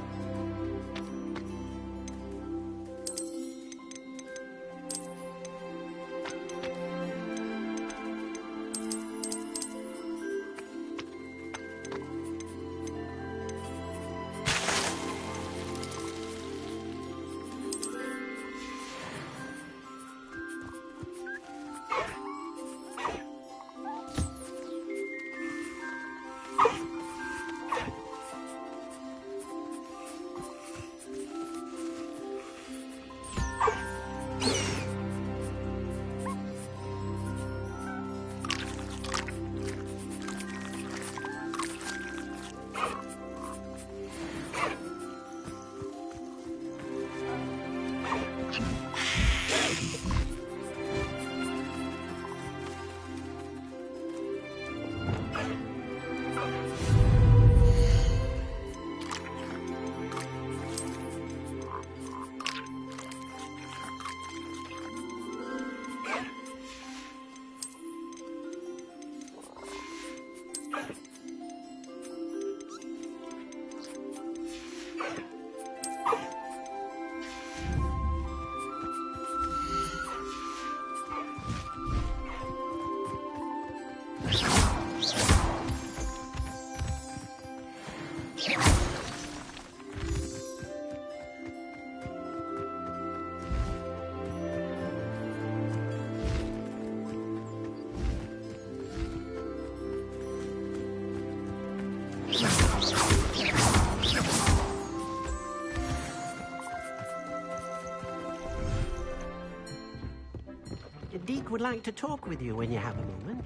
Deke would like to talk with you when you have a moment.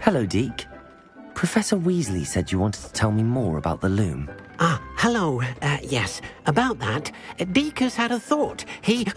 Hello, Deke. Professor Weasley said you wanted to tell me more about the loom. Ah, hello. Yes, about that. Deke has had a thought. He...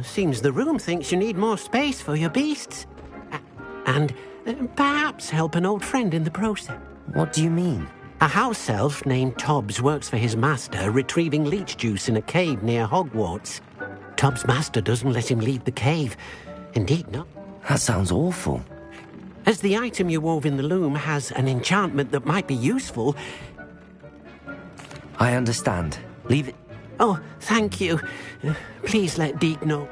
Seems the room thinks you need more space for your beasts. And perhaps help an old friend in the process. What do you mean? A house elf named Tobbs works for his master, retrieving leech juice in a cave near Hogwarts. Tobbs' master doesn't let him leave the cave. Indeed not. That sounds awful. As the item you wove in the loom has an enchantment that might be useful... I understand. Leave it... Oh, thank you. Please let Deke know.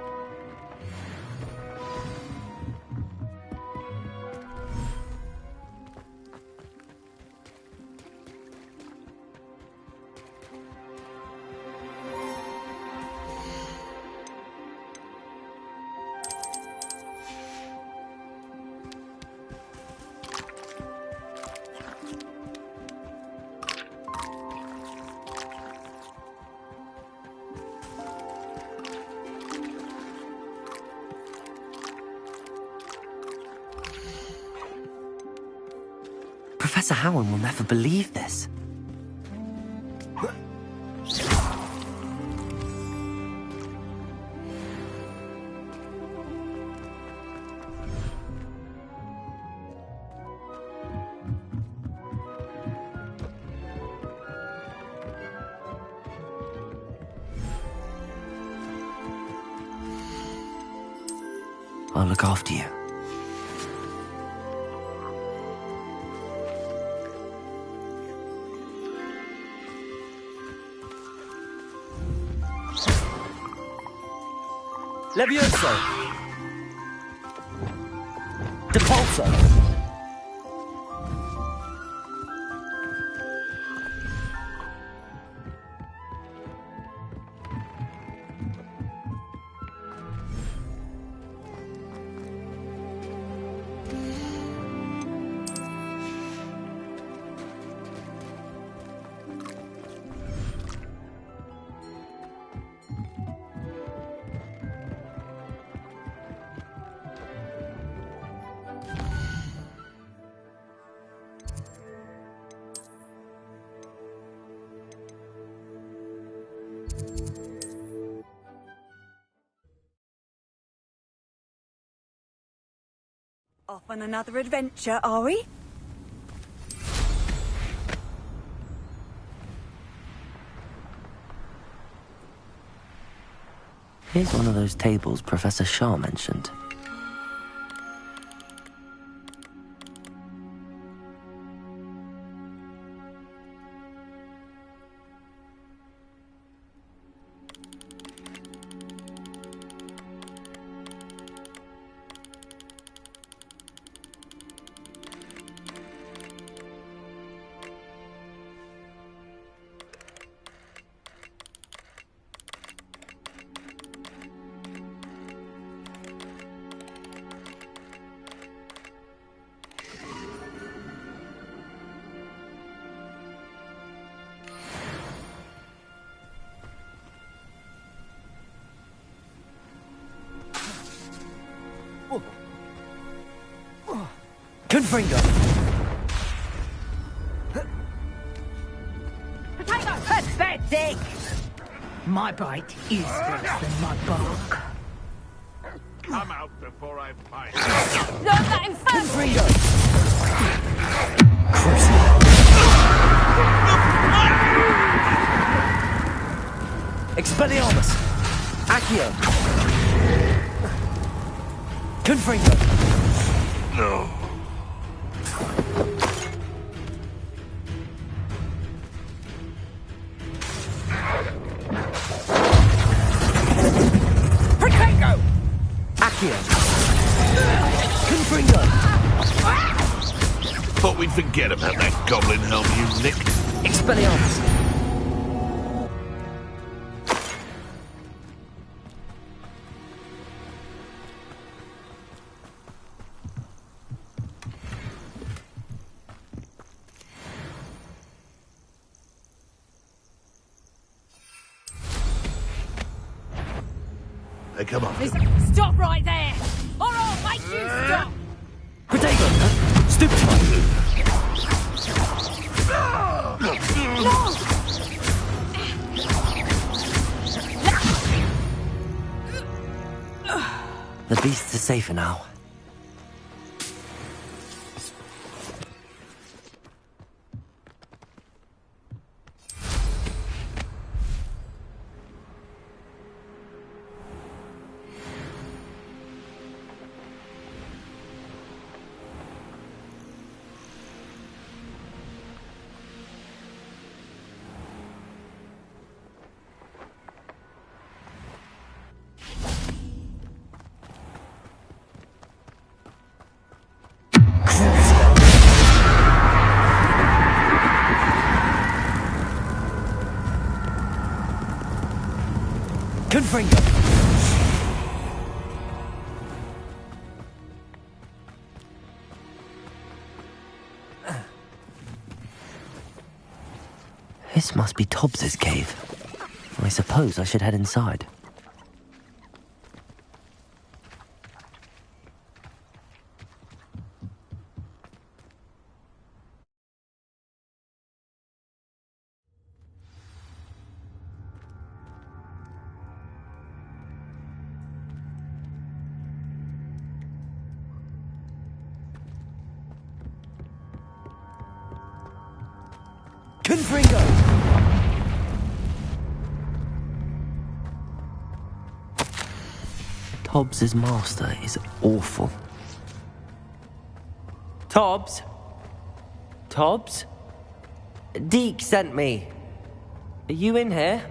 Professor Howard will never believe this. I'll look after you. Levioso! Depulso! Off on another adventure, are we? Here's one of those tables Professor Shah mentioned. Confringo! Pathetic! My bite is worse than my bark. Come out before I fight. Not that infernal! Confringo! Expelliarmus! Accio! Confringo! No. Protego! Accio! Confringo! Thought we'd forget about that goblin helm you nicked. Expelliarmus! Hey, come on. Stop right there! Or I'll make you stop! Protego! Stoop The beasts are safer now. Confringo! This must be Tobbs's cave. I suppose I should head inside. Confringo! Tobbs's master is awful. Tobbs? Tobbs? Deke sent me. Are you in here?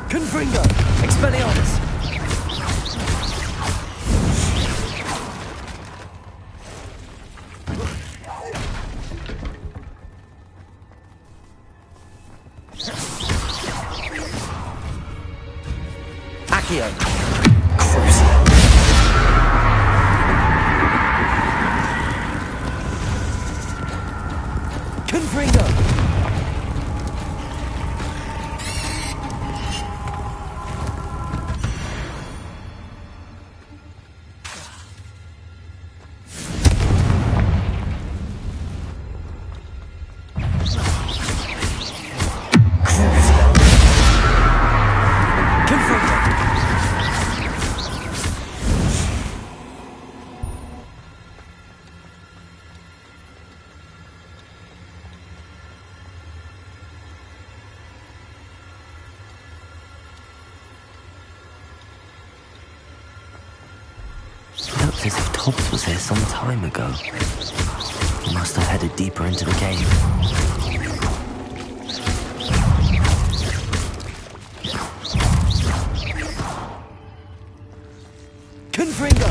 Confringo! Expelliarmus! Accio! Tobbs was here some time ago. He must have headed deeper into the cave. Confringo!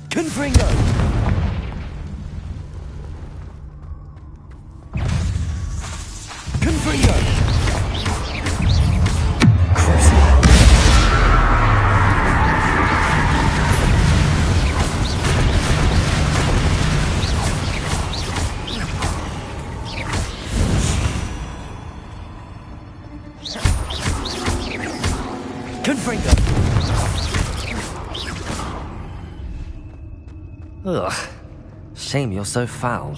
Confringo! Confringo! Confringo! Ugh. Shame you're so foul.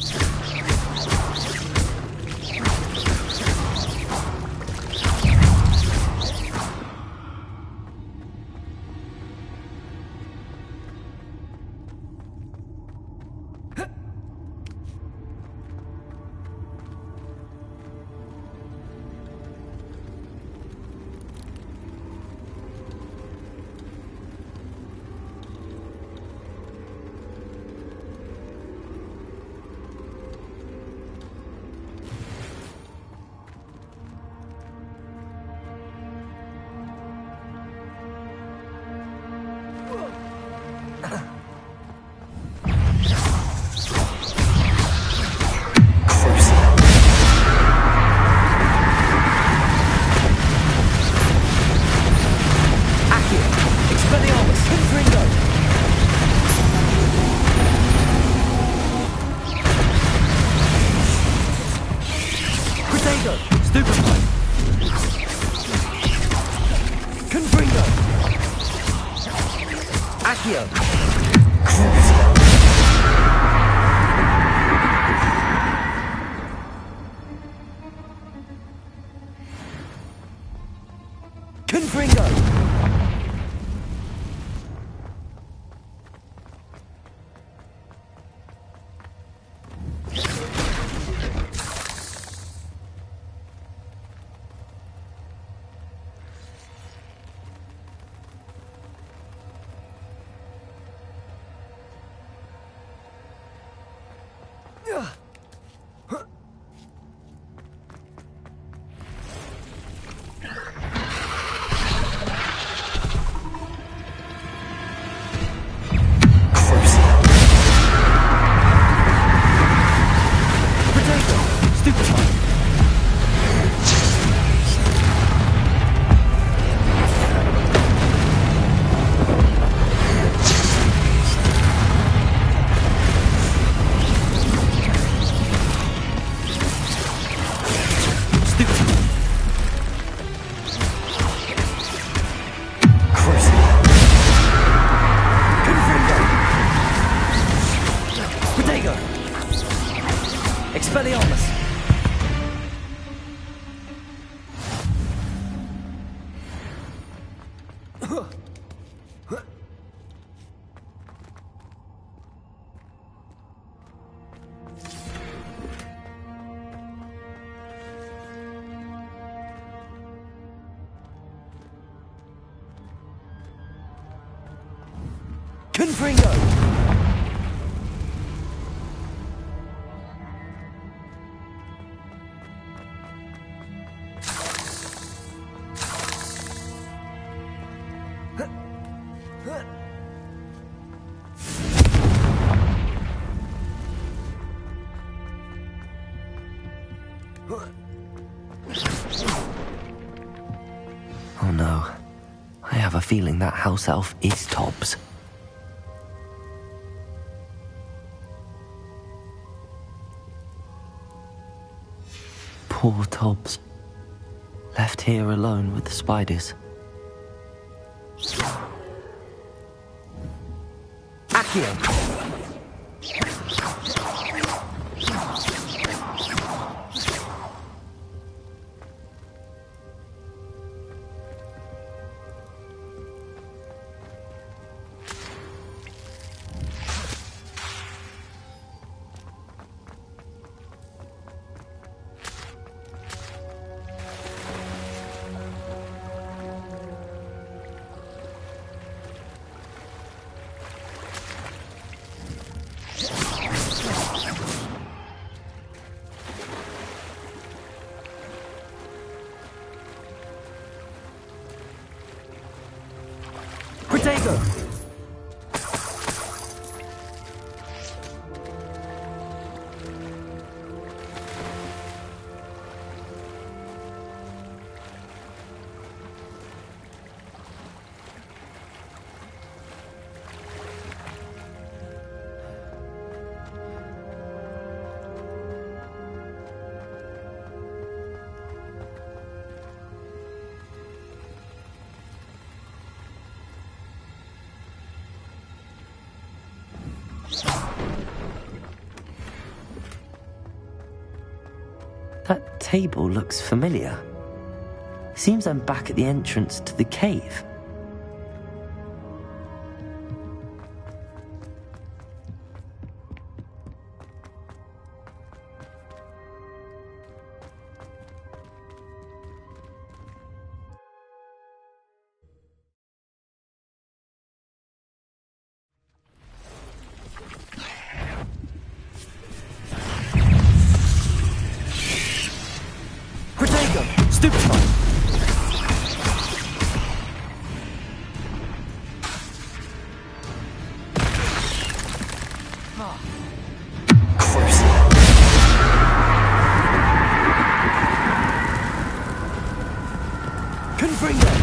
Expelliarmus! Confringo! Oh no. I have a feeling that house elf is Tobbs. Poor Tobbs. Left here alone with the spiders. Accio! Protego! That table looks familiar. Seems I'm back at the entrance to the cave. Stupefy! Confringo!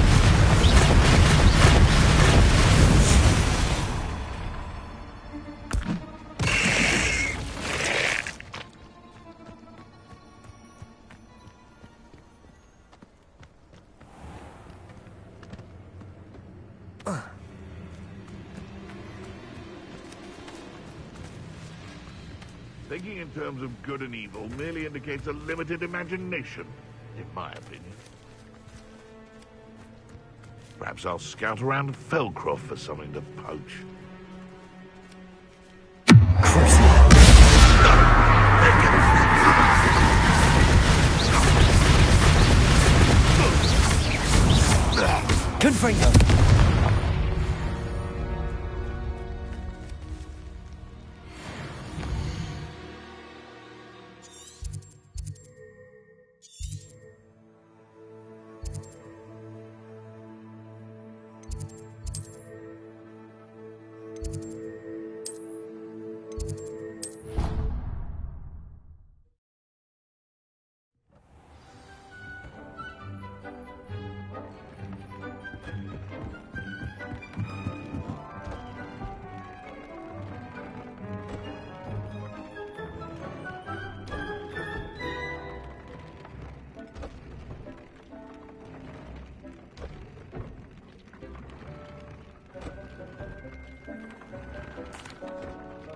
Thinking in terms of good and evil merely indicates a limited imagination, in my opinion. Perhaps I'll scout around Felcroft for something to poach. Confringo!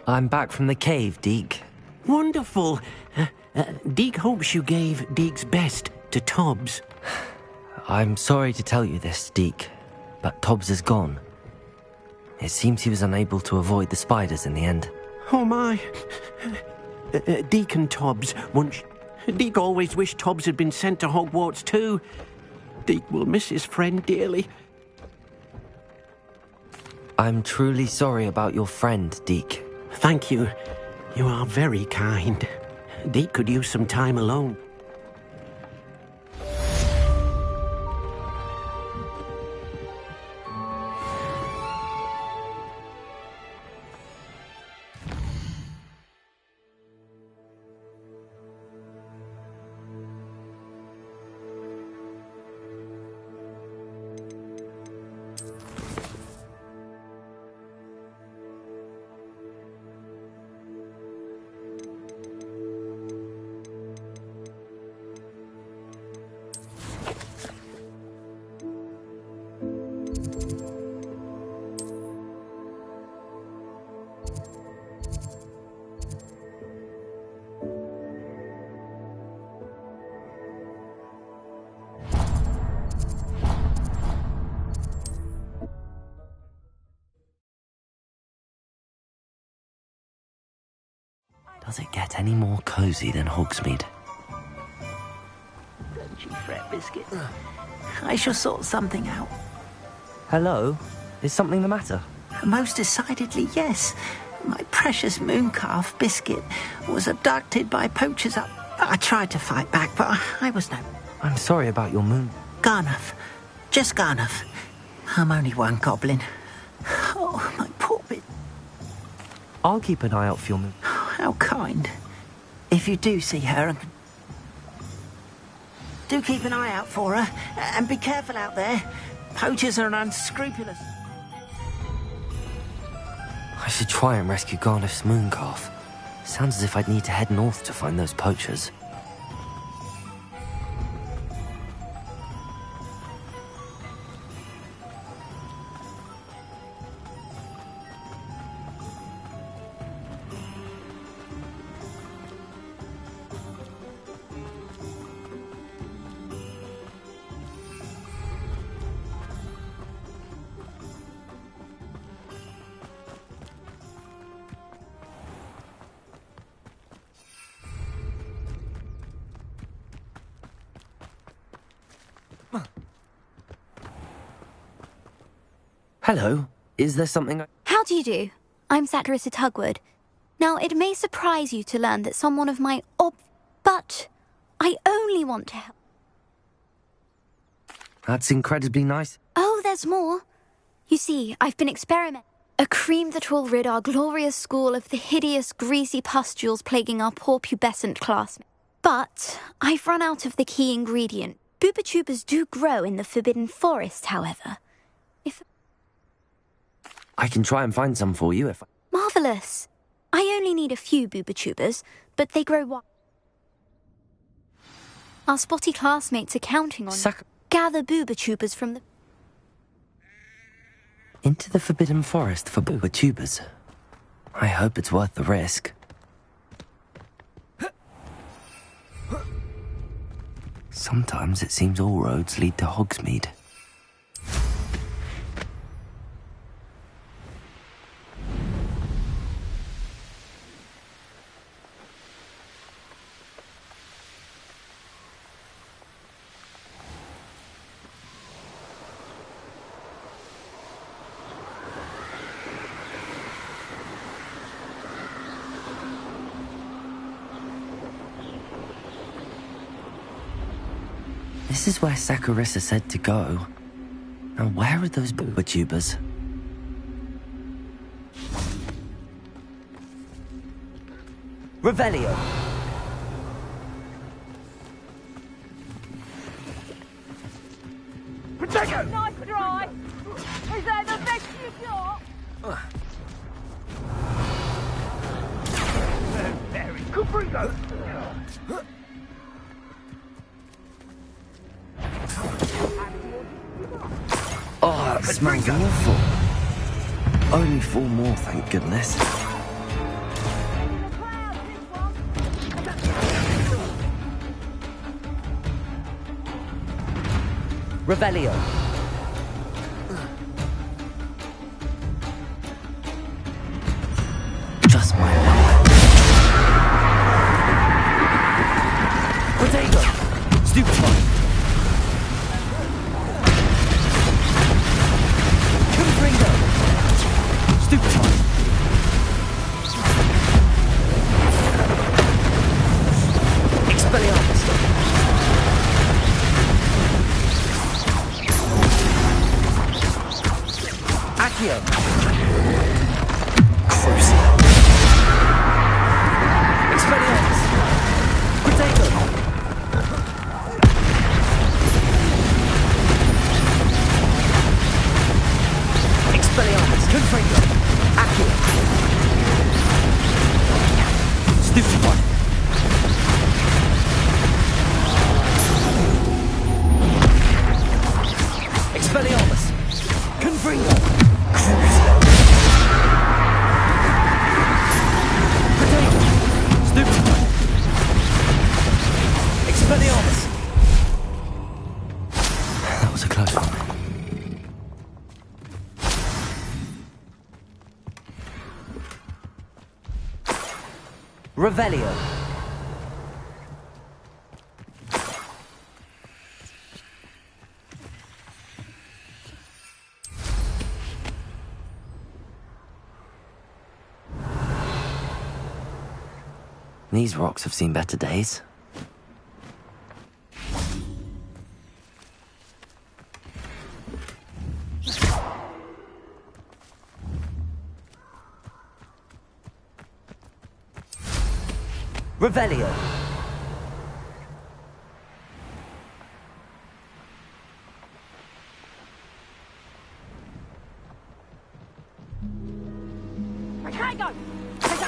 I'm back from the cave, Deke. Wonderful. Deke hopes you gave Deke's best to Tobbs. I'm sorry to tell you this, Deke, but Tobbs is gone. It seems he was unable to avoid the spiders in the end. Oh my. Deke and Tobbs once... Deke always wished Tobbs had been sent to Hogwarts too. Deke will miss his friend dearly. I'm truly sorry about your friend, Deke. Thank you. You are very kind. Deke could use some time alone. Does it get any more cozy than Hogsmeade? Don't you fret, Biscuit. I shall sort something out. Hello? Is something the matter? Most decidedly, yes. My precious mooncalf, Biscuit, was abducted by poachers up... I tried to fight back, but I was no... I'm sorry about your moon. Garnuff. Just Garnuff. I'm only one goblin. Oh, my poor bit. I'll keep an eye out for your moon. How kind. If you do see her, do keep an eye out for her, and be careful out there. Poachers are unscrupulous. I should try and rescue Garnuff's mooncalf. Sounds as if I'd need to head north to find those poachers. Hello. Is there something How do you do? I'm Satirissa Tugwood. Now, it may surprise you to learn that someone of my but I only want to help. That's incredibly nice. Oh, there's more. You see, I've been experimenting. A cream that will rid our glorious school of the hideous, greasy pustules plaguing our poor pubescent classmates. But I've run out of the key ingredient. Boobachubas do grow in the Forbidden Forest, however. I can try and find some for you if... Marvellous. I only need a few boobachubas, but they grow wild. Our spotty classmates are counting on you. Gather boobachubas from the... Into the Forbidden Forest for boobachubas. I hope it's worth the risk. Sometimes it seems all roads lead to Hogsmeade. This is where Saccharissa said to go. Now where are those boobachubas? Revelio. Protego! Nice try! Is that the best you got? Very Caprigo! Oh, that smells awful. Only 4 more, thank goodness. Revelio. Just my luck. Potato. Stupefy. Confringo. Stupefy. Expelliarmus. Accio. Crucial. Expelliarmus. Potato. Expelliarmus. Confringo. Accio. Stupefy. Expelliarmus. Confringo. Potato. Stupefy. Expelliarmus. That was a close one. Revelio. These rocks have seen better days. Revelio.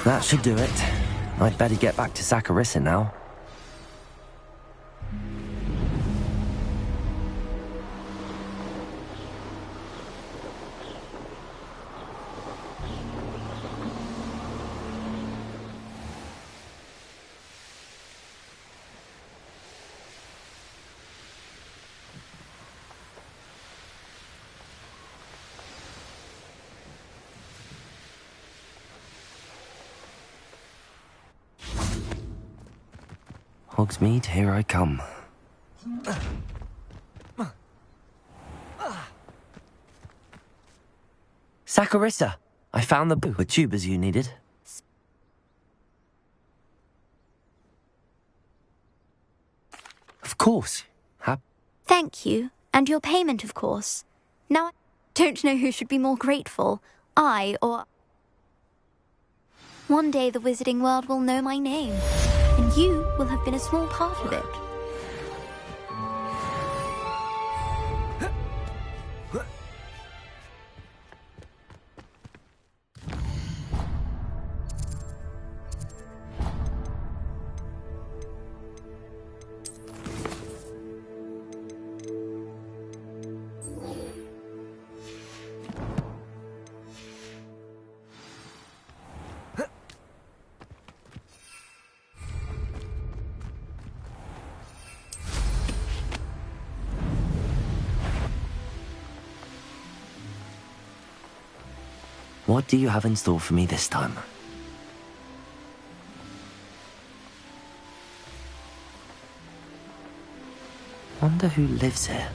That should do it. I'd better get back to Saccharissa now. Hogsmeade, here I come. Saccharissa! I found the tubers you needed. Of course. Thank you, and your payment, of course. Now I don't know who should be more grateful, I or... One day the wizarding world will know my name, and you will have been a small part of it. What do you have in store for me this time? Wonder who lives here.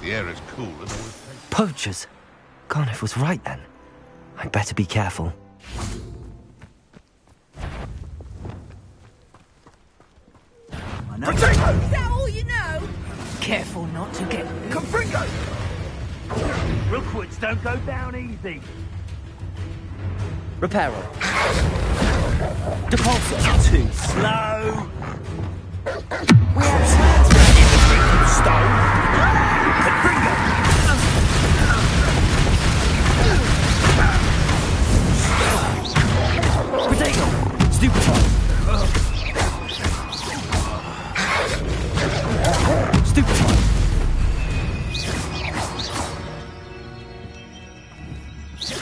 The air is cool and Poachers! Garniff was right then. I'd better be careful. Is that all you know? Careful not to get... Confringo! Rookwoods don't go down easy. Reparo. Depulso. Too slow. We have plans for that infantry you stole. Confringo! Potato. Potato!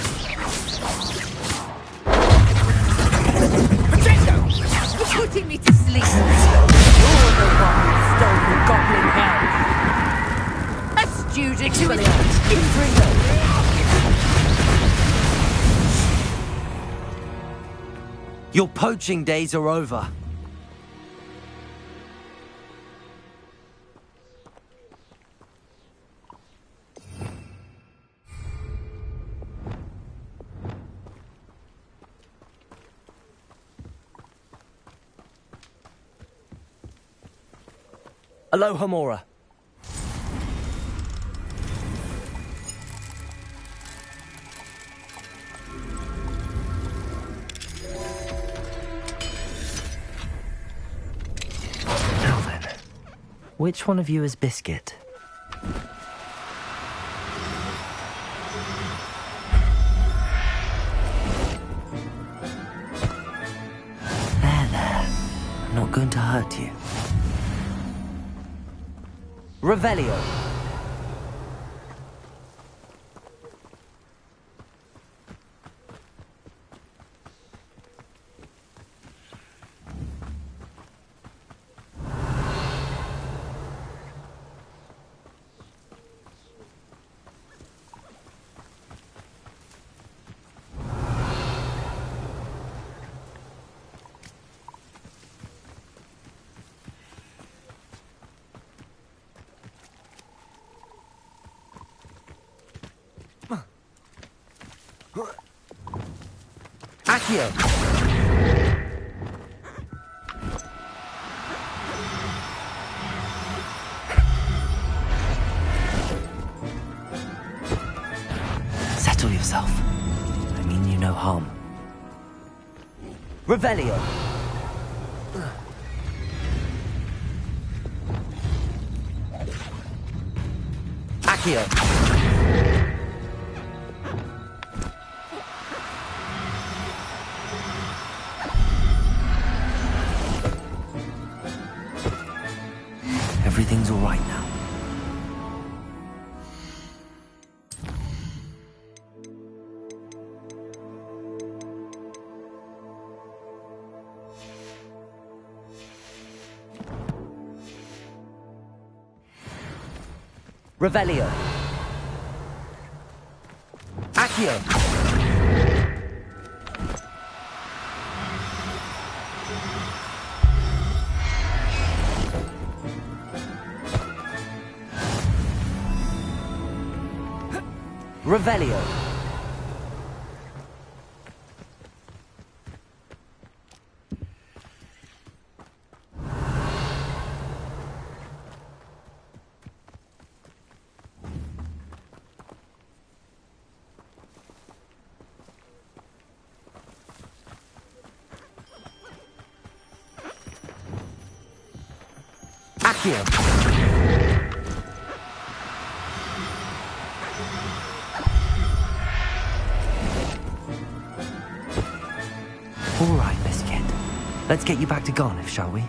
You're putting me to sleep. You're the one who stole the goblin head. Astute expelliarmus. Confringo. Your poaching days are over. Aloha Mora. Now then, which one of you is Biscuit? There. I'm not going to hurt you. Revelio. Accio. Settle yourself. I mean you no harm. Revelio. Accio. Everything's all right now. Revelio. Accio. Revelio. Accio. All right, Biscuit. Let's get you back to Garniff, shall we?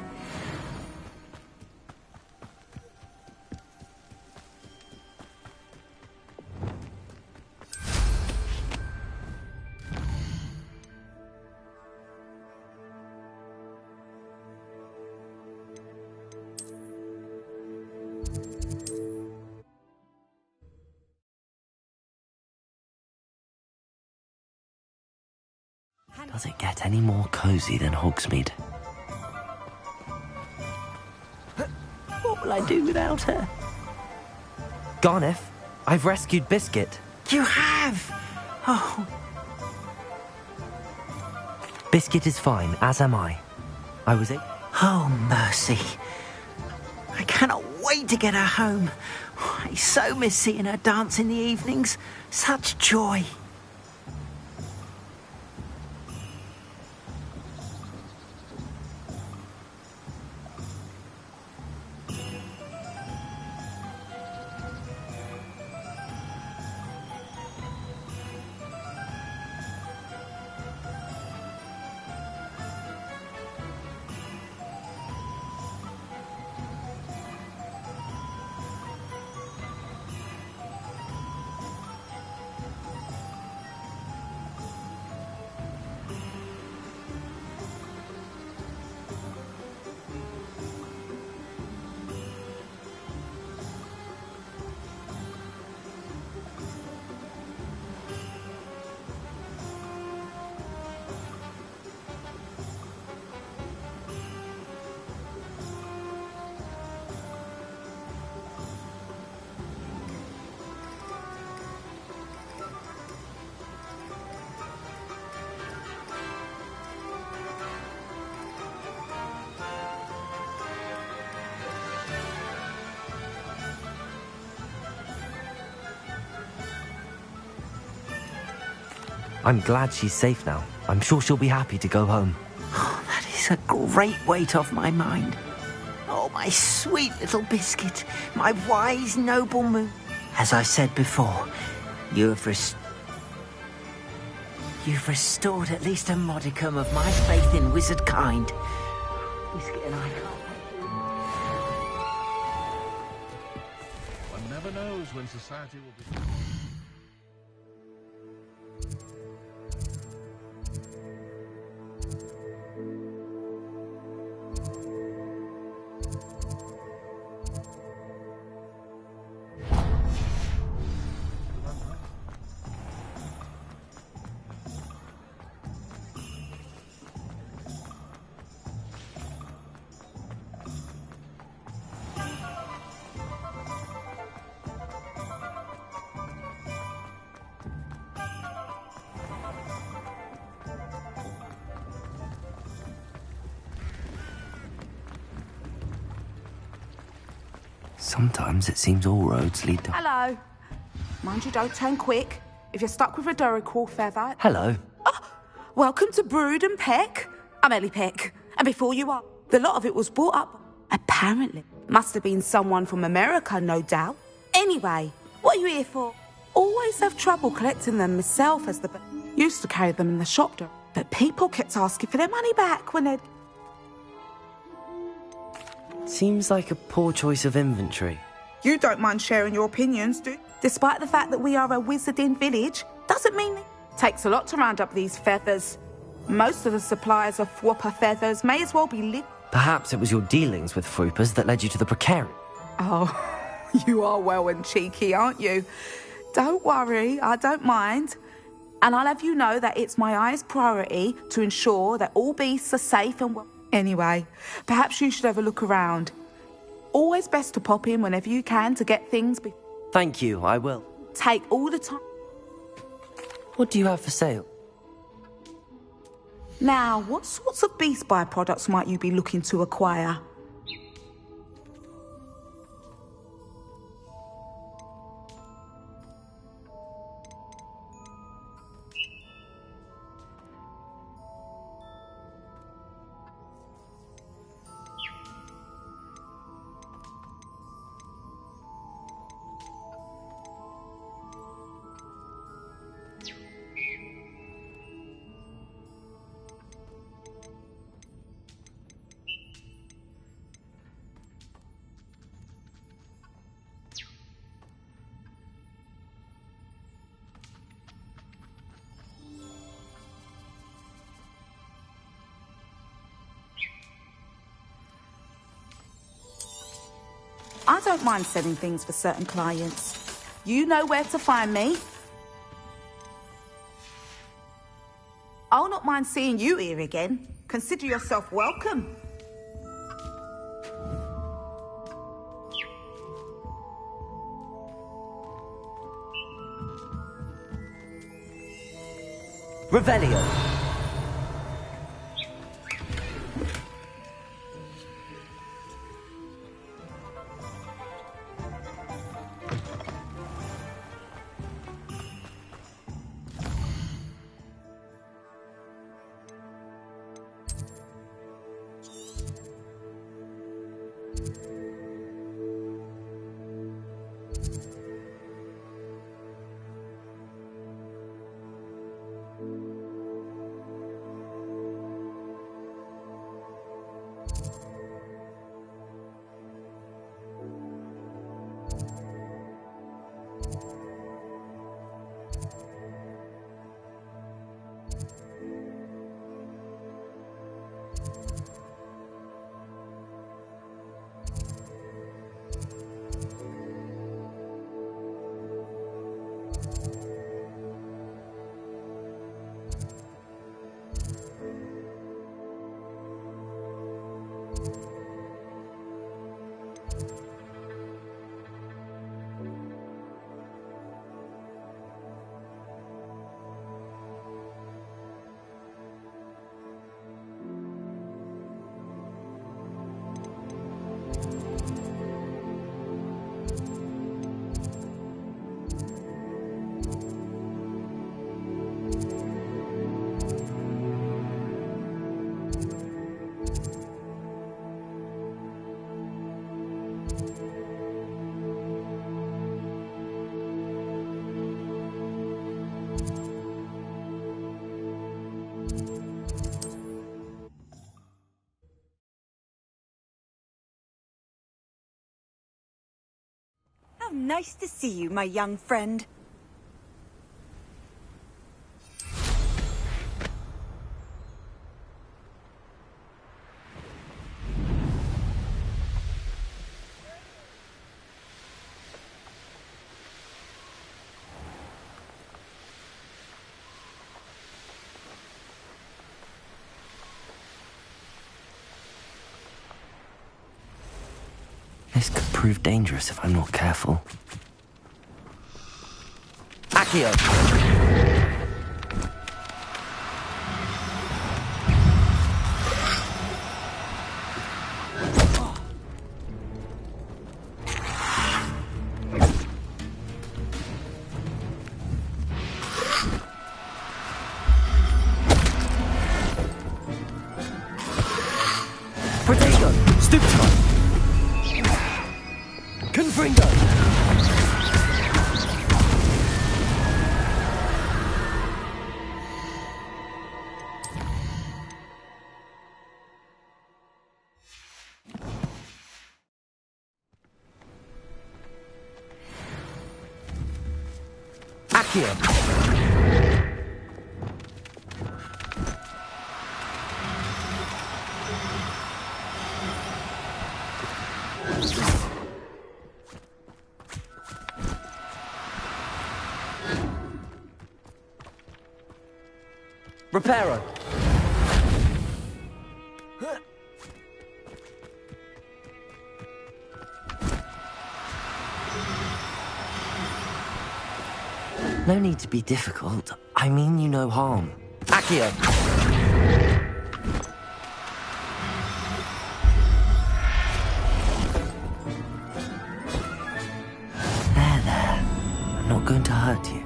Does it get any more cozy than Hogsmeade? What will I do without her? Garniff, I've rescued Biscuit. You have? Oh. Biscuit is fine, as am I. I was Oh, mercy. I cannot wait to get her home. I so miss seeing her dance in the evenings. Such joy. I'm glad she's safe now. I'm sure she'll be happy to go home. That is a great weight off my mind. Oh, my sweet little biscuit, my wise, noble moon. As I said before, you've restored at least a modicum of my faith in wizard kind. Biscuit and I can't wait. One never knows when society will be... Sometimes it seems all roads lead to... Hello. Mind you, don't turn quick. If you're stuck with a Duracrawl feather... Hello. Welcome to Brood and Peck. I'm Ellie Peck. And before you are, the lot of it was brought up... Apparently. Must have been someone from America, no doubt. Anyway, what are you here for? Always have trouble collecting them myself as the... Used to carry them in the shop door. But people kept asking for their money back when they'd... Seems like a poor choice of inventory. You don't mind sharing your opinions, do you? Despite the fact that we are a wizarding village, doesn't mean it takes a lot to round up these feathers. Most of the suppliers of Whopper feathers may as well be Perhaps it was your dealings with Fruipers that led you to the precariat. Oh, you are well and cheeky, aren't you? Don't worry, I don't mind. And I'll have you know that it's my highest priority to ensure that all beasts are safe and well. Anyway, perhaps you should have a look around. Always best to pop in whenever you can to get things... Thank you, I will. Take all the time. What do you have for sale? Now, what sorts of beast byproducts might you be looking to acquire? I don't mind selling things for certain clients. You know where to find me. I'll not mind seeing you here again. Consider yourself welcome. Revelio. nice to see you, my young friend. This could prove dangerous if I'm not careful. Accio! Protego! Stupton! Confringo! Accio! Reparo! No need to be difficult. I mean you no harm. Accio! There. I'm not going to hurt you.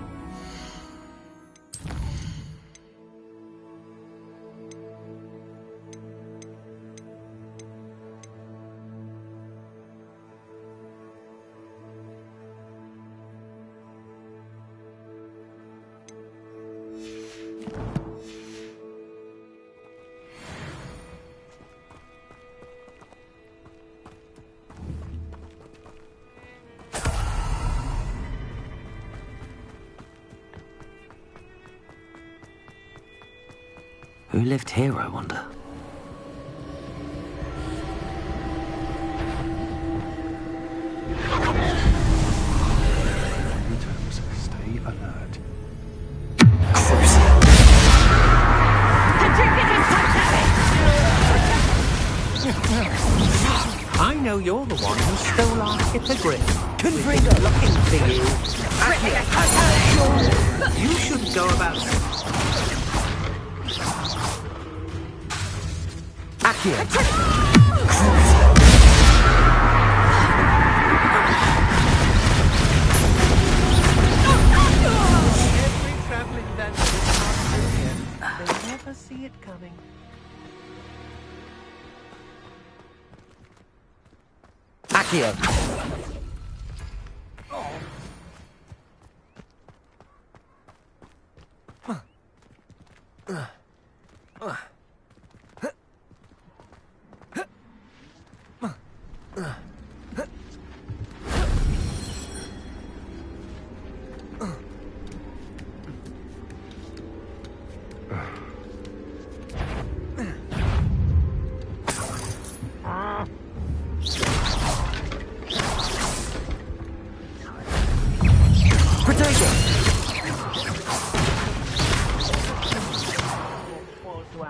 Who lived here, I wonder? Stay alert. I know you're the one who stole our hippogriff. Confringo! Looking for you. Accio! You shouldn't go about... Accio! Every traveling vandal comes in here. They never see it coming. Accio!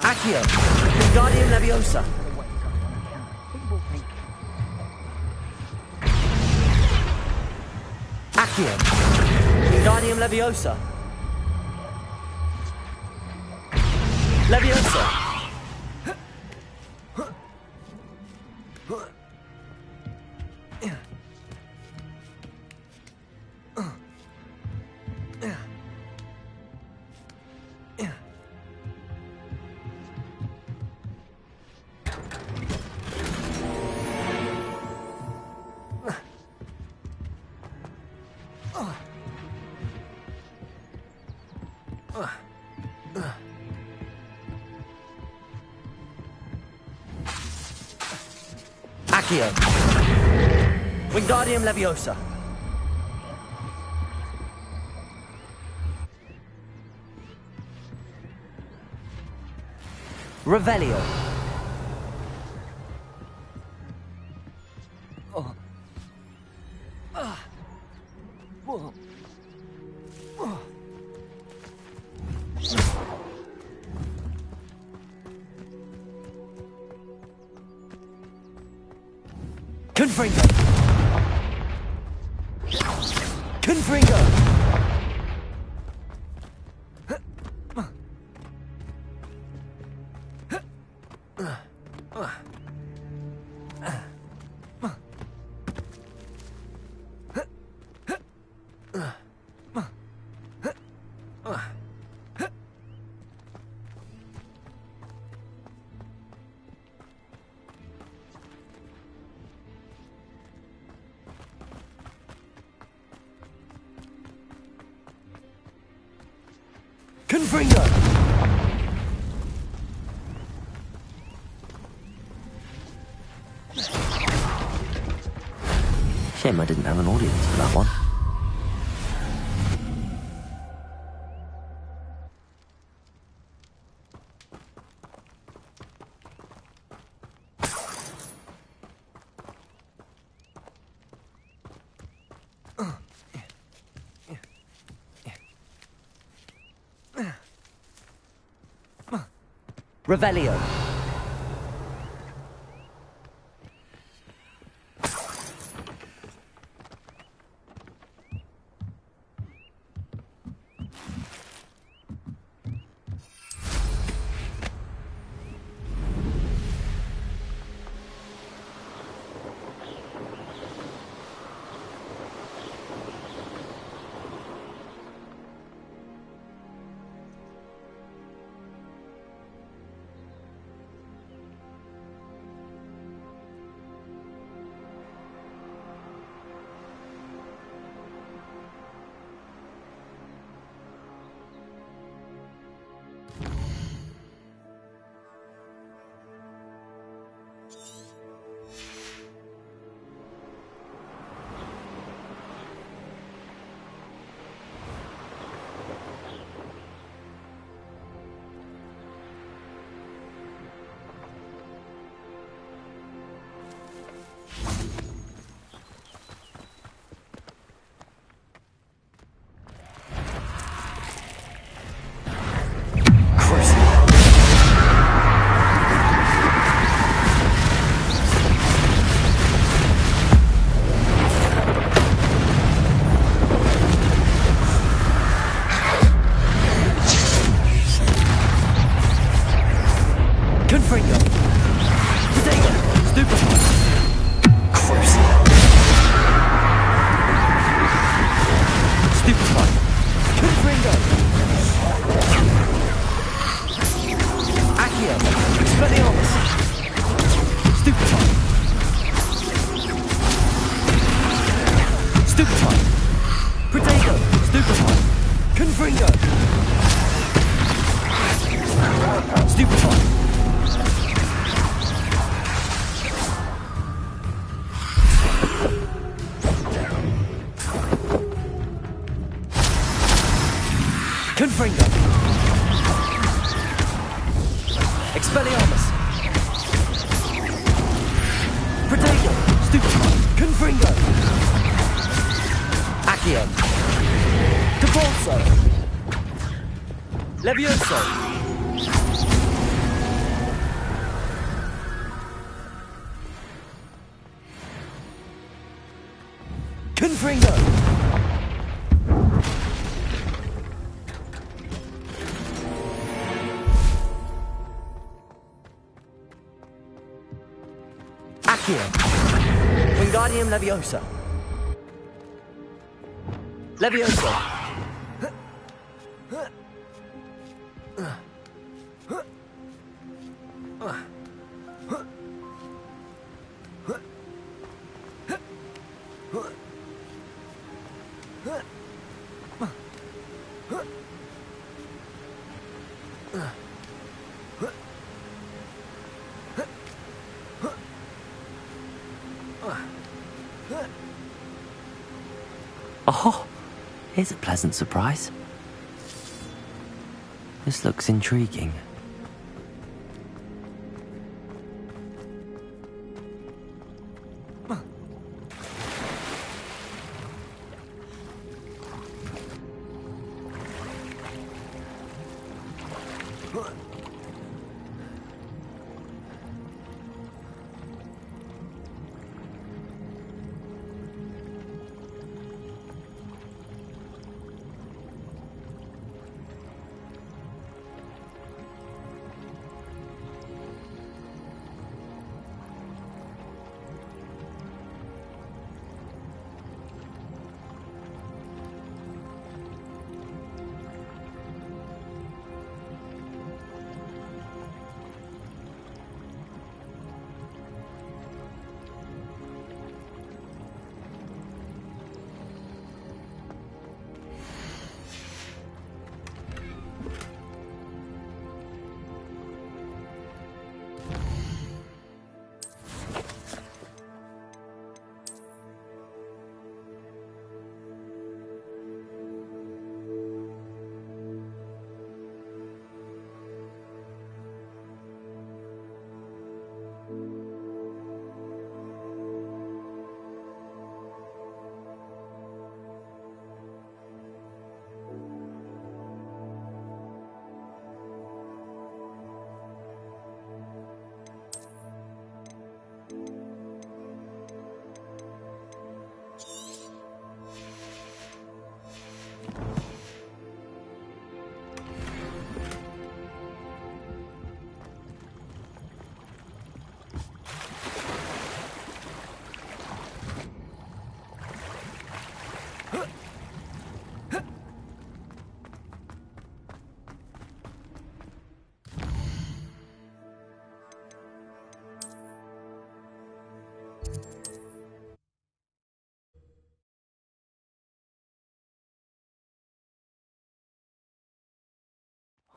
Accio! Wingardium Leviosa! Accio! Wingardium Leviosa! Leviosa! Accio! Wingardium Leviosa! Revelio. Oh. Whoa. Oh. Confringo! Confringo! Confringo! Shame I didn't have an audience for that one. Revelio. Confringo. Expelliarmus. Protego. Stupefy. Confringo. Accio. Capolso. Levioso. Confringo. Wingardium Leviosa. Leviosa. Oh, here's a pleasant surprise. This looks intriguing.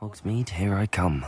Hogsmeade, here I come.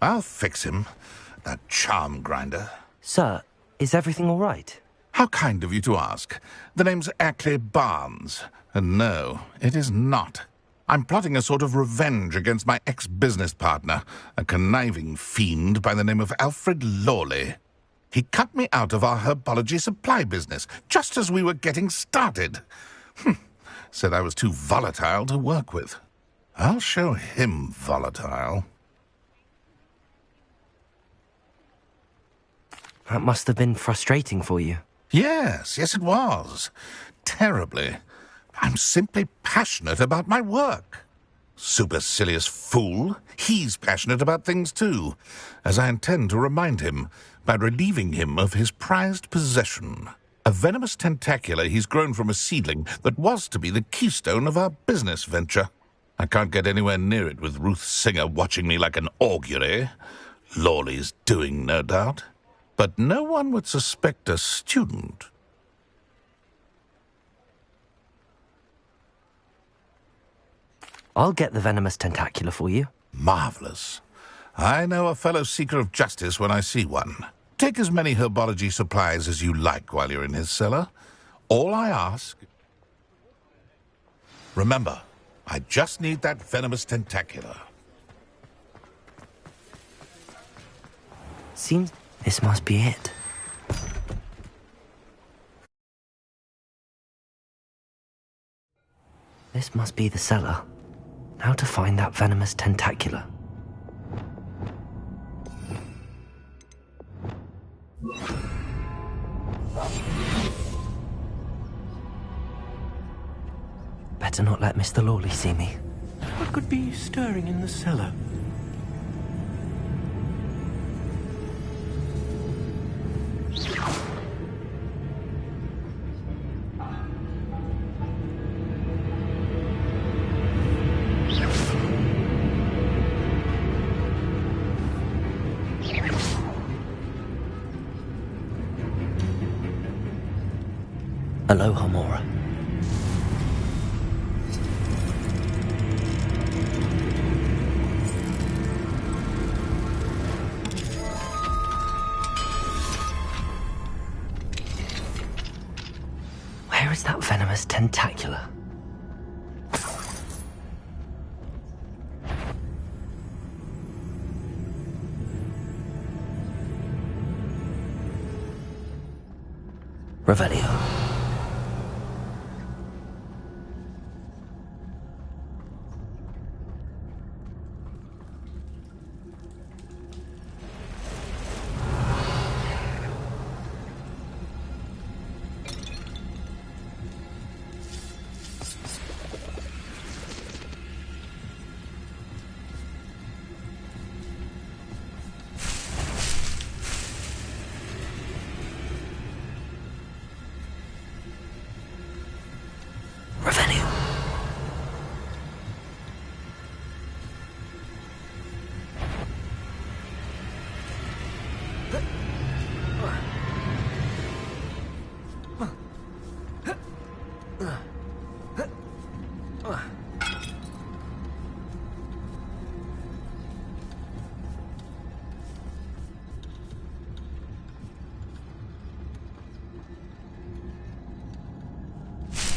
I'll fix him, that charm grinder. Sir, is everything all right? How kind of you to ask. The name's Ackley Barnes. And no, it is not. I'm plotting a sort of revenge against my ex-business partner, a conniving fiend by the name of Alfred Lawley. He cut me out of our herbology supply business, just as we were getting started. Said I was too volatile to work with. I'll show him volatile. That must have been frustrating for you. Yes, it was. Terribly. I'm simply passionate about my work. Supercilious fool. He's passionate about things too, as I intend to remind him by relieving him of his prized possession. A venomous tentacula he's grown from a seedling that was to be the keystone of our business venture. I can't get anywhere near it with Ruth Singer watching me like an augury. Lawley's doing, no doubt. But no one would suspect a student. I'll get the venomous tentacula for you. Marvelous. I know a fellow seeker of justice when I see one. Take as many herbology supplies as you like while you're in his cellar. All I ask... Remember, I just need that venomous tentacula. Seems this must be it. This must be the cellar. Now to find that venomous tentacula. Better not let Mr. Lawley see me. What could be stirring in the cellar? Aloha, Mora. Where is that venomous tentacula? Revelio.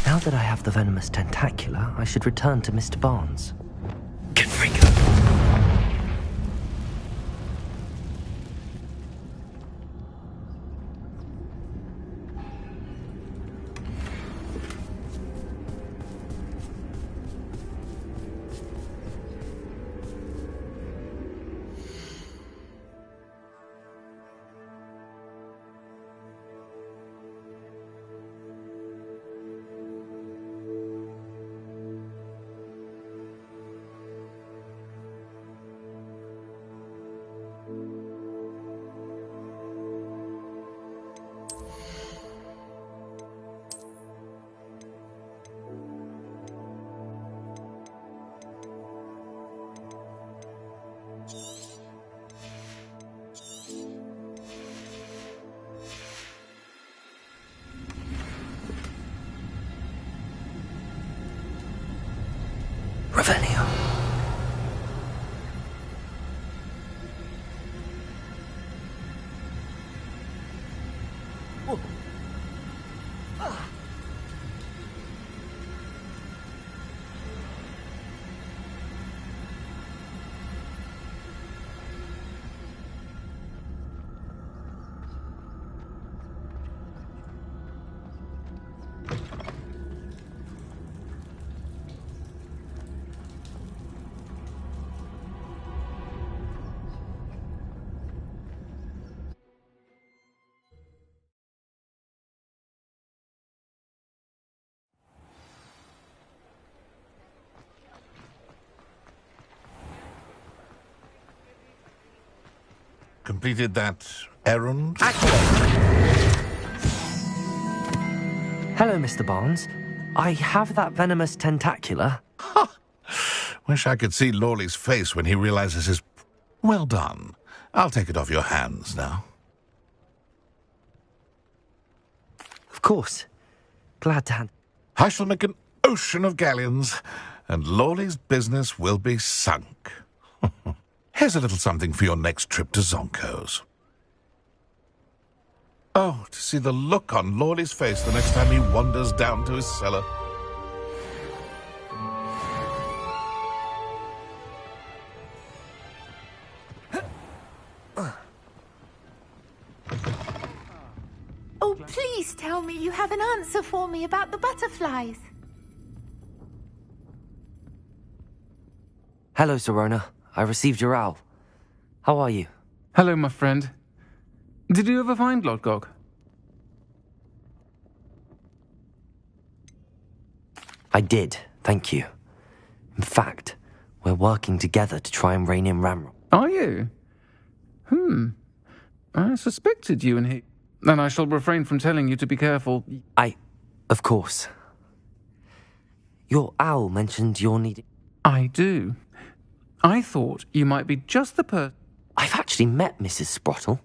Now that I have the venomous tentacula, I should return to Mr. Barnes. Completed that errand? Hello, Mr. Barnes. I have that venomous tentacular. Wish I could see Lawley's face when he realizes his... Well done. I'll take it off your hands now. Of course. Glad to hand... I shall make an ocean of galleons, and Lawley's business will be sunk. Here's a little something for your next trip to Zonko's. Oh, to see the look on Lawley's face the next time he wanders down to his cellar. Oh, please tell me you have an answer for me about the butterflies. Hello, Serona. I received your owl. How are you? Hello, my friend. Did you ever find Lodgok? I did, thank you. In fact, we're working together to try and rein in Ramrock. Are you? I suspected you and he... Then I shall refrain from telling you to be careful. Of course. Your owl mentioned you're needing... I do. I thought you might be just the person... I've actually met Mrs. Sprottle.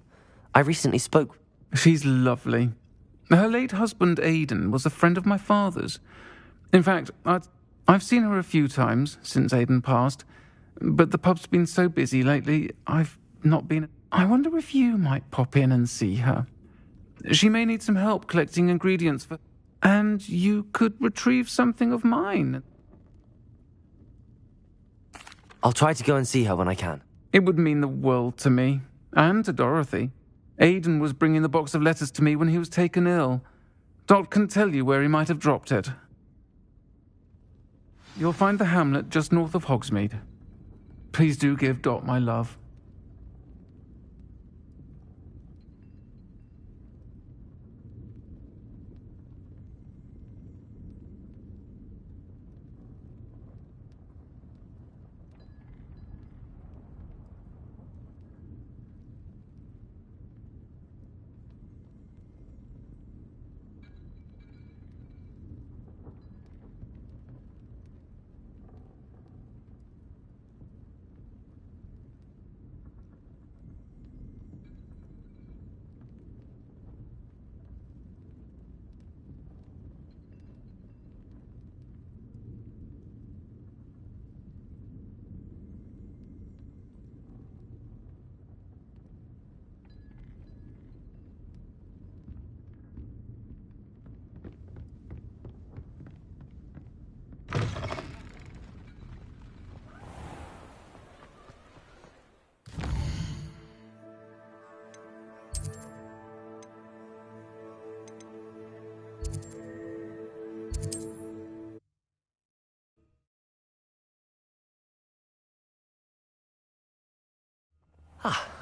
I recently spoke... She's lovely. Her late husband, Aidan, was a friend of my father's. In fact, I've seen her a few times since Aidan passed, but the pub's been so busy lately, I've not been... I wonder if you might pop in and see her. She may need some help collecting ingredients for... And you could retrieve something of mine. I'll try to go and see her when I can. It would mean the world to me, and to Dorothy. Aidan was bringing the box of letters to me when he was taken ill. Dot can tell you where he might have dropped it. You'll find the hamlet just north of Hogsmeade. Please do give Dot my love.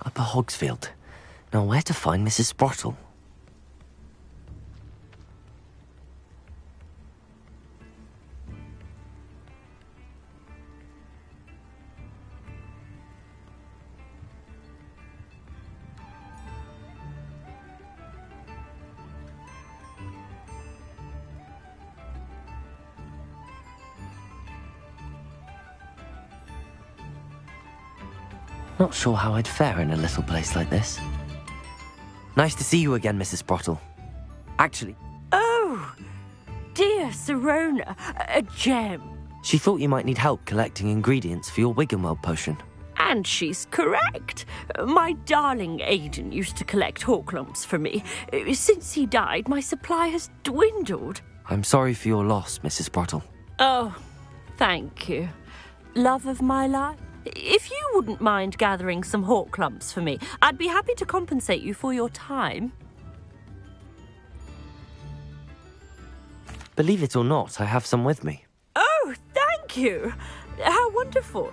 Upper Hogsfield. Now where to find Mrs. Sprottle? Not sure how I'd fare in a little place like this. Nice to see you again, Mrs. Sprottle. Actually... Oh, dear Serona, a gem. She thought you might need help collecting ingredients for your Wiggenweld potion. And she's correct. My darling Aidan used to collect hawk lumps for me. Since he died, my supply has dwindled. I'm sorry for your loss, Mrs. Sprottle. Oh, thank you. Love of my life. If you wouldn't mind gathering some hawk lumps for me, I'd be happy to compensate you for your time. Believe it or not, I have some with me. Oh, thank you. How wonderful.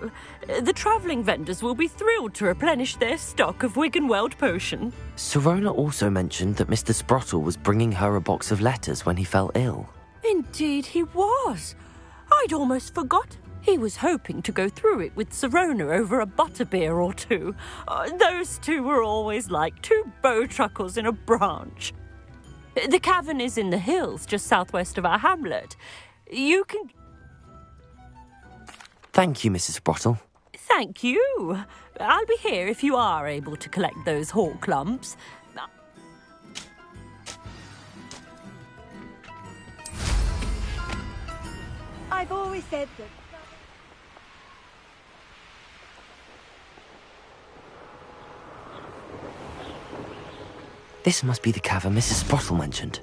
The travelling vendors will be thrilled to replenish their stock of Wiggenweld potion. Sirona also mentioned that Mr. Sprottle was bringing her a box of letters when he fell ill. Indeed he was. I'd almost forgot. He was hoping to go through it with Sirona over a butterbeer or two. Those two were always like two bowtruckles in a branch. The cavern is in the hills just southwest of our hamlet. You can... Thank you, Mrs. Sprottle. Thank you. I'll be here if you are able to collect those hawk lumps. I've always said that. This must be the cavern Mrs. Sprottle mentioned.